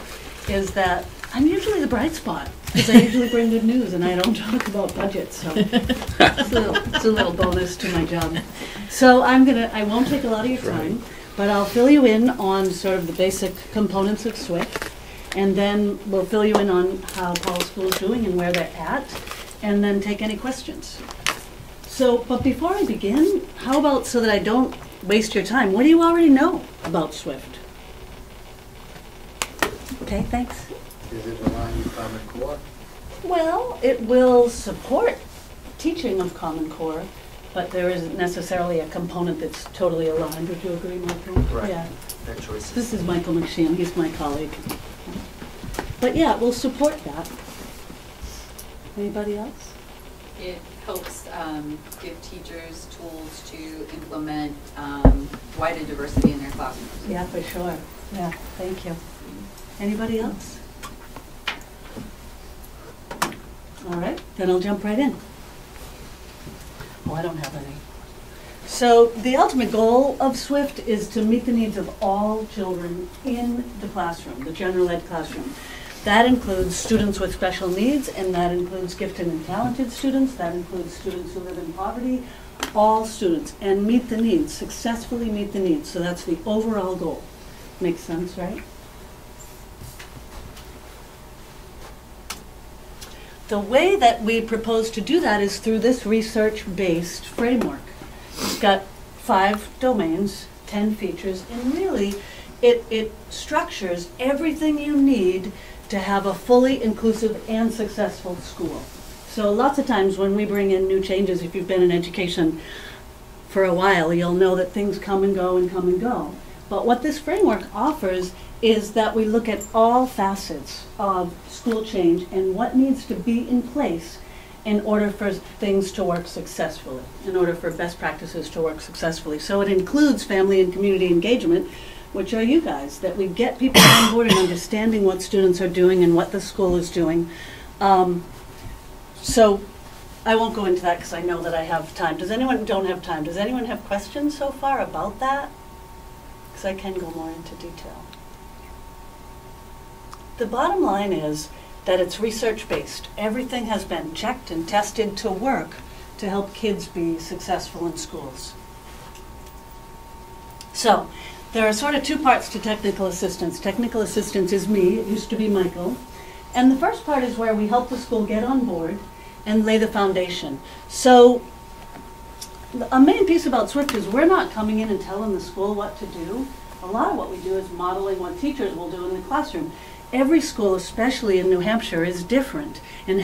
is that I'm usually the bright spot, because I usually bring good news and I don't talk about budget, so it's a little bonus to my job. So I won't take a lot of your time, but I'll fill you in on sort of the basic components of SWIFT, and then we'll fill you in on how Paul's School is doing and where they're at, and then take any questions. So, but before I begin, how about, so that I don't waste your time, what do you already know about SWIFT? Okay, thanks. Is it aligned with Common Core? Well, it will support teaching of Common Core, but there isn't necessarily a component that's totally aligned. Would you agree, Michael? Right. Yeah. Their choices. This is Michael McSheehan. He's my colleague. But yeah, it will support that. Anybody else? It helps give teachers tools to implement wider diversity in their classrooms. Yeah, for sure. Yeah, thank you. Anybody else? All right, then I'll jump right in. Oh, I don't have any. So the ultimate goal of SWIFT is to meet the needs of all children in the classroom, the general ed classroom. That includes students with special needs, and that includes gifted and talented students, that includes students who live in poverty, all students, and meet the needs, successfully meet the needs. So that's the overall goal. Makes sense, right? The way that we propose to do that is through this research-based framework. It's got 5 domains, 10 features, and really it structures everything you need to have a fully inclusive and successful school. So lots of times when we bring in new changes, if you've been in education for a while, you'll know that things come and go and come and go. But what this framework offers is that we look at all facets of school change and what needs to be in place in order for things to work successfully, in order for best practices to work successfully. So it includes family and community engagement, which are you guys, that we get people on board and understanding what students are doing and what the school is doing. So I won't go into that because I know that I have time. Does anyone have questions so far about that? Because I can go more into detail. The bottom line is that it's research-based. Everything has been checked and tested to work to help kids be successful in schools. So, there are sort of 2 parts to technical assistance. Technical assistance is me, it used to be Michael. And the first part is where we help the school get on board and lay the foundation. So, a main piece about SWIFT is we're not coming in and telling the school what to do. A lot of what we do is modeling what teachers will do in the classroom. Every school, especially in New Hampshire, is different, and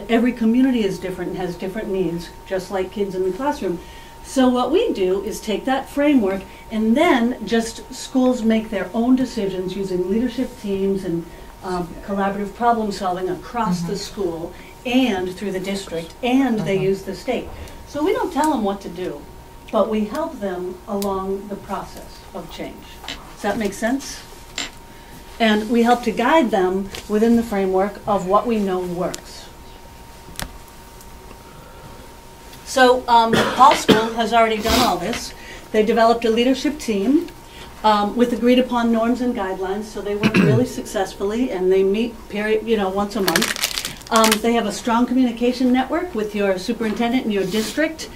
every community is different and has different needs, just like kids in the classroom. So what we do is take that framework, and then just schools make their own decisions using leadership teams and collaborative problem solving across the school and through the district, and they use the state. So we don't tell them what to do, but we help them along the process of change. Does that make sense? And we help to guide them within the framework of what we know works. So Paul's School has already done all this. They developed a leadership team with agreed upon norms and guidelines, so they work really successfully, and they meet once a month. They have a strong communication network with your superintendent and your district,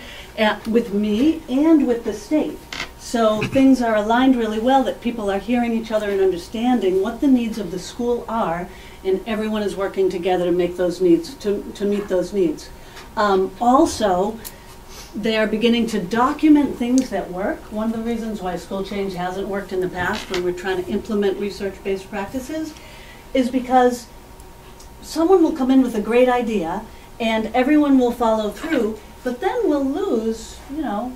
with me, and with the state. So things are aligned really well, that people are hearing each other and understanding what the needs of the school are, and everyone is working together to make those needs, to meet those needs. Also, they are beginning to document things that work. One of the reasons why school change hasn't worked in the past when we're trying to implement research-based practices is because someone will come in with a great idea and everyone will follow through, but then we'll lose,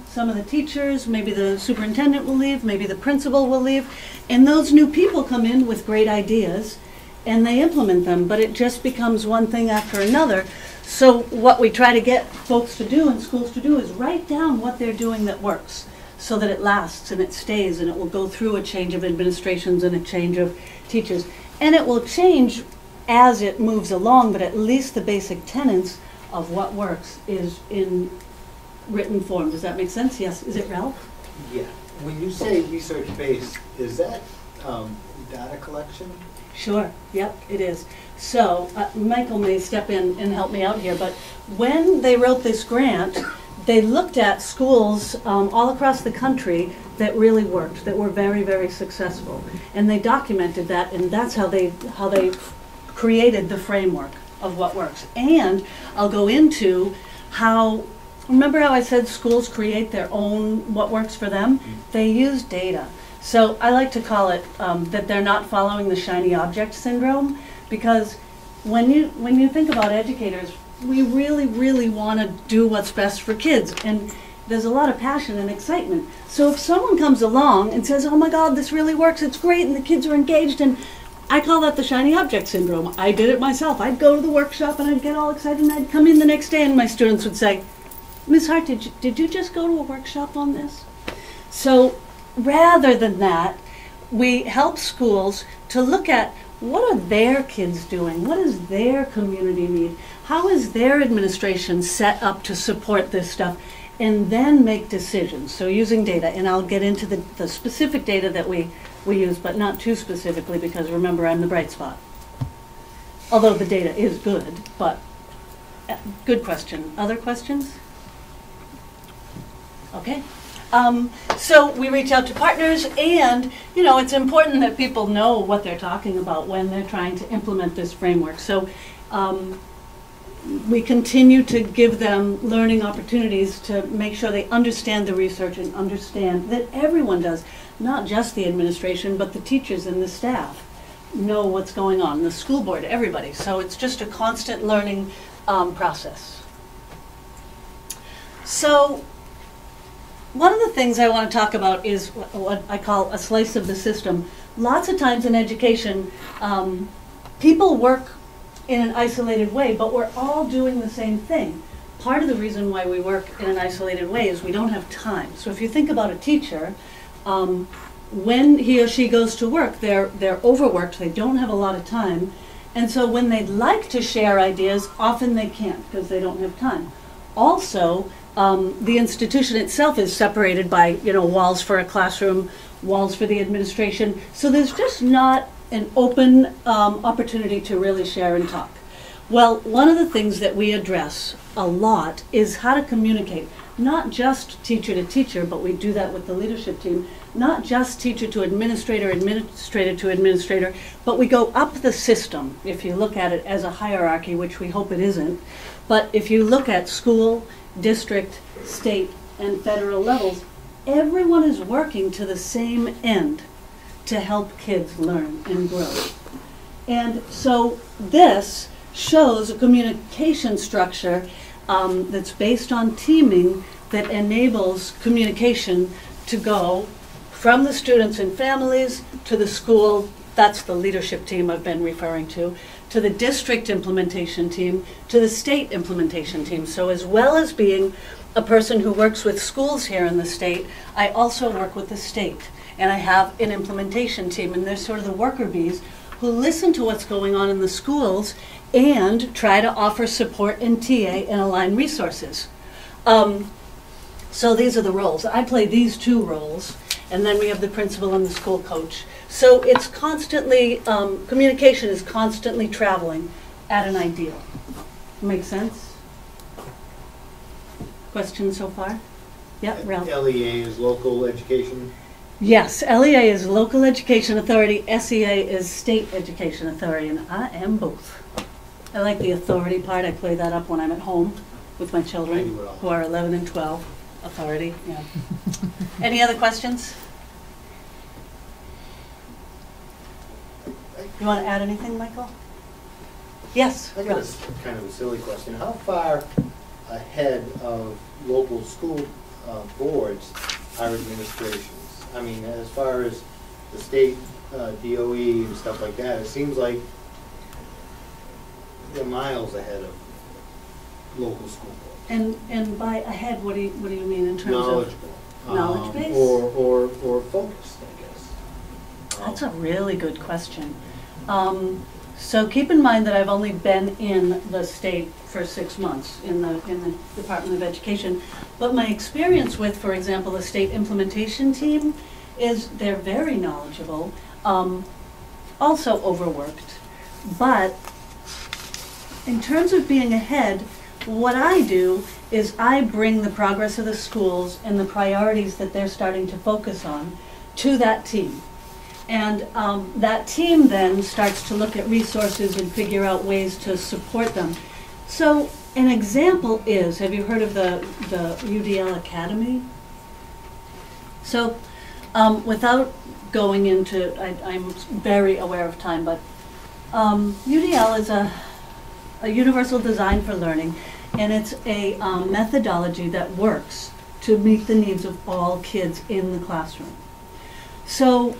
some of the teachers, maybe the superintendent will leave, maybe the principal will leave, and those new people come in with great ideas and they implement them, but it just becomes one thing after another. So what we try to get folks to do and schools to do is write down what they're doing that works. so that it lasts and it stays, and it will go through a change of administrations and a change of teachers. And it will change as it moves along, but at least the basic tenets of what works is in written form. Does that make sense? Yes. Is it Ralph? Yeah. When you say research-based, is that data collection? Sure. Yep, it is. So Michael may step in and help me out here, but when they wrote this grant, they looked at schools all across the country that really worked, that were very, very successful, and they documented that, and that's how they created the framework of what works. And I'll go into how, remember how I said schools create their own what works for them? They use data. So I like to call it that they're not following the shiny object syndrome, because when you think about educators, we really, really want to do what's best for kids, and there's a lot of passion and excitement. So if someone comes along and says, oh my God, this really works, it's great, and the kids are engaged, and I call that the shiny object syndrome. I did it myself. I'd go to the workshop and I'd get all excited, and I'd come in the next day and my students would say, Ms. Hart, did you just go to a workshop on this? So rather than that, we help schools to look at what are their kids doing? What does their community need? How is their administration set up to support this stuff? And then make decisions. So using data, and I'll get into the specific data that we use, but not too specifically, because remember, I'm the bright spot. Although the data is good, but good question. Other questions? Okay. So we reach out to partners, and it's important that people know what they're talking about when they're trying to implement this framework. So we continue to give them learning opportunities to make sure they understand the research and understand that everyone does, not just the administration, but the teachers and the staff know what's going on, the school board, everybody. So it's just a constant learning process. So one of the things I want to talk about is what I call a slice of the system. Lots of times in education, people work in an isolated way, but we're all doing the same thing. Part of the reason why we work in an isolated way is we don't have time. So if you think about a teacher, when he or she goes to work, they're overworked, they don't have a lot of time, and so when they'd like to share ideas, often they can't because they don't have time. Also, the institution itself is separated by walls for a classroom, walls for the administration, so there's just not an open opportunity to really share and talk. Well, one of the things that we address a lot is how to communicate, not just teacher to teacher, but we do that with the leadership team, not just teacher to administrator, administrator to administrator, but we go up the system, if you look at it as a hierarchy, which we hope it isn't. But if you look at school, district, state, and federal levels, everyone is working to the same end, to help kids learn and grow. And so this shows a communication structure that's based on teaming that enables communication to go from the students and families to the school, that's the leadership team I've been referring to the district implementation team, to the state implementation team. So as well as being a person who works with schools here in the state, I also work with the state. And I have an implementation team, and they're sort of the worker bees who listen to what's going on in the schools and try to offer support and TA and align resources. So these are the roles. I play these two roles, and then we have the principal and the school coach. So it's constantly, communication is constantly traveling at an ideal. Make sense? Questions so far? Yeah, Ralph. LEA is local education? Yes, LEA is Local Education Authority, SEA is State Education Authority, and I am both. I like the authority part. I play that up when I'm at home with my children who are 11 and 12. Authority, yeah. Any other questions? You want to add anything, Michael? Yes. I got a kind of a silly question. How far ahead of local school boards are administrations? I mean, as far as the state DOE and stuff like that, it seems like they're miles ahead of local school boards. And by ahead, what do you mean in terms knowledgeable. of Knowledge base? Or focused, I guess. That's a really good question. So keep in mind that I've only been in the state for 6 months in the Department of Education. But my experience with, for example, the state implementation team is they're very knowledgeable, also overworked. But in terms of being ahead, what I do is I bring the progress of the schools and the priorities that they're starting to focus on to that team. And that team then starts to look at resources and figure out ways to support them. So an example is, have you heard of the UDL Academy? So without going into, I'm very aware of time, but UDL is a universal design for learning, and it's a methodology that works to meet the needs of all kids in the classroom. So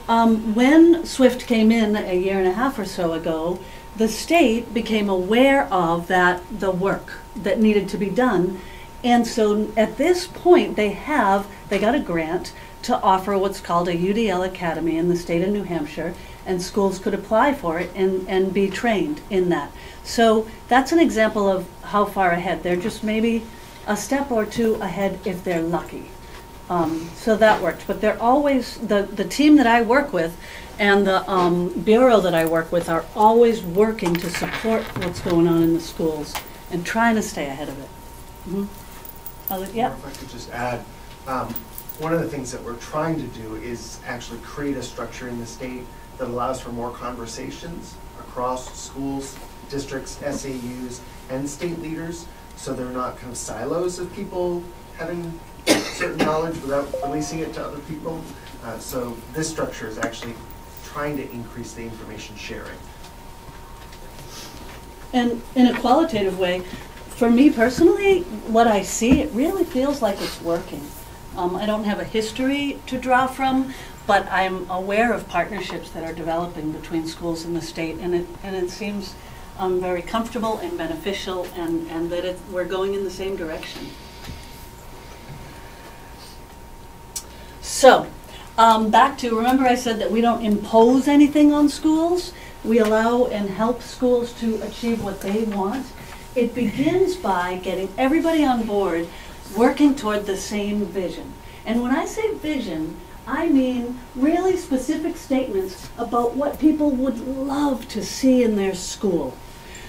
when SWIFT came in a year and a half or so ago, the state became aware of the work that needed to be done. And so at this point, they got a grant to offer what's called a UDL Academy in the state of New Hampshire, and schools could apply for it and be trained in that. So that's an example of how far ahead. They're just maybe a step or two ahead if they're lucky. So that worked, but they're always, the team that I work with and the bureau that I work with are always working to support what's going on in the schools and trying to stay ahead of it. Yeah. If I could just add, one of the things that we're trying to do is actually create a structure in the state that allows for more conversations across schools, districts, SAUs, and state leaders, so they're not kind of silos of people having certain knowledge without releasing it to other people. So this structure is actually trying to increase the information sharing. And in a qualitative way, for me personally, what I see, it really feels like it's working. I don't have a history to draw from, but I'm aware of partnerships that are developing between schools and the state, and it seems very comfortable and beneficial, and that we're going in the same direction. So, back to, remember I said that we don't impose anything on schools. We allow and help schools to achieve what they want. It begins by getting everybody on board working toward the same vision. And when I say vision, I mean really specific statements about what people would love to see in their school.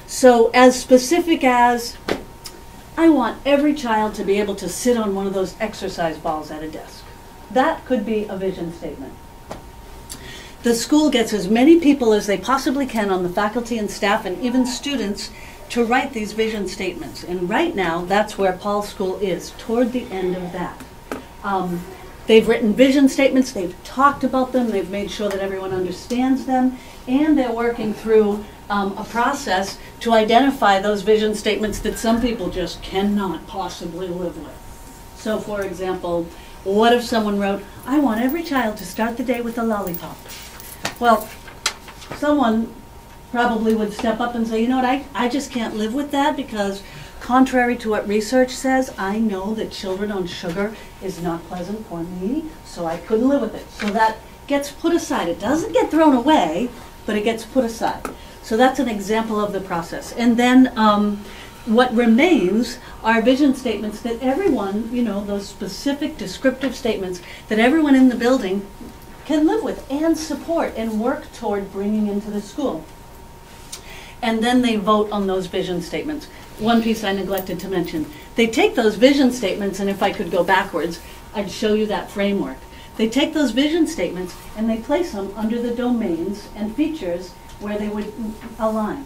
So as specific as, I want every child to be able to sit on one of those exercise balls at a desk. That could be a vision statement. The school gets as many people as they possibly can on the faculty and staff and even students to write these vision statements. And right now, that's where Paul's school is, toward the end of that. They've written vision statements, they've talked about them, they've made sure that everyone understands them, and they're working through a process to identify those vision statements that some people just cannot possibly live with. So for example, what if someone wrote, I want every child to start the day with a lollipop? Well, someone probably would step up and say, you know what, I just can't live with that, because contrary to what research says, I know that children on sugar is not pleasant for me, so I couldn't live with it. So that gets put aside. It doesn't get thrown away, but it gets put aside. So that's an example of the process. And then what remains are vision statements that everyone, you know, those specific descriptive statements that everyone in the building can live with and support and work toward bringing into the school. And then they vote on those vision statements. One piece I neglected to mention. They take those vision statements, and if I could go backwards, I'd show you that framework. They take those vision statements and they place them under the domains and features where they would align.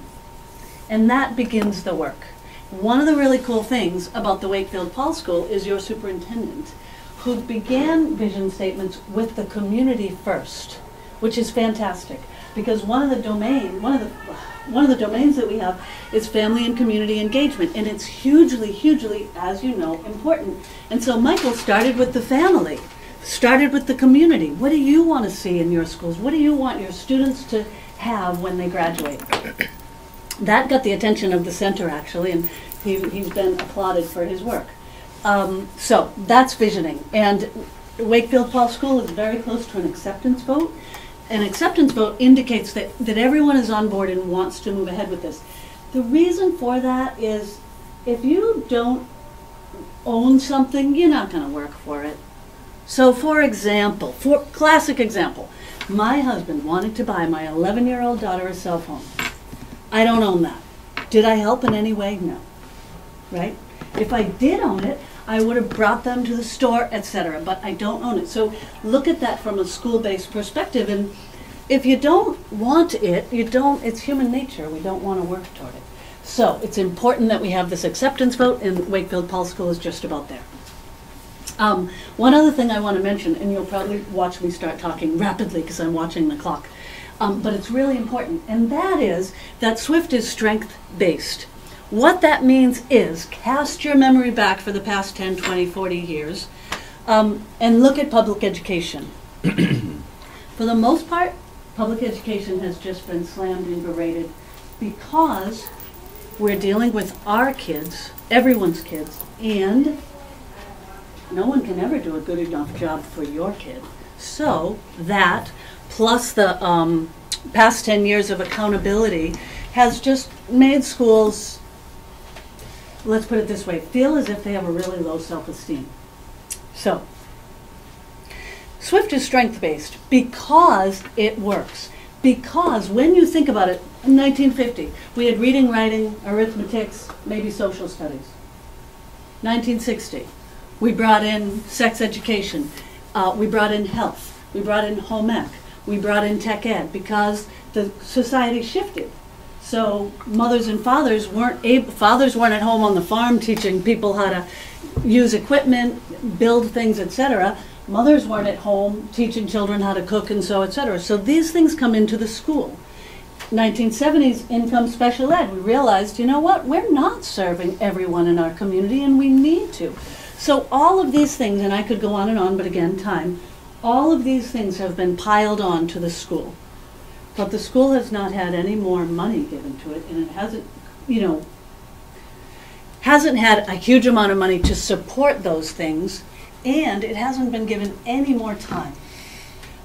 And that begins the work. One of the really cool things about the Wakefield Paul School is your superintendent, who began vision statements with the community first, which is fantastic, because one of the domains that we have is family and community engagement, and it's hugely, hugely, as you know, important. And so Michael started with the family, started with the community. What do you want to see in your schools? What do you want your students to have when they graduate? That got the attention of the center, actually, and he's been applauded for his work. So that's visioning. And Wakefield Paul School is very close to an acceptance vote. An acceptance vote indicates that everyone is on board and wants to move ahead with this. The reason for that is if you don't own something, you're not going to work for it. So for example, classic example, my husband wanted to buy my 11-year-old daughter a cell phone. I don't own that. Did I help in any way? No. Right? If I did own it, I would have brought them to the store, etc. But I don't own it. So look at that from a school-based perspective. And if you don't want it, it's human nature. We don't want to work toward it. So it's important that we have this acceptance vote, and Wakefield Paul School is just about there. One other thing I want to mention, and you'll probably watch me start talking rapidly because I'm watching the clock, but it's really important, and that is that SWIFT is strength-based. What that means is cast your memory back for the past 10, 20, 40 years and look at public education. For the most part, public education has just been slammed and berated because we're dealing with our kids, everyone's kids, and no one can ever do a good enough job for your kid. So that, plus the past 10 years of accountability, has just made schools, let's put it this way, feel as if they have a really low self-esteem. So, SWIFT is strength-based because it works. Because when you think about it, in 1950, we had reading, writing, arithmetics, maybe social studies. 1960, we brought in sex education, we brought in health, we brought in home ec, we brought in tech ed because the society shifted. So mothers and fathers weren't at home on the farm teaching people how to use equipment, build things, etc. Mothers weren't at home teaching children how to cook and sew, etc. So these things come into the school. 1970s, income special ed. We realized, you know what, we're not serving everyone in our community and we need to. So all of these things, and I could go on and on, but again, time, all of these things have been piled on to the school. But the school has not had any more money given to it, and it hasn't, hasn't had a huge amount of money to support those things, and it hasn't been given any more time.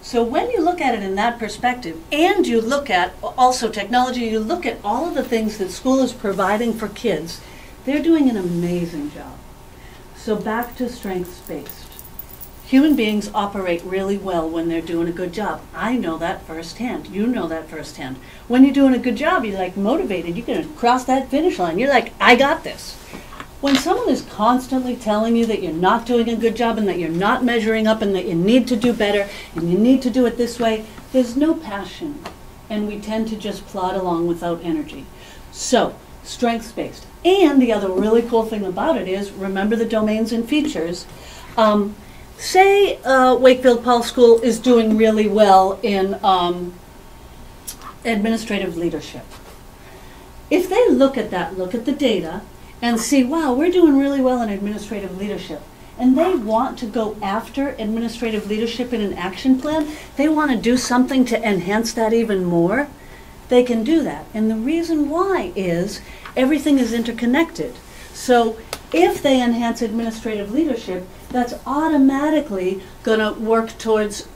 So when you look at it in that perspective, and you look at also technology, you look at all of the things that school is providing for kids, they're doing an amazing job. So back to strengths-based. Human beings operate really well when they're doing a good job. I know that firsthand. You know that firsthand. When you're doing a good job, you're like motivated. You're going to cross that finish line. You're like, I got this. When someone is constantly telling you that you're not doing a good job and that you're not measuring up and that you need to do better and you need to do it this way, there's no passion. And we tend to just plod along without energy. So, strengths-based. And the other really cool thing about it is, remember the domains and features. Say Wakefield Paul School is doing really well in administrative leadership. If they look at that, look at the data, and see, wow, we're doing really well in administrative leadership, and they want to go after administrative leadership in an action plan, they want to do something to enhance that even more, they can do that. And the reason why is everything is interconnected. So if they enhance administrative leadership, that's automatically going to work towards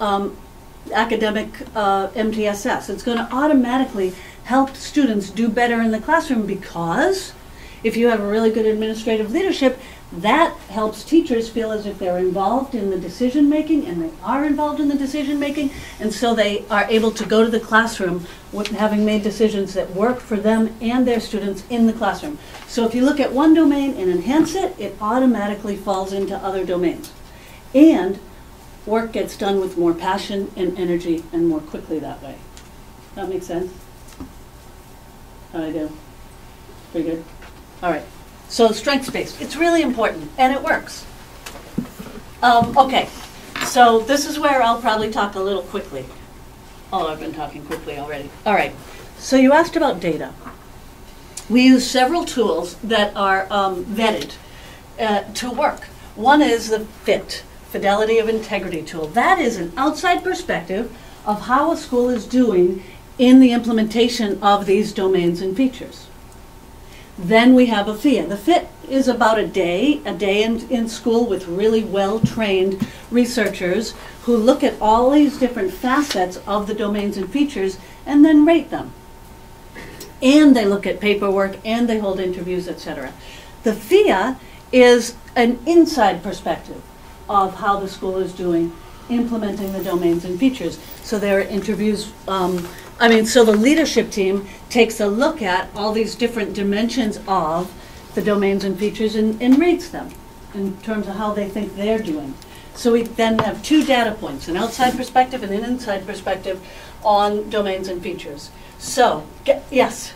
academic MTSS. It's going to automatically help students do better in the classroom because if you have a really good administrative leadership, that helps teachers feel as if they're involved in the decision making, and they are involved in the decision making, and so they are able to go to the classroom with having made decisions that work for them and their students in the classroom. So if you look at one domain and enhance it, it automatically falls into other domains. And work gets done with more passion and energy and more quickly that way. That makes sense? How'd I do? Pretty good? All right. So strengths-based, it's really important, and it works. Okay, so this is where I'll probably talk a little quickly. Oh, I've been talking quickly already. All right, so you asked about data. We use several tools that are vetted to work. One is the FIT, Fidelity of Integrity tool. That is an outside perspective of how a school is doing in the implementation of these domains and features. Then we have a FIA. The FIT is about a day in school with really well-trained researchers who look at all these different facets of the domains and features and then rate them. And they look at paperwork and they hold interviews, etc. The FIA is an inside perspective of how the school is doing implementing the domains and features. So there are interviews, so the leadership team takes a look at all these different dimensions of the domains and features and rates them in terms of how they think they're doing. So we then have two data points, an outside perspective and an inside perspective on domains and features. So, yes?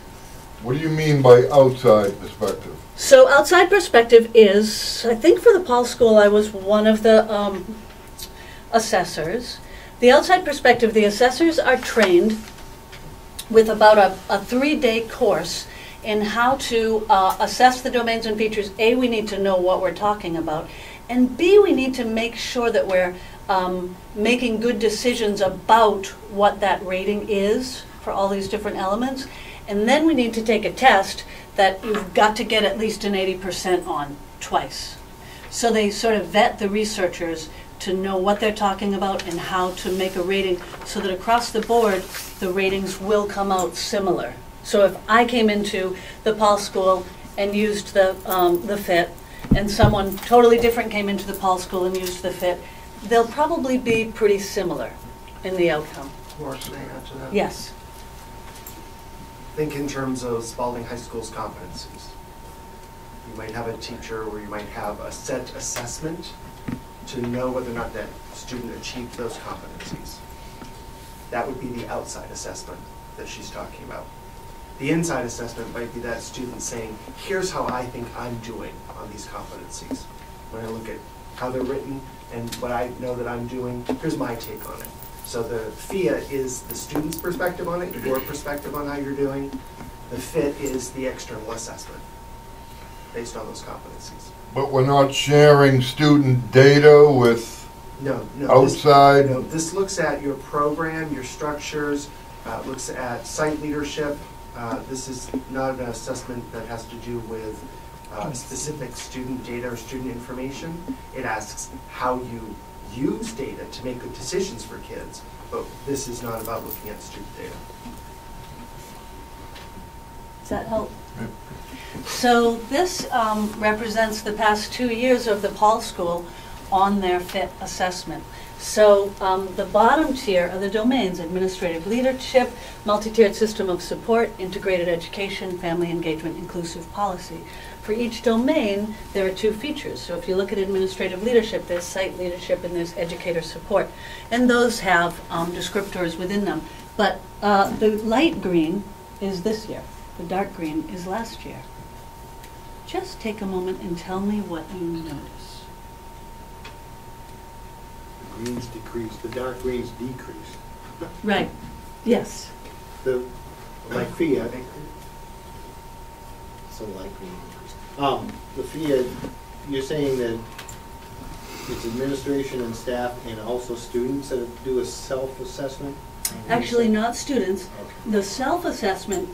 What do you mean by outside perspective? So outside perspective is, I think for the Paul School I was one of the assessors. The outside perspective, the assessors are trained with about a 3-day course in how to assess the domains and features. A, we need to know what we're talking about, and B, we need to make sure that we're making good decisions about what that rating is for all these different elements. And then we need to take a test that you've got to get at least an 80% on twice. So they sort of vet the researchers to know what they're talking about and how to make a rating so that across the board the ratings will come out similar. So if I came into the Paul School and used the FIT, and someone totally different came into the Paul School and used the FIT, they'll probably be pretty similar in the outcome. Laura, can I add to that? Yes. Think in terms of Spalding High School's competencies. You might have a teacher where you might have a set assessment to know whether or not that student achieved those competencies. That would be the outside assessment that she's talking about. The inside assessment might be that student saying, here's how I think I'm doing on these competencies. When I look at how they're written and what I know that I'm doing, here's my take on it. So the FIA is the student's perspective on it, your perspective on how you're doing. The FIT is the external assessment based on those competencies. But we're not sharing student data with outside? This looks at your program, your structures, looks at site leadership. This is not an assessment that has to do with specific student data or student information. It asks how you use data to make good decisions for kids, but this is not about looking at student data. Does that help? Yep. So this represents the past 2 years of the Paul School on their FIT assessment. So the bottom tier are the domains: administrative leadership, multi-tiered system of support, integrated education, family engagement, inclusive policy. For each domain, there are 2 features. So if you look at administrative leadership, there's site leadership and there's educator support. And those have descriptors within them. But the light green is this year. The dark green is last year. Just take a moment and tell me what you notice. The greens decrease, the dark greens decrease. Right. Yes. Like FIA, so light green increase. The FIA, you're saying that it's administration and staff and also students that do a self-assessment? Actually, not students. Okay. The self-assessment,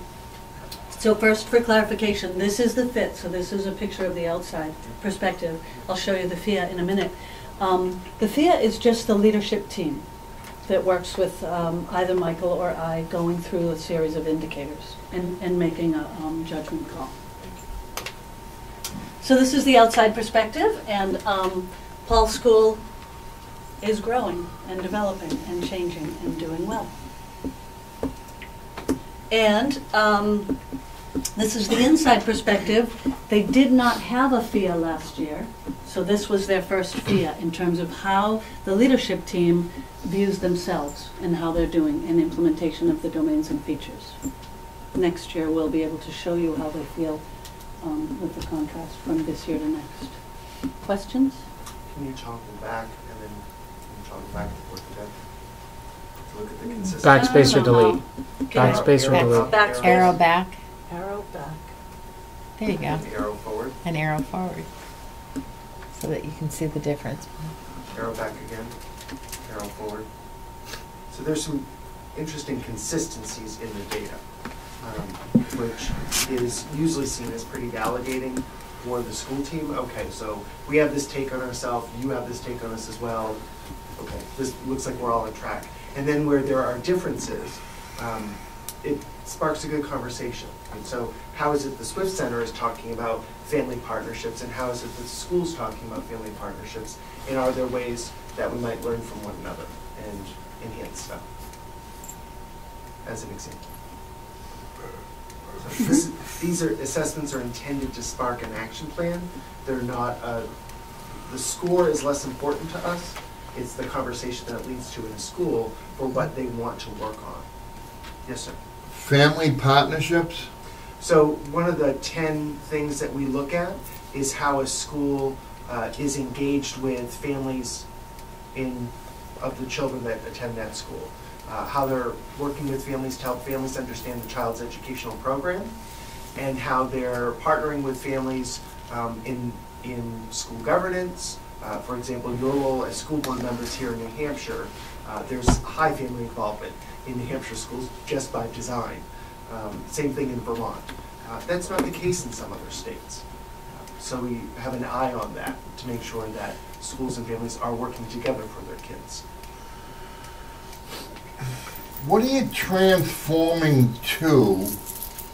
so first for clarification, this is the FIT, so this is a picture of the outside perspective. I'll show you the FIA in a minute. The FIA is just the leadership team that works with either Michael or I going through a series of indicators and making a judgment call. So this is the outside perspective, and Paul School is growing and developing and changing and doing well. And this is the inside perspective. They did not have a FIA last year, so this was their first FIA in terms of how the leadership team views themselves and how they're doing in implementation of the domains and features. Next year we'll be able to show you how they feel with the contrast from this year to next. Questions? Can you toggle back and then toggle back and forth again? To look at the consistency. Backspace or delete? Backspace or delete? Backspace. Arrow back. Arrow back. There you go. An arrow forward. An arrow forward. So that you can see the difference. Arrow back again. Arrow forward. So there's some interesting consistencies in the data. which is usually seen as pretty validating for the school team. Okay, so we have this take on ourselves, you have this take on us as well. Okay, this looks like we're all on track. And then where there are differences, it sparks a good conversation. And so how is it the Swift Center is talking about family partnerships, and how is it the school's talking about family partnerships, and are there ways that we might learn from one another and enhance stuff, as an example. So these assessments are intended to spark an action plan. They're not, the score is less important to us. It's the conversation that it leads to in a school for what they want to work on. Yes, sir. Family partnerships? So one of the 10 things that we look at is how a school is engaged with families of the children that attend that school. How they're working with families to help families understand the child's educational program, and how they're partnering with families in school governance. For example, your role as school board members here in New Hampshire, there's high family involvement in New Hampshire schools just by design. Same thing in Vermont. That's not the case in some other states. So we have an eye on that to make sure that schools and families are working together for their kids. What are you transforming to,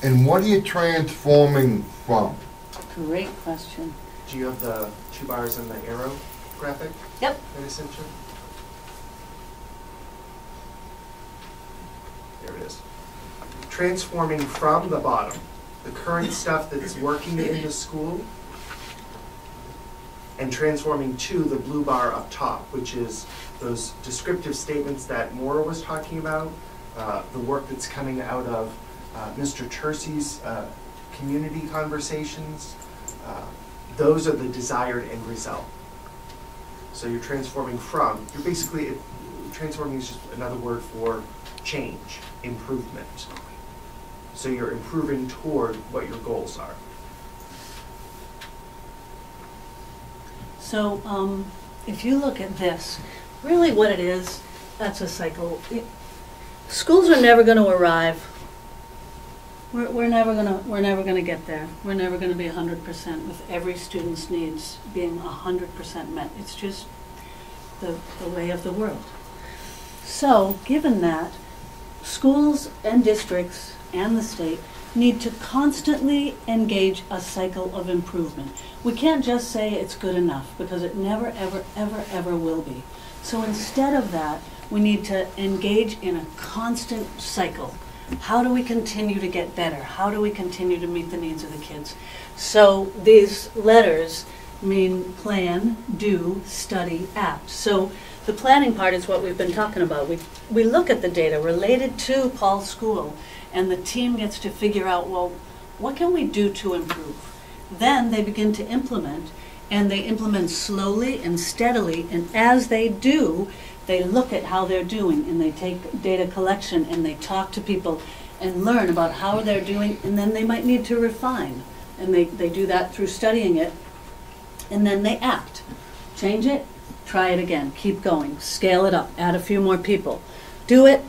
and what are you transforming from? Great question. Do you have the 2 bars and the arrow graphic? Yep. That I sent you? There it is. Transforming from the bottom, the current stuff that's working in the school, and transforming to the blue bar up top, which is those descriptive statements that Maura was talking about, the work that's coming out of Mr. Tercey's community conversations. Those are the desired end result. So you're transforming from, you're basically, transforming is just another word for change, improvement. So you're improving toward what your goals are. So if you look at this, really what it is, that's a cycle. Schools are never going to arrive. We're never gonna get there. We're never gonna be 100% with every student's needs being 100% met. It's just the way of the world. So, given that, schools and districts and the state need to constantly engage a cycle of improvement. We can't just say it's good enough, because it never, ever, ever, ever will be. So instead of that, we need to engage in a constant cycle. How do we continue to get better? How do we continue to meet the needs of the kids? So these letters mean plan, do, study, act. So the planning part is what we've been talking about. We look at the data related to Paul's school, and the team gets to figure out, well, what can we do to improve? Then they begin to implement, and they implement slowly and steadily, and as they do, they look at how they're doing, and they take data collection, and they talk to people and learn about how they're doing, and then they might need to refine. And they do that through studying it, and then they act. Change it, try it again, keep going, scale it up, add a few more people. Do it,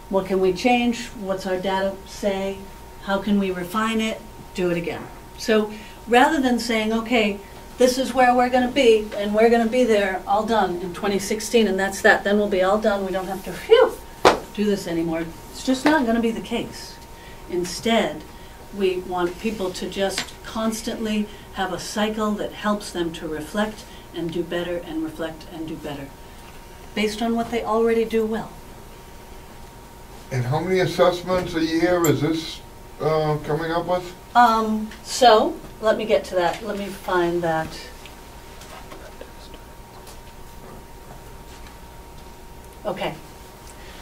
what can we change, what's our data say, how can we refine it, do it again. So rather than saying, okay, this is where we're going to be, and we're going to be there all done in 2016, and that's that. Then we'll be all done. We don't have to do this anymore. It's just not going to be the case. Instead, we want people to just constantly have a cycle that helps them to reflect and do better, and reflect and do better, based on what they already do well. And how many assessments a year is this coming up with? So, let me get to that. Let me find that. Okay.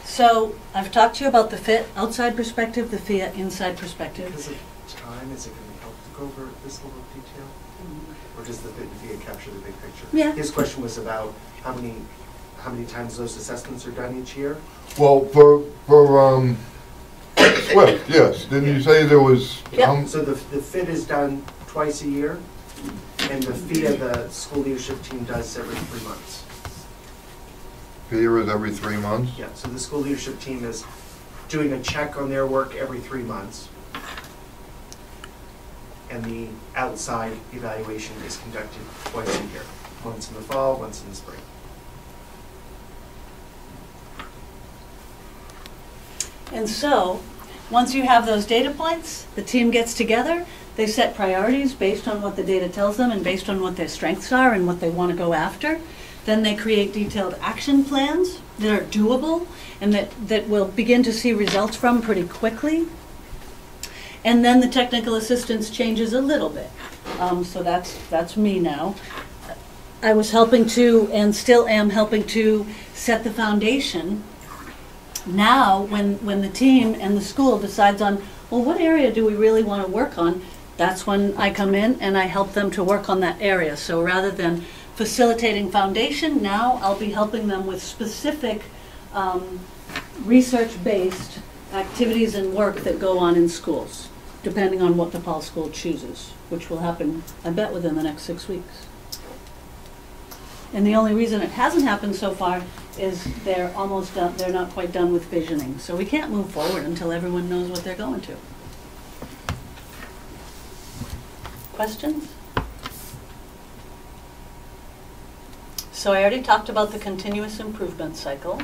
So, I've talked to you about the FIT outside perspective, the FIA inside perspective. Because of time, is it going to help to go over this level of detail? Or does the FIT and FIA capture the big picture? Yeah. His question was about how many times those assessments are done each year? Well, for Swift, yes. Didn't you say there was? Yeah. So the FIT is done twice a year, and the FIA, the school leadership team, does every 3 months. FIA is every 3 months? Yeah, so the school leadership team is doing a check on their work every 3 months. And the outside evaluation is conducted twice a year, once in the fall, once in the spring. And so, once you have those data points, the team gets together, they set priorities based on what the data tells them and based on what their strengths are and what they want to go after. Then they create detailed action plans that are doable and that we'll begin to see results from pretty quickly. And then the technical assistance changes a little bit. So that's me now. I was helping to, and still am helping to, set the foundation. Now, when the team and the school decides on, well, what area do we really want to work on, that's when I come in and I help them to work on that area. So rather than facilitating foundation, now I'll be helping them with specific research-based activities and work that go on in schools, depending on what the Paul School chooses, which will happen, I bet, within the next 6 weeks. And the only reason it hasn't happened so far is they're almost done, they're not quite done with visioning. So we can't move forward until everyone knows what they're going to. Questions? So I already talked about the continuous improvement cycle.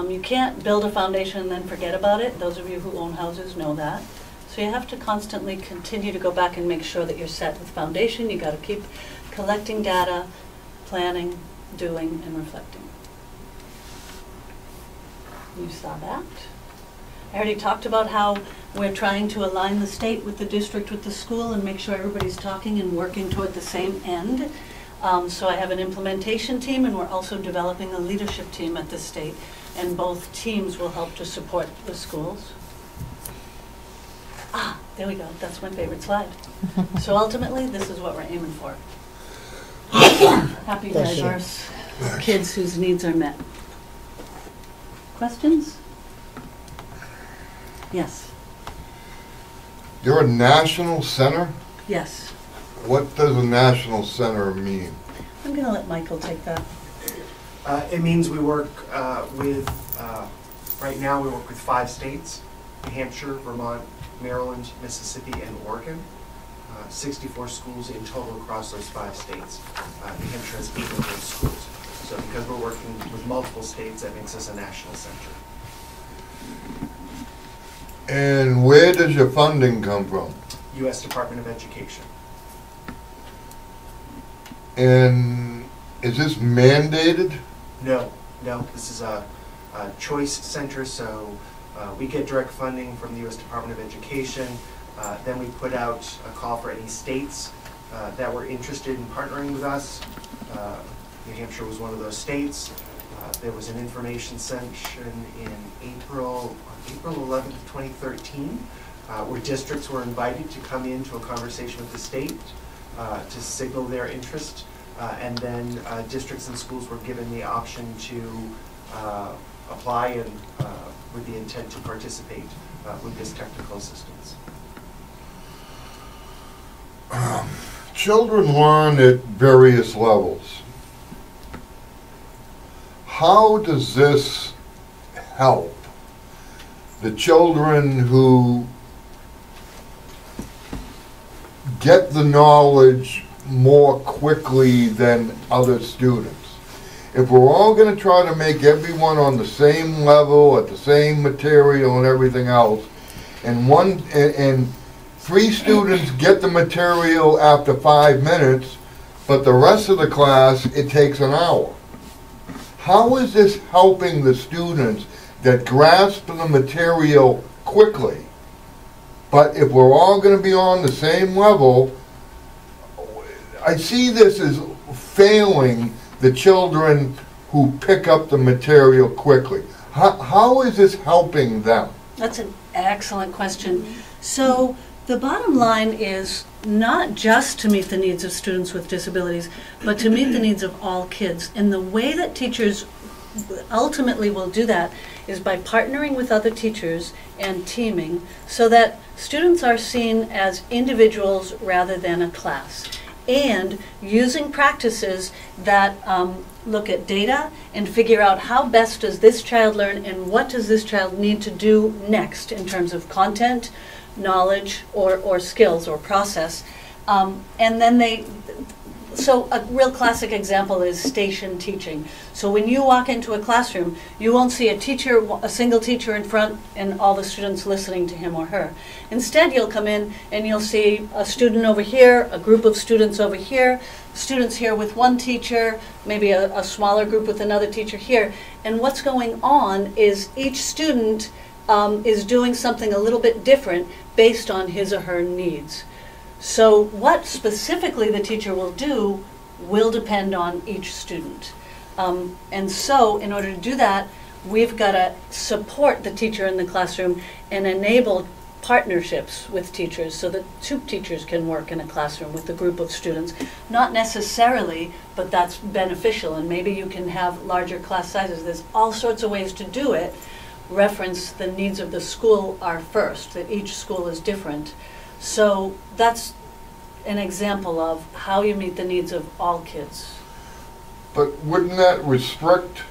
You can't build a foundation and then forget about it. Those of you who own houses know that. So you have to constantly continue to go back and make sure that you're set with foundation. You got to keep collecting data, planning, doing, and reflecting. You saw that. I already talked about how we're trying to align the state with the district, with the school, and make sure everybody's talking and working toward the same end. So I have an implementation team, and we're also developing a leadership team at the state, and both teams will help to support the schools. Ah, there we go. That's my favorite slide. So ultimately, this is what we're aiming for. Happy, diverse kids whose needs are met. Questions? Yes. You're a national center? Yes. What does a national center mean? I'm going to let Michael take that. It means we work with, right now we work with 5 states, New Hampshire, Vermont, Maryland, Mississippi, and Oregon. 64 schools in total across those 5 states. New Hampshire has 8 of those schools. So because we're working with multiple states, that makes us a national center. And where does your funding come from? U.S. Department of Education. And is this mandated? No, this is a choice center, so we get direct funding from the U.S. Department of Education. Then we put out a call for any states that were interested in partnering with us. New Hampshire was one of those states. There was an information session in April 11th, 2013, where districts were invited to come into a conversation with the state to signal their interest. And then districts and schools were given the option to apply and with the intent to participate with this technical assistance. Children learn at various levels. How does this help the children who get the knowledge more quickly than other students? If we're all going to try to make everyone on the same level, at the same material and everything else, and 3 students get the material after 5 minutes, but the rest of the class, it takes an hour. How is this helping the students that grasp the material quickly? But if we're all going to be on the same level, I see this as failing the children who pick up the material quickly. How is this helping them? That's an excellent question. So the bottom line is not just to meet the needs of students with disabilities, but to meet the needs of all kids. And the way that teachers ultimately will do that is by partnering with other teachers and teaming so that students are seen as individuals rather than a class. and using practices that look at data and figure out how best does this child learn and what does this child need to do next in terms of content, knowledge, or skills or process. And then so a real classic example is station teaching. So when you walk into a classroom, you won't see a single teacher in front and all the students listening to him or her. Instead, you'll come in and you'll see a student over here, a group of students over here, students here with one teacher, maybe a smaller group with another teacher here. And what's going on is each student is doing something a little bit different based on his or her needs. So what specifically the teacher will do will depend on each student. And so in order to do that, we've got to support the teacher in the classroom and enable partnerships with teachers so that two teachers can work in a classroom with a group of students. Not necessarily, but that's beneficial, and maybe you can have larger class sizes. There's all sorts of ways to do it. Reference the needs of the school are first, that each school is different. So that's an example of how you meet the needs of all kids. But wouldn't that restrict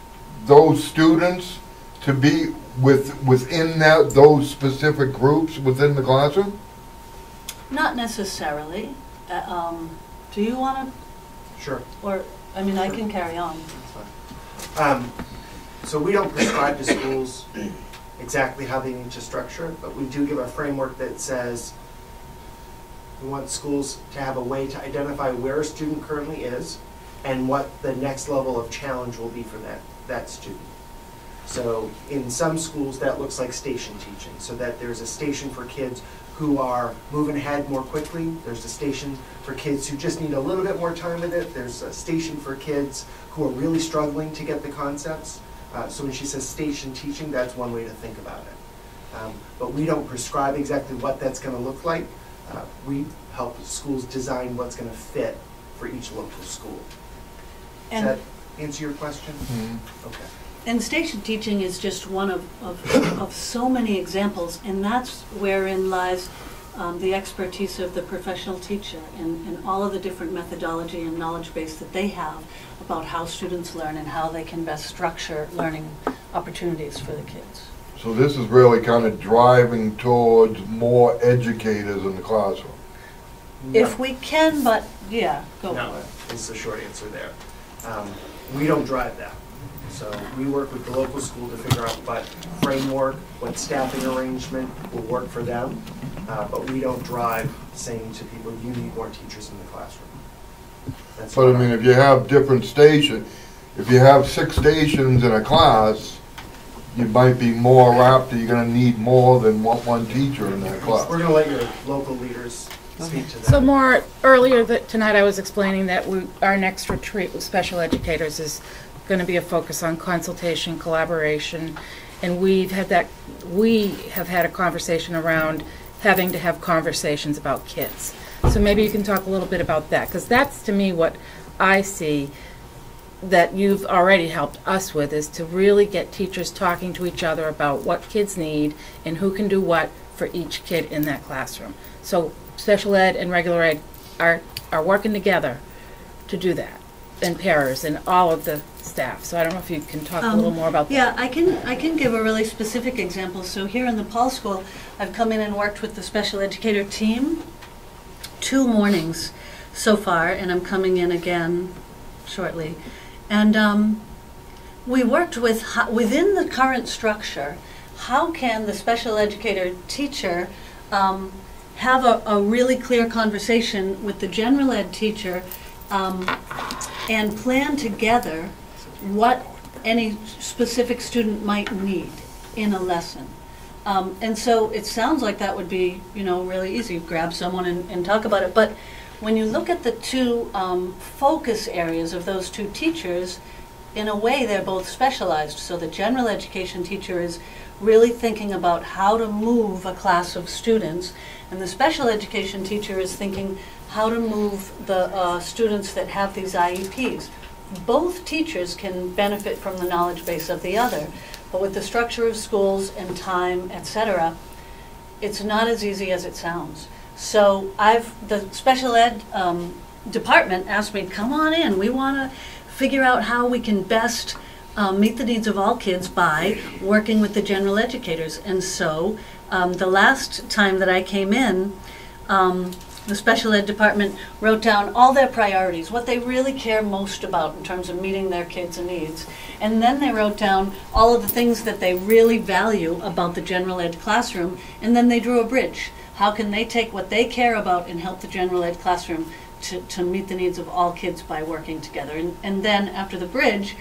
those students to be within those specific groups within the classroom? Not necessarily. Do you want to? Sure. Or, I mean, I can carry on. So we don't prescribe to schools exactly how they need to structure it, but we do give a framework that says we want schools to have a way to identify where a student currently is and what the next level of challenge will be for that student. So in some schools that looks like station teaching, so that there's a station for kids who are moving ahead more quickly. There's a station for kids who just need a little bit more time with it. There's a station for kids who are really struggling to get the concepts. So when she says station teaching, that's one way to think about it. But we don't prescribe exactly what that's going to look like. We help schools design what's going to fit for each local school. Does that answer your question? Mm-hmm. Okay. And station teaching is just one of so many examples, and that's wherein lies the expertise of the professional teacher and all of the different methodology and knowledge base that they have about how students learn and how they can best structure learning opportunities for the kids. So this is really kind of driving towards more educators in the classroom. No. If we can, but yeah, go no, for it. Is the short answer there. We don't drive that. So we work with the local school to figure out what framework, what staffing arrangement will work for them, but we don't drive saying to people, you need more teachers in the classroom. That's but I mean, if you have different stations, if you have 6 stations in a class, you might be more apt that you're going to need more than one teacher in that class. We're going to let your local leaders speak to that. So more earlier tonight I was explaining that our next retreat with special educators is going to be a focus on consultation, collaboration, and we have had a conversation around having to have conversations about kids. So maybe you can talk a little bit about that, because that's to me what I see that you've already helped us with, is to really get teachers talking to each other about what kids need and who can do what for each kid in that classroom. So special ed and regular ed are working together to do that, and pairs and all of the staff. So I don't know if you can talk a little more about that. Yeah, I can give a really specific example. So here in the Paul School, I've come in and worked with the special educator team 2 mornings so far, and I'm coming in again shortly. And we worked with, within the current structure, how can the special educator teacher have a really clear conversation with the general ed teacher and plan together what any specific student might need in a lesson. And so it sounds like that would be, really easy. Grab someone and talk about it. But when you look at the 2 focus areas of those 2 teachers, in a way they're both specialized. So the general education teacher is really thinking about how to move a class of students, and the special education teacher is thinking how to move the students that have these IEPs. Both teachers can benefit from the knowledge base of the other, but with the structure of schools and time, etc., it's not as easy as it sounds. So the special ed department asked me, come on in, we want to figure out how we can best meet the needs of all kids by working with the general educators. And so the last time that I came in, the special ed department wrote down all their priorities, what they really care most about in terms of meeting their kids' needs. And then they wrote down all of the things that they really value about the general ed classroom, and then they drew a bridge. How can they take what they care about and help the general ed classroom to meet the needs of all kids by working together? And then after the bridge,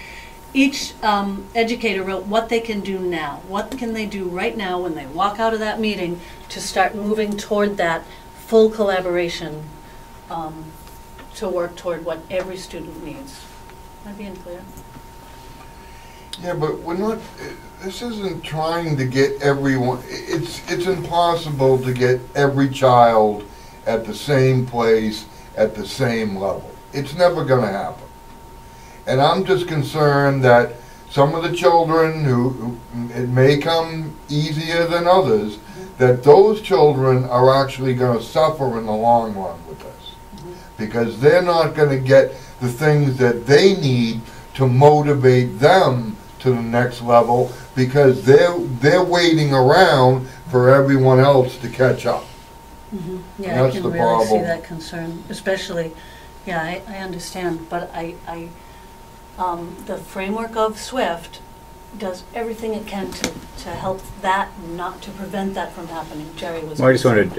each educator wrote what they can do now. What can they do right now when they walk out of that meeting to start moving toward that full collaboration to work toward what every student needs. Am I being clear? Yeah, but we're not, this isn't trying to get everyone, it's impossible to get every child at the same place, at the same level. It's never going to happen. And I'm just concerned that some of the children who it may come easier than others, that those children are actually going to suffer in the long run with this. Because they're not going to get the things that they need to motivate them to the next level, because they're waiting around for everyone else to catch up. Yeah, that's I can the really problem. see that concern, especially, yeah, I understand, but the framework of SWIFT does everything it can to help that, not to prevent that from happening. Jerry was. Well, I just wanted,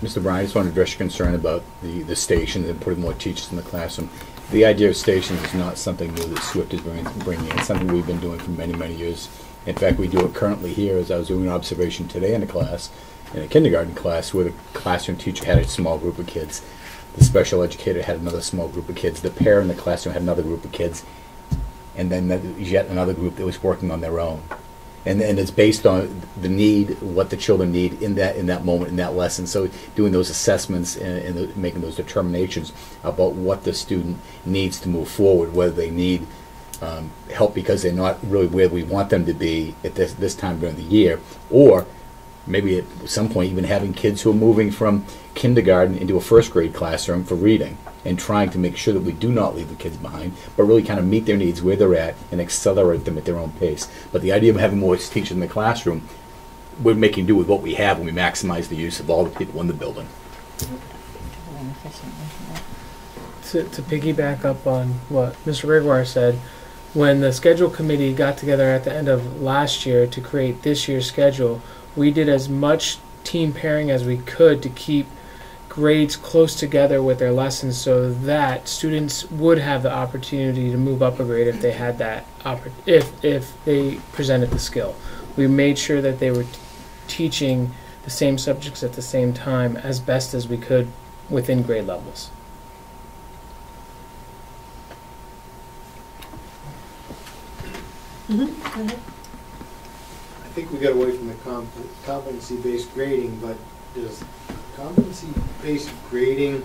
Mr. Bryan, I just wanted to address your concern about the stations and putting more teachers in the classroom. The idea of stations is not something new that SWIFT is bringing in. It's something we've been doing for many, many years. In fact, we do it currently here, as I was doing an observation today in a class, in a kindergarten class, where the classroom teacher had a small group of kids. The special educator had another small group of kids. The parent in the classroom had another group of kids. And then yet another group that was working on their own. And it's based on the need, what the children need in that moment, in that lesson. So doing those assessments and making those determinations about what the student needs to move forward, whether they need help because they're not really where we want them to be at this time during the year, or maybe at some point even having kids who are moving from kindergarten into a first grade classroom for reading, and trying to make sure that we do not leave the kids behind, but really kind of meet their needs where they're at and accelerate them at their own pace. But the idea of having more teachers in the classroom, we're making do with what we have when we maximize the use of all the people in the building. To piggyback up on what Mr. Gregoire said, when the schedule committee got together at the end of last year to create this year's schedule, we did as much team pairing as we could to keep grades close together with their lessons, so that students would have the opportunity to move up a grade if they had that if they presented the skill. We made sure that they were teaching the same subjects at the same time as best as we could within grade levels. Go ahead. I think we got away from the competency-based grading, but does competency-based grading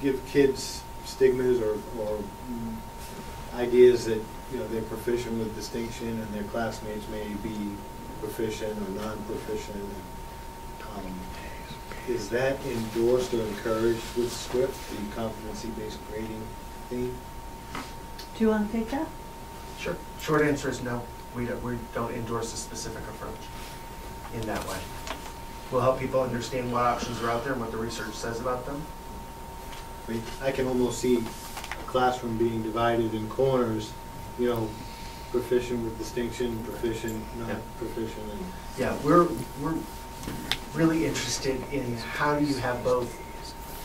give kids stigmas or ideas that they're proficient with distinction and their classmates may be proficient or non-proficient? Is that endorsed or encouraged with SWIFT, the competency-based grading theme? Do you want to take that? Sure. Short answer is no. We don't endorse a specific approach in that way. We'll help people understand what options are out there and what the research says about them. I can almost see a classroom being divided in corners, proficient with distinction, proficient, not proficient. Yeah, we're really interested in how do you have both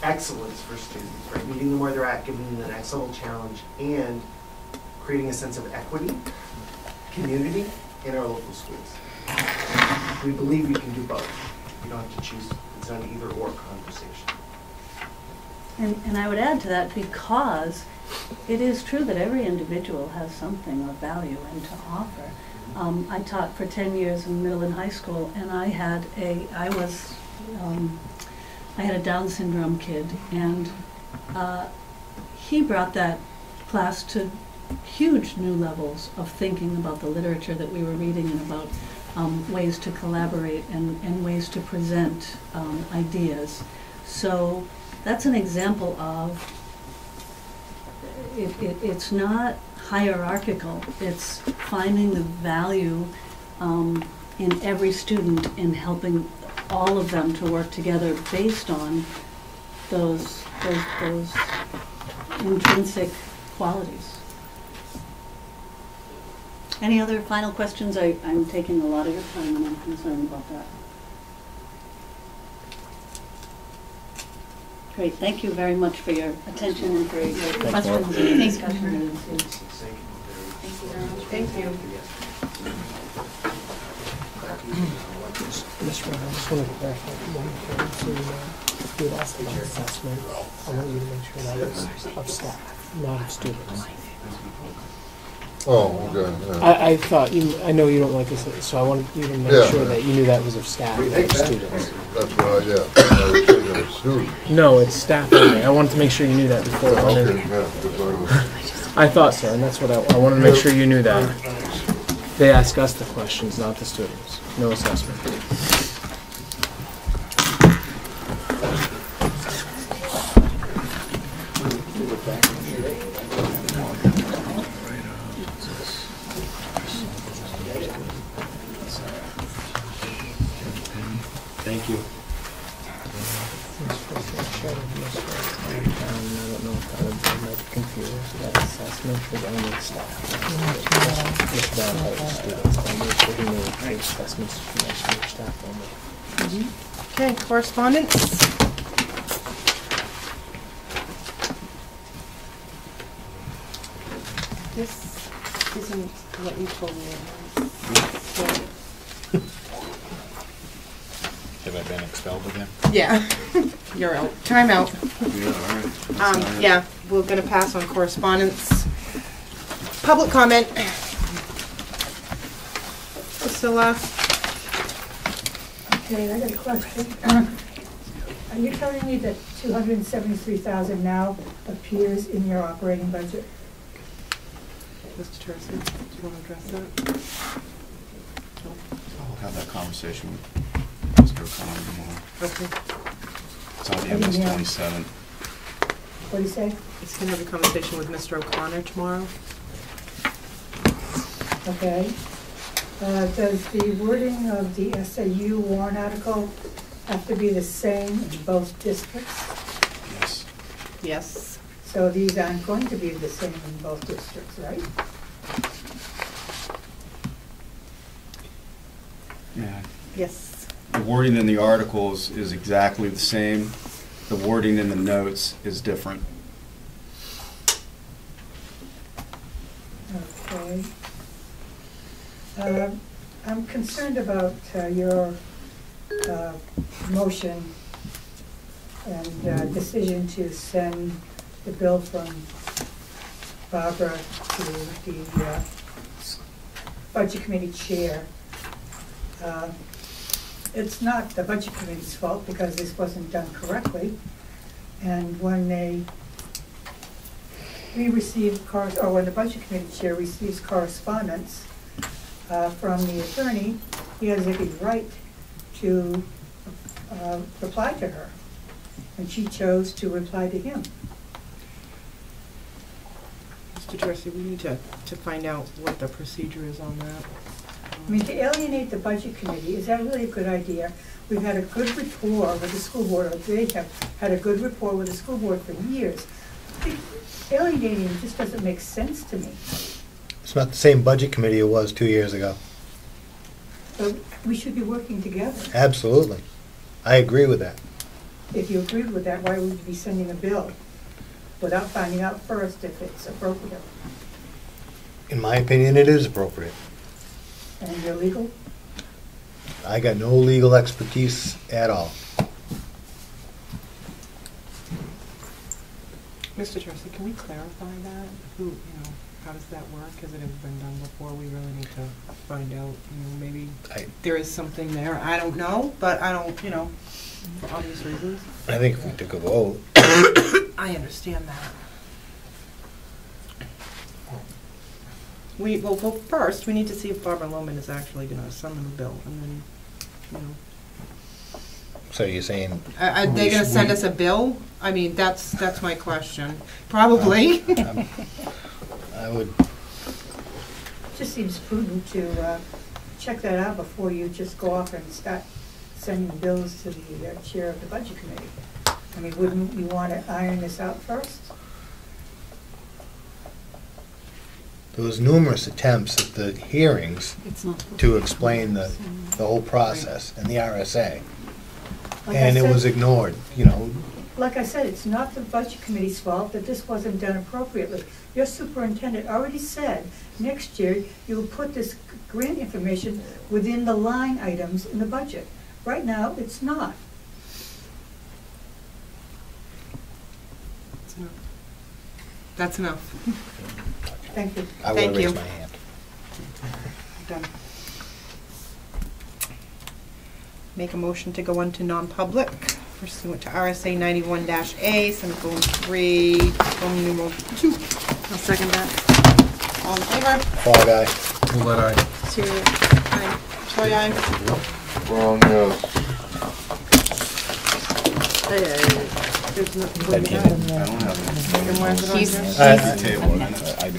excellence for students, right? Meeting them where they're at, giving them an excellent challenge, and creating a sense of equity, community in our local schools. We believe you can do both. You don't have to choose. It's not an either-or conversation. And I would add to that, because it is true that every individual has something of value and to offer. I taught for 10 years in middle and high school, and I had a Down syndrome kid, and he brought that class to huge new levels of thinking about the literature that we were reading and about ways to collaborate and ways to present ideas. So that's an example of, it's not hierarchical, it's finding the value in every student in helping all of them to work together based on those intrinsic qualities. Any other final questions? I'm taking a lot of your time and I'm concerned about that. Great, thank you very much for your attention and for your questions and discussion. Thank you very much. Thank you. Mr. Brown, I just want to clarify one thing. So you had asked about assessment. I want you to make sure that is of staff, not of students. Oh, okay. Yeah. I thought I know you don't like this, so I wanted you to make sure that you knew that was of staff, not of students. That's what I was thinking of students. No, it's staff only. I wanted to make sure you knew that before. I thought so, and that's what I wanted to make sure you knew that. They ask us the questions, not the students. No assessment. Thank you. I don't know if that might be confused. That assessment is only staff. Mr. Brown had the students. I made sure he knew the assessments for next year staff only. Okay, correspondence. This isn't what you told me it was. Have I been expelled again? Yeah, you're out. Time out. Yeah, all right. Yeah, we're gonna pass on correspondence. Public comment. Priscilla. Okay, I got a question. Are you telling me that $273,000 now appears in your operating budget? Mr. Teresa, do you want to address that? I'll have that conversation with Mr. O'Connor tomorrow. Okay. It's on the MS 27. What do you say? He's gonna have a conversation with Mr. O'Connor tomorrow. Okay. Does the wording of the SAU warrant article have to be the same in both districts? Yes. Yes. So these aren't going to be the same in both districts, right? Yeah. Yes. The wording in the articles is exactly the same. The wording in the notes is different. Okay. I'm concerned about your motion and decision to send the bill from Barbara to the Budget Committee Chair. It's not the Budget Committee's fault because this wasn't done correctly. And when when the Budget Committee Chair receives correspondence from the attorney, he has every right to reply to her. And she chose to reply to him. Mr. Teresa, we need to find out what the procedure is on that. I mean, to alienate the Budget Committee, is that really a good idea? We've had a good rapport with the school board, or they have had a good rapport with the school board for years. Alienating just doesn't make sense to me. It's not the same budget committee it was 2 years ago. But we should be working together. Absolutely. I agree with that. If you agreed with that, why would you be sending a bill without finding out first if it's appropriate? In my opinion, it is appropriate. And you're legal? I got no legal expertise at all. Mr. Teresa, can we clarify that? How does that work? Has it ever been done before? We really need to find out, maybe there is something there. I don't know, but I don't, for obvious reasons. I think if we took a vote. I understand that. Well, first, we need to see if Barbara Lohman is actually going to send them a bill, and then, So you're saying? Are they gonna send us a bill? I mean, that's my question. Probably. I would, Just seems prudent to check that out before you just go off and start sending bills to the chair of the budget committee. I mean, wouldn't you want to iron this out first? there was numerous attempts at the hearings to explain the whole process and the RSA. Like And I it said- was ignored, you know. Like I said, it's not the budget committee's fault that this wasn't done appropriately. Your superintendent already said next year you will put this grant information within the line items in the budget. Right now, it's not. That's enough. Thank you. I would raise my hand. Done. Make a motion to go into non-public pursuant to RSA 91-A, semicolon 3, colon numeral 2. I'll second that. All in favor? Fall guy. Let I. Syria. Aye. Troy, aye. Wrong, yes. There's no. I don't have it. Then where's it on He's- here? he's-